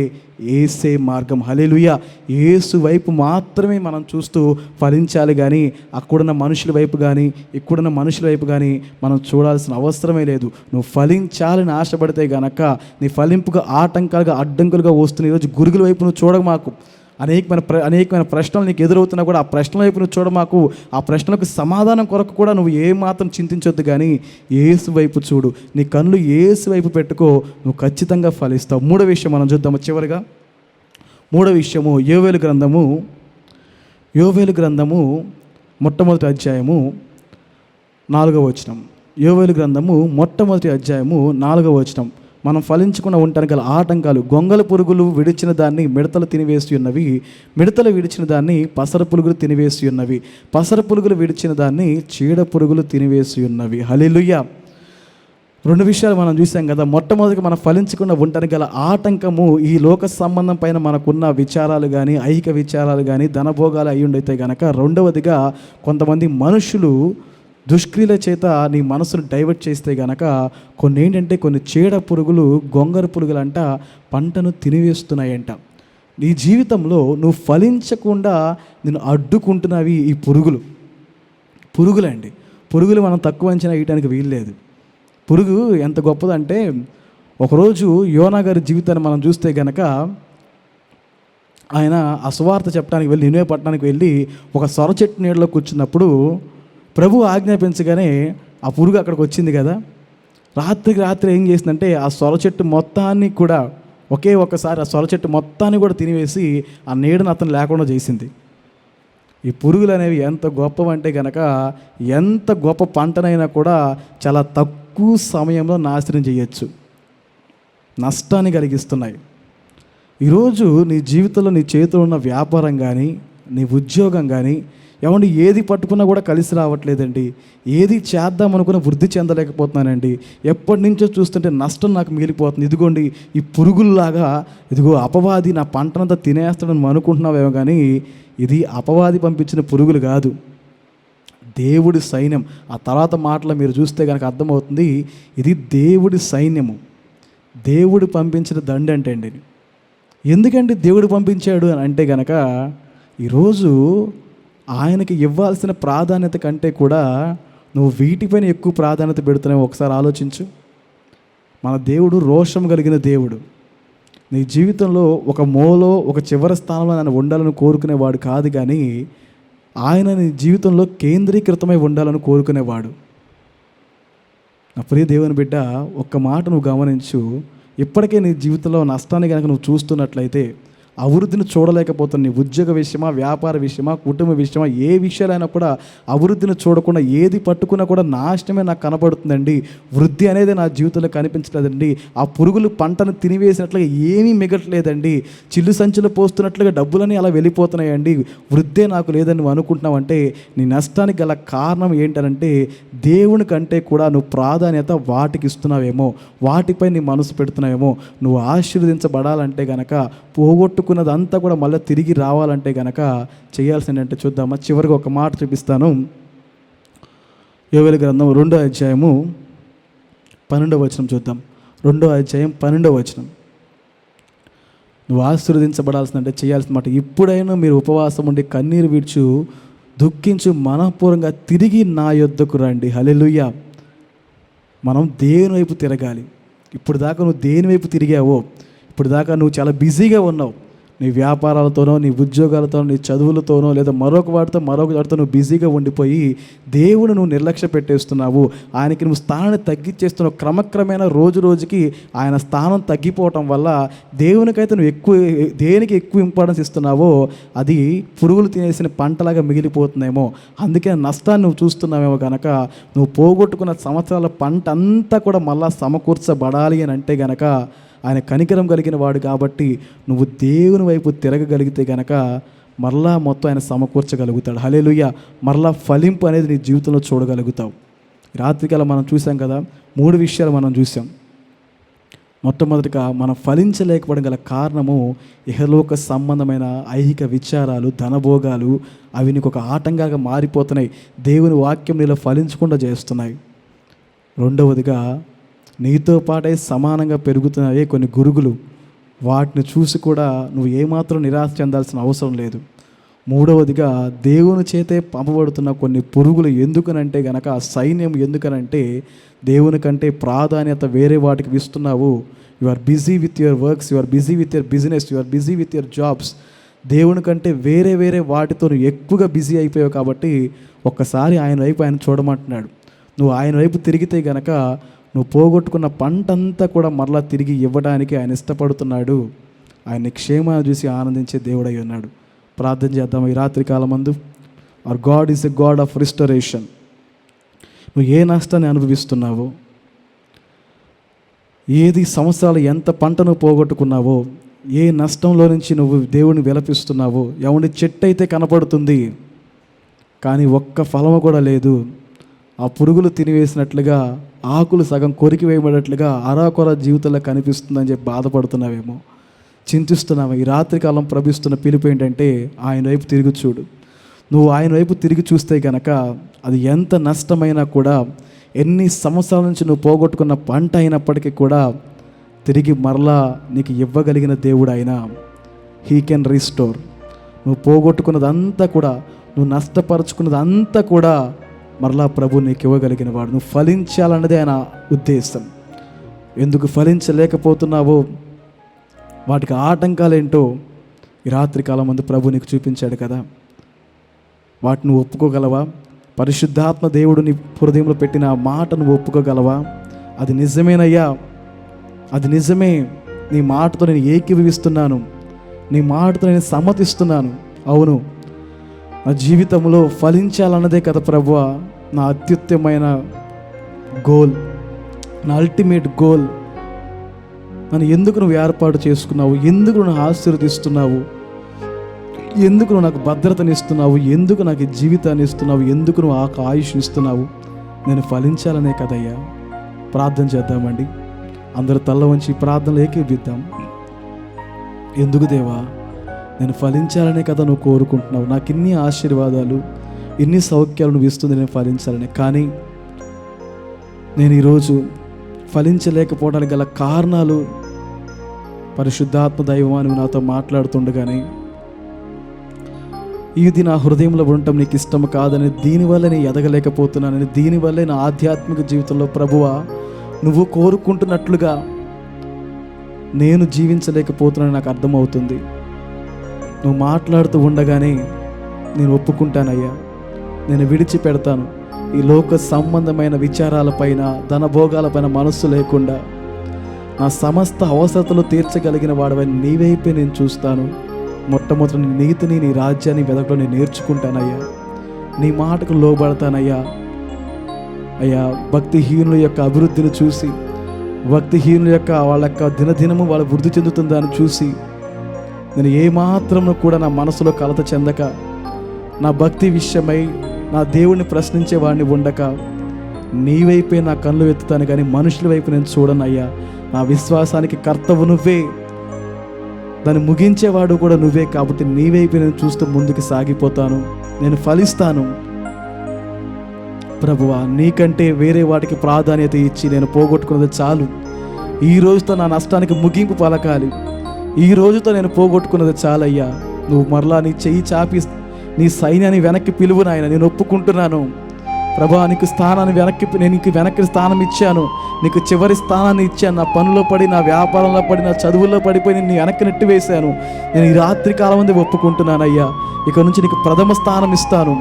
యేసే మార్గం. హల్లెలూయా. యేసు వైపు మాత్రమే మనం చూస్తూ ఫలించాలి కానీ అక్కడున్న మనుషుల వైపు కానీ ఇక్కడున్న మనుషుల వైపు కానీ మనం చూడాల్సిన అవసరమే లేదు. నువ్వు ఫలించాలని ఆశపడితే గనక నీ ఫలింపుగా ఆటంకాలుగా అడ్డంకులుగా వస్తున్న ఈరోజు గురుగుల వైపు నువ్వు చూడమాకు. అనేకమైన ప్రశ్నలు నీకు ఎదురవుతున్నా కూడా ఆ ప్రశ్నల వైపు నువ్వు చూడమాకు. ఆ ప్రశ్నలకు సమాధానం కొరకు కూడా నువ్వు ఏమాత్రం చింతించొద్దు కానీ యేసు వైపు చూడు. నీ కళ్ళు యేసు వైపు పెట్టుకో, నువ్వు ఖచ్చితంగా ఫలిస్తావు. మూడో విషయం మనం చూద్దాము. చివరిగా మూడో విషయము, యోవేలు గ్రంథము మొట్టమొదటి అధ్యాయము 4వ వచనం. యోవేలు గ్రంథము మొట్టమొదటి అధ్యాయము 4వ వచనం. మనం ఫలించకుండా ఉండటానికి గల ఆటంకాలు. గొంగల పురుగులు విడిచిన దాన్ని మిడతలు తినివేసి ఉన్నవి, మిడతలు విడిచిన దాన్ని పసర పురుగులు తినివేసి ఉన్నవి, పసర పురుగులు విడిచిన దాన్ని చీడ పురుగులు తినివేసి ఉన్నవి. హల్లెలూయా. రెండు విషయాలు మనం చూసాం కదా. మొట్టమొదటిగా మనం ఫలించకుండా ఉండటానికి గల ఆటంకము ఈ లోక సంబంధం పైన మనకున్న విచారాలు కానీ, ఐహిక విచారాలు కానీ, ధనభోగాలు అయి ఉండైతే కనుక, రెండవదిగా కొంతమంది మనుషులు దుష్క్రియల చేత నీ మనసును డైవర్ట్ చేస్తే గనక కొన్ని చీడ పురుగులు, గొంగర పురుగులు అంట పంటను తినివేస్తున్నాయంట. నీ జీవితంలో నువ్వు ఫలించకుండా నేను అడ్డుకుంటున్నవి ఈ పురుగులండి. పురుగులు మనం తక్కువ అంచనా వేయడానికి వీల్లేదు. పురుగు ఎంత గొప్పదంటే, ఒకరోజు యోనా గారి జీవితాన్ని మనం చూస్తే గనక, ఆయన ఆ సువార్త చెప్పడానికి వెళ్ళి, నినివే పట్టణానికి వెళ్ళి ఒక సొర చెట్టు నీడలో కూర్చున్నప్పుడు ప్రభు ఆజ్ఞాపించగానే ఆ పురుగు అక్కడికి వచ్చింది కదా. రాత్రి ఏం చేసిందంటే ఆ సొర చెట్టు మొత్తాన్ని కూడా ఒకేసారి ఆ సొర చెట్టు మొత్తాన్ని కూడా తినివేసి ఆ నీడను అతను లేకుండా చేసింది. ఈ పురుగులు అనేవి ఎంత గొప్పవంటే కనుక, ఎంత గొప్ప పంటనైనా కూడా చాలా తక్కువ సమయంలో నాశనం చేయొచ్చు, నష్టాన్ని కలిగిస్తున్నాయి. ఈరోజు నీ జీవితంలో నీ చేతిలో ఉన్న వ్యాపారం కానీ, నీ ఉద్యోగం కానీ, ఏమండి ఏది పట్టుకున్నా కూడా కలిసి రావట్లేదండి. ఏది చేద్దాం అనుకున్న వృద్ధి చెందలేకపోతున్నానండి. ఎప్పటి నుంచో చూస్తుంటే నష్టం నాకు మిగిలిపోతుంది. ఇదిగోండి ఈ పురుగుల్లాగా, ఇదిగో అపవాది నా పంటనంతా తినేస్తాడని అనుకుంటున్నావేమో కానీ ఇది అపవాది పంపించిన పురుగులు కాదు, దేవుడి సైన్యం. ఆ తర్వాత మాటలు మీరు చూస్తే కనుక అర్థమవుతుంది, ఇది దేవుడి సైన్యము, దేవుడు పంపించిన దండి అంటే అండి. ఎందుకంటే దేవుడు పంపించాడు అని అంటే కనుక, ఈరోజు ఆయనకి ఇవ్వాల్సిన ప్రాధాన్యత కంటే కూడా నువ్వు వీటిపైన ఎక్కువ ప్రాధాన్యత పెడుతున్నావు. ఒకసారి ఆలోచించు. మన దేవుడు రోషం కలిగిన దేవుడు. నీ జీవితంలో ఒక మూలో, ఒక చివరి స్థానంలో ఆయన ఉండాలని కోరుకునేవాడు కాదు, కానీ ఆయన నీ జీవితంలో కేంద్రీకృతమై ఉండాలని కోరుకునేవాడు. నా ప్రియ దేవుని బిడ్డ, ఒక్క మాట నువ్వు గమనించు. ఇప్పటికే నీ జీవితంలో నష్టాన్ని కనుక నువ్వు చూస్తున్నట్లయితే, అభివృద్ధిని చూడలేకపోతున్నా, నీ ఉద్యోగ విషయమా, వ్యాపార విషయమా, కుటుంబ విషయమా, ఏ విషయాలైనా కూడా అభివృద్ధిని చూడకుండా ఏది పట్టుకున్నా కూడా నాశనమే నాకు కనబడుతుందండి. వృద్ధి అనేది నా జీవితంలో కనిపించలేదండి. ఆ పురుగులు పంటను తినివేసినట్లుగా ఏమీ మిగట్లేదండి. చిల్లు సంచులు పోస్తున్నట్లుగా డబ్బులని అలా వెళ్ళిపోతున్నాయండి. వృద్ధే నాకు లేదని నువ్వు అనుకుంటున్నావంటే నీ నష్టానికి గల కారణం ఏంటంటే దేవుని కంటే కూడా నువ్వు ప్రాధాన్యత వాటికి ఇస్తున్నావేమో, వాటిపై నీ మనసు పెడుతున్నావేమో. నువ్వు ఆశీర్వదించబడాలంటే గనక, పోగొట్టుకున్నదంతా కూడా మళ్ళీ తిరిగి రావాలంటే గనక చేయాల్సిందంటే చూద్దామా. చివరిగా ఒక మాట చూపిస్తాను. యోవేలు గ్రంథం 2వ అధ్యాయము 12వ వచనం చూద్దాం. 2వ అధ్యాయం 12వ వచనం. నువ్వు ఆశీర్వదించబడాల్సిందంటే చేయాల్సిన మాట, ఇప్పుడైనా మీరు ఉపవాసం ఉండి కన్నీరు విడుచు దుఃఖించు మనఃపూర్వకంగా తిరిగి నా యొద్దకు రండి. హల్లెలూయా. మనం దేవుని వైపు తిరగాలి. ఇప్పుడు దాకా నువ్వు దేని వైపు తిరిగావో, ఇప్పుడు దాకా నువ్వు చాలా బిజీగా ఉన్నావు. నీ వ్యాపారాలతోనో, నీ ఉద్యోగాలతోనో, నీ చదువులతోనో, లేదా మరొక వాటితో నువ్వు బిజీగా ఉండిపోయి దేవుని నువ్వు నిర్లక్ష్య పెట్టేస్తున్నావు. ఆయనకి నువ్వు స్థానాన్ని తగ్గించేస్తున్నావు. క్రమక్రమేణా రోజు రోజుకి ఆయన స్థానం తగ్గిపోవటం వల్ల దేవునికైతే నువ్వు దేనికి ఎక్కువ ఇంపార్టెన్స్ ఇస్తున్నావో అది పురుగులు తినేసిన పంటలాగా మిగిలిపోతుందేమో. అందుకే నష్టాన్ని నువ్వు చూస్తున్నావేమో. కనుక నువ్వు పోగొట్టుకున్న సంవత్సరాల పంట అంతా కూడా మళ్ళా సమకూర్చబడాలి అని అంటే గనక ఆయన కనికరం కలిగిన వాడు కాబట్టి నువ్వు దేవుని వైపు తిరగగలిగితే గనక మరలా మొత్తం ఆయన సమకూర్చగలుగుతాడు. హల్లెలూయా. మరలా ఫలింపు అనేది నీ జీవితంలో చూడగలుగుతావు. రాత్రికాల మనం చూసాం కదా, 3 విషయాలు మనం చూసాం. మొట్టమొదటిగా మనం ఫలించలేకపోవడం గల కారణము ఇహలోక సంబంధమైన ఐహిక విచారాలు, ధనభోగాలు. అవి నీకు ఒక ఆటంకంగా మారిపోతున్నాయి. దేవుని వాక్యం నీలో ఫలించకుండా చేస్తున్నాయి. రెండవదిగా నీతో పాటే సమానంగా పెరుగుతున్నాయే కొన్ని గురుగులు. వాటిని చూసి కూడా నువ్వు ఏమాత్రం నిరాశ చెందాల్సిన అవసరం లేదు. మూడవదిగా దేవుని చేతే పంపబడుతున్న కొన్ని పురుగులు. ఎందుకనంటే గనక ఆ సైన్యం ఎందుకనంటే దేవుని కంటే ప్రాధాన్యత వేరే వాటికి ఇస్తున్నావు. You are busy with your works, you are busy with your business, you are busy with your jobs. దేవుని కంటే వేరే వాటితో నువ్వు ఎక్కువగా బిజీ అయిపోయావు. కాబట్టి ఒక్కసారి ఆయన వైపు ఆయన చూడమంటున్నాడు. నువ్వు ఆయన వైపు తిరిగితే గనక నువ్వు పోగొట్టుకున్న పంట అంతా కూడా మరలా తిరిగి ఇవ్వడానికి ఆయన ఇష్టపడుతున్నాడు. ఆయన క్షేమాన్ని చూసి ఆనందించే దేవుడై ఉన్నాడు. ప్రార్థన చేద్దాం ఈ రాత్రి కాలమందు. Hour God is a God of restoration. నువ్వు ఏ నష్టాన్ని అనుభవిస్తున్నావో, ఏది సంవత్సరాలు ఎంత పంట నువ్వు పోగొట్టుకున్నావో, ఏ నష్టంలో నుంచి నువ్వు దేవుని విలపిస్తున్నావో. ఎవరి చెట్టు అయితే కనపడుతుంది కానీ ఒక్క ఫలము కూడా లేదు. ఆ పురుగులు తినివేసినట్లుగా, ఆకులు సగం కొరికి వేయబడినట్లుగా అరాకొర జీవితంలో కనిపిస్తుందని చెప్పి బాధపడుతున్నావేమో, చింతిస్తున్నావు. ఈ రాత్రికాలం ప్రభిస్తున్న పిలుపు ఏంటంటే ఆయన వైపు తిరిగి చూడు. నువ్వు ఆయన వైపు తిరిగి చూస్తే కనుక అది ఎంత నష్టమైనా కూడా, ఎన్ని సంవత్సరాల నుంచి నువ్వు పోగొట్టుకున్న పంట అయినప్పటికీ కూడా తిరిగి మరలా నీకు ఇవ్వగలిగిన దేవుడు ఆయన. He can restore. నువ్వు పోగొట్టుకున్నదంతా కూడా, నువ్వు నష్టపరుచుకున్నదంతా కూడా మరలా ప్రభు నీకు ఇవ్వగలిగిన వాడు. నువ్వు ఫలించాలన్నదే ఆయన ఉద్దేశం. ఎందుకు ఫలించలేకపోతున్నావో, వాటికి ఆటంకాలేంటో ఈ రాత్రి కాలం ముందు ప్రభు నీకు చూపించాడు కదా. వాటిని నువ్వు ఒప్పుకోగలవా? పరిశుద్ధాత్మ దేవుడు నీ హృదయంలో పెట్టిన ఆ మాట నువ్వు ఒప్పుకోగలవా? అది నిజమేనయ్యా, అది నిజమే, నీ మాటతో నేను ఏకీభవిస్తున్నాను, నీ మాటతో నేను సమ్మతిస్తున్నాను. అవును, నా జీవితంలో ఫలించాలన్నదే కదా ప్రభువా నా అత్యుత్తమైన గోల్, నా అల్టిమేట్ గోల్. నన్ను ఎందుకు నువ్వు ఏర్పాటు చేసుకున్నావు? ఎందుకు నువ్వు ఆశీర్వదిస్తున్నావు? ఎందుకు నువ్వు నాకు భద్రతని ఇస్తున్నావు? ఎందుకు నాకు జీవితాన్ని ఇస్తున్నావు? ఎందుకు నువ్వు ఆయుష్ ఇస్తున్నావు? నేను ఫలించాలనే కదయ్యా. ప్రార్థన చేద్దామండి. అందరూ తల్ల వంచి ప్రార్థనలు ఏకీభవిద్దాం. ఎందుకు దేవా, నేను ఫలించాలనే కదా నువ్వు కోరుకుంటున్నావు. నాకు ఇన్ని ఆశీర్వాదాలు, ఇన్ని సౌఖ్యాలు నువ్వు ఇస్తుంది నేను ఫలించాలని. కానీ నేను ఈరోజు ఫలించలేకపోవడానికి గల కారణాలు పరిశుద్ధాత్మ దైవమా నువ్వు నాతో మాట్లాడుతుండగానే ఇది నా హృదయంలో ఉండటం నీకు ఇష్టం కాదని, దీనివల్ల నేను ఎదగలేకపోతున్నానని, దీనివల్లే నా ఆధ్యాత్మిక జీవితంలో ప్రభువా నువ్వు కోరుకుంటున్నట్లుగా నేను జీవించలేకపోతున్నానని నాకు అర్థమవుతుంది. నువ్వు మాట్లాడుతూ ఉండగానే నేను ఒప్పుకుంటానయ్యా, నేను విడిచిపెడతాను ఈ లోక సంబంధమైన విచారాలపైన, ధనభోగాలపైన మనస్సు లేకుండా నా సమస్త అవసరతలు తీర్చగలిగిన వాడవని నీ వైపే నేను చూస్తాను. మొట్టమొదటి నీ నీతిని, నీ రాజ్యాన్ని వెదకలో నేను నేర్చుకుంటానయ్యా. నీ మాటకు లోబడతానయ్యా. అయ్యా, భక్తిహీనుల యొక్క అభివృద్ధిని చూసి, భక్తిహీనుల యొక్క వాళ్ళ యొక్క దినదినము వాళ్ళ వృద్ధి చెందుతుందని చూసి నేను ఏమాత్రము కూడా నా మనసులో కలత చెందక, నా భక్తి విషయమై నా దేవుణ్ణి ప్రశ్నించే వాడిని ఉండక నీ వైపే నా కళ్ళు ఎత్తుతాను, కానీ మనుషుల వైపు నేను చూడనయ్యా. నా విశ్వాసానికి కర్తవు నువ్వే, దాన్ని ముగించేవాడు కూడా నువ్వే. కాబట్టి నీ వైపు నేను చూస్తూ ముందుకు సాగిపోతాను, నేను ఫలిస్తాను. ప్రభువా, నీకంటే వేరే వాటికి ప్రాధాన్యత ఇచ్చి నేను పోగొట్టుకున్నది చాలు. ఈ రోజుతో నా నష్టానికి ముగింపు పలకాలి. ఈ రోజుతో నేను పోగొట్టుకున్నది చాలయ్యా. నువ్వు మరలా నీ చెయ్యి చాపి నీ సైన్యాన్ని వెనక్కి పిలువు నాయన. నేను ఒప్పుకుంటున్నాను ప్రభా, నీకు స్థానాన్ని నేను నీకు వెనక్కి స్థానం ఇచ్చాను, నీకు చివరి స్థానాన్ని ఇచ్చాను. నా పనుల్లో పడి, నా వ్యాపారంలో పడి, నా చదువుల్లో పడిపోయి నేను వెనక్కి నెట్టి వేశాను. నేను ఈ రాత్రి కాలం ముందే ఒప్పుకుంటున్నాను అయ్యా. ఇక నుంచి నీకు ప్రథమ స్థానం ఇస్తాను.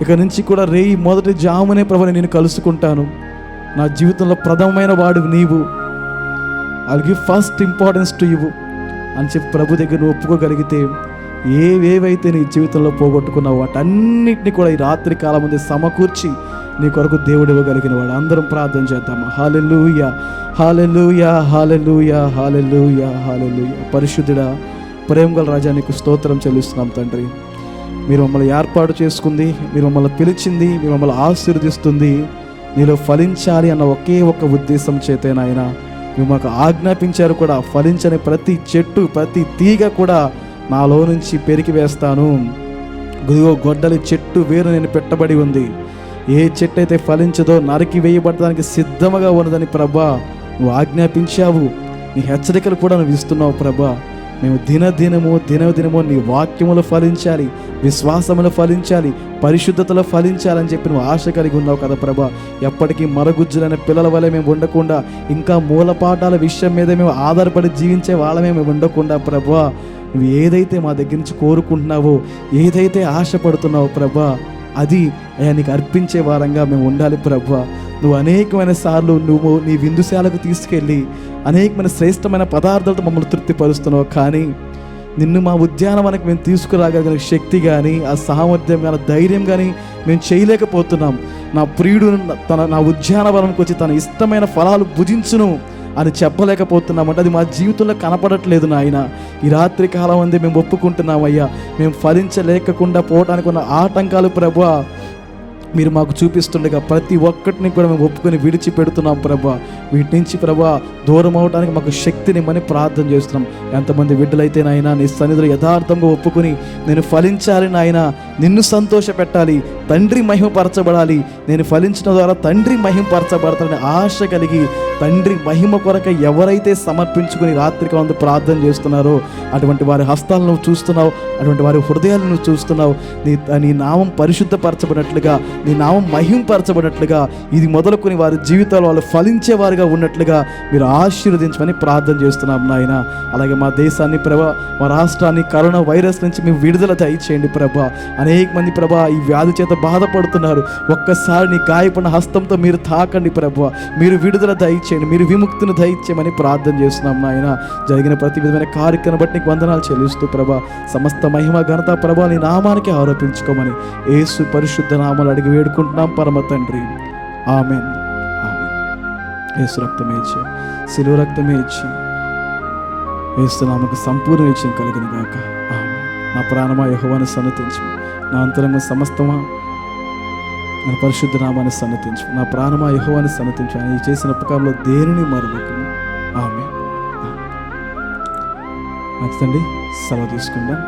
ఇక నుంచి కూడా రేయి మొదటి జామునే ప్రభు నేను కలుసుకుంటాను. నా జీవితంలో ప్రథమమైన వాడు నీవు. I give first importance to you అని చెప్పి ప్రభు దగ్గర నువ్వు ఒప్పుకోగలిగితే ఏవేవైతే నీ జీవితంలో పోగొట్టుకున్నావు వాటన్నిటిని కూడా ఈ రాత్రి కాలం ముందే సమకూర్చి నీ కొరకు దేవుడు ఇవ్వగలిగిన వాడు. అందరం ప్రార్థన చేద్దాము. హల్లెలూయా, హల్లెలూయా, హల్లెలూయా, హల్లెలూయా, హల్లెలూయా. పరిశుద్ధుడా, ప్రేమగల రాజా, నీకు స్తోత్రం చెల్లిస్తున్నాం తండ్రి. మీరు మమ్మల్ని ఏర్పాటు చేసుకుంది, మీరు మమ్మల్ని పిలిచింది, మీరు మమ్మల్ని ఆశీర్వదిస్తుంది నీలో ఫలించాలి అన్న ఒకే ఒక ఉద్దేశం చేతే నాయన మీరు మాకు ఆజ్ఞాపించారు కూడా. ఫలించని ప్రతి చెట్టు, ప్రతి తీగ కూడా నాలో నుంచి పెరికి వేస్తాను. గుదిగో గొడ్డలి చెట్టు వేరు నేను పెట్టబడి ఉంది. ఏ చెట్టు అయితే ఫలించదో నరికి వేయబడడానికి సిద్ధముగా ఉన్నదని ప్రభా నువ్వు ఆజ్ఞాపించావు. నీ హెచ్చరికలు కూడా నువ్వు ఇస్తున్నావు ప్రభా. మేము దినదినము నీ వాక్యములు ఫలించాలి, విశ్వాసములు ఫలించాలి, పరిశుద్ధతలో ఫలించాలని చెప్పి నువ్వు ఆశ కలిగి ఉన్నావు కదా ప్రభా. ఎప్పటికీ మరగుజ్జులైన పిల్లల వల్ల మేము ఉండకుండా, ఇంకా మూలపాఠాల విషయం మీద మేము ఆధారపడి జీవించే వాళ్ళమే మేము ఉండకుండా ప్రభా, నువ్వు ఏదైతే మా దగ్గర నుంచి కోరుకుంటున్నావో, ఏదైతే ఆశపడుతున్నావో ప్రభా, అది అయ్యా నీకు అర్పించే వారంగా మేము ఉండాలి ప్రభా. నువ్వు అనేకమైన సార్లు నువ్వు నీ విందుశాలకు తీసుకెళ్ళి అనేకమైన శ్రేష్టమైన పదార్థాలతో మమ్మల్ని తృప్తిపరుస్తున్నావు. కానీ నిన్ను మా ఉద్యానవనకు మేము తీసుకురాగలిగిన శక్తి కానీ, ఆ సామర్థ్యం కానీ, ధైర్యం కానీ మేము చేయలేకపోతున్నాం. నా ప్రియుడు నా ఉద్యానవనంకి వచ్చి తన ఇష్టమైన ఫలాలు భుజించును అని చెప్పలేకపోతున్నామంటే అది మా జీవితంలో కనపడట్లేదు నాయన. ఈ రాత్రి కాలం అందే మేము ఒప్పుకుంటున్నామయ్యా. మేము ఫలించలేకుండా పోవడానికి ఉన్న ఆటంకాలు ప్రభువా మీరు మాకు చూపిస్తుండగా ప్రతి ఒక్కటిని కూడా మేము ఒప్పుకొని విడిచిపెడుతున్నాం ప్రభా. వీటి నుంచి ప్రభా దూరం అవడానికి మాకు శక్తినిమ్మని ప్రార్థన చేస్తున్నాం. ఎంతమంది బిడ్డలైతే నాయన నీ సన్నిధిలో యథార్థంగా ఒప్పుకొని నేను ఫలించాలి నాయన, నిన్ను సంతోష పెట్టాలి, తండ్రి మహిమపరచబడాలి, నేను ఫలించడం ద్వారా తండ్రి మహిమపరచబడతానని ఆశ కలిగి తండ్రి మహిమ కొరక ఎవరైతే సమర్పించుకుని రాత్రికి అందు ప్రార్థన చేస్తున్నారో అటువంటి వారి హస్తాలను నువ్వు చూస్తున్నావు, అటువంటి వారి హృదయాలను నువ్వు చూస్తున్నావు. నీ నామం పరిశుద్ధపరచబడినట్లుగా, నీ నామం మహింపరచబడినట్లుగా, ఇది మొదలుకొని వారి జీవితాలు వాళ్ళు ఫలించేవారుగా ఉన్నట్లుగా మీరు ఆశీర్వదించమని ప్రార్థన చేస్తున్నాం నాయన. అలాగే మా దేశాన్ని ప్రభా, మా రాష్ట్రాన్ని కరోనా వైరస్ నుంచి మేము విడుదల దయచేయండి ప్రభా. అనేక మంది ప్రభా ఈ వ్యాధి చేత బాధపడుతున్నారు. ఒక్కసారి నీ గాయపడిన హస్తంతో మీరు తాకండి ప్రభా, మీరు విడుదల దయచేయండి, మీరు విముక్తిని దయచేయమని ప్రార్థన చేస్తున్నాం నాయన. జరిగిన ప్రతి విధమైన కార్యక్రమం బట్టి నీకు వందనాలు చెల్లిస్తూ ప్రభా, సమస్త మహిమ ఘనత ప్రభా నీ నామానికి ఆరోపించుకోమని యేసు పరిశుద్ధ నామాలు అడిగి వేడుకుంటున్నాం పరమ తండ్రి. ఆమేన్. యేసు రక్తమే ఇచ్చి, శిలువ రక్తమే ఇచ్చి యేసు నామకు సంపూర్ణ విజయం కలిగిన గాక. ఆమేన్. నా ప్రాణమా యెహోవాను సన్నతించు, నా అంతరంగ సమస్తమా నా పరిశుద్ధ నామాన్ని సన్నతించు, నా ప్రాణమా యెహోవాను సన్నతించు. ఆయన చేసిన ఉపకారంలో దేనిని మరొకము. ఆమేన్. నెక్స్ట్ అండి సెలవు తీసుకుందాం.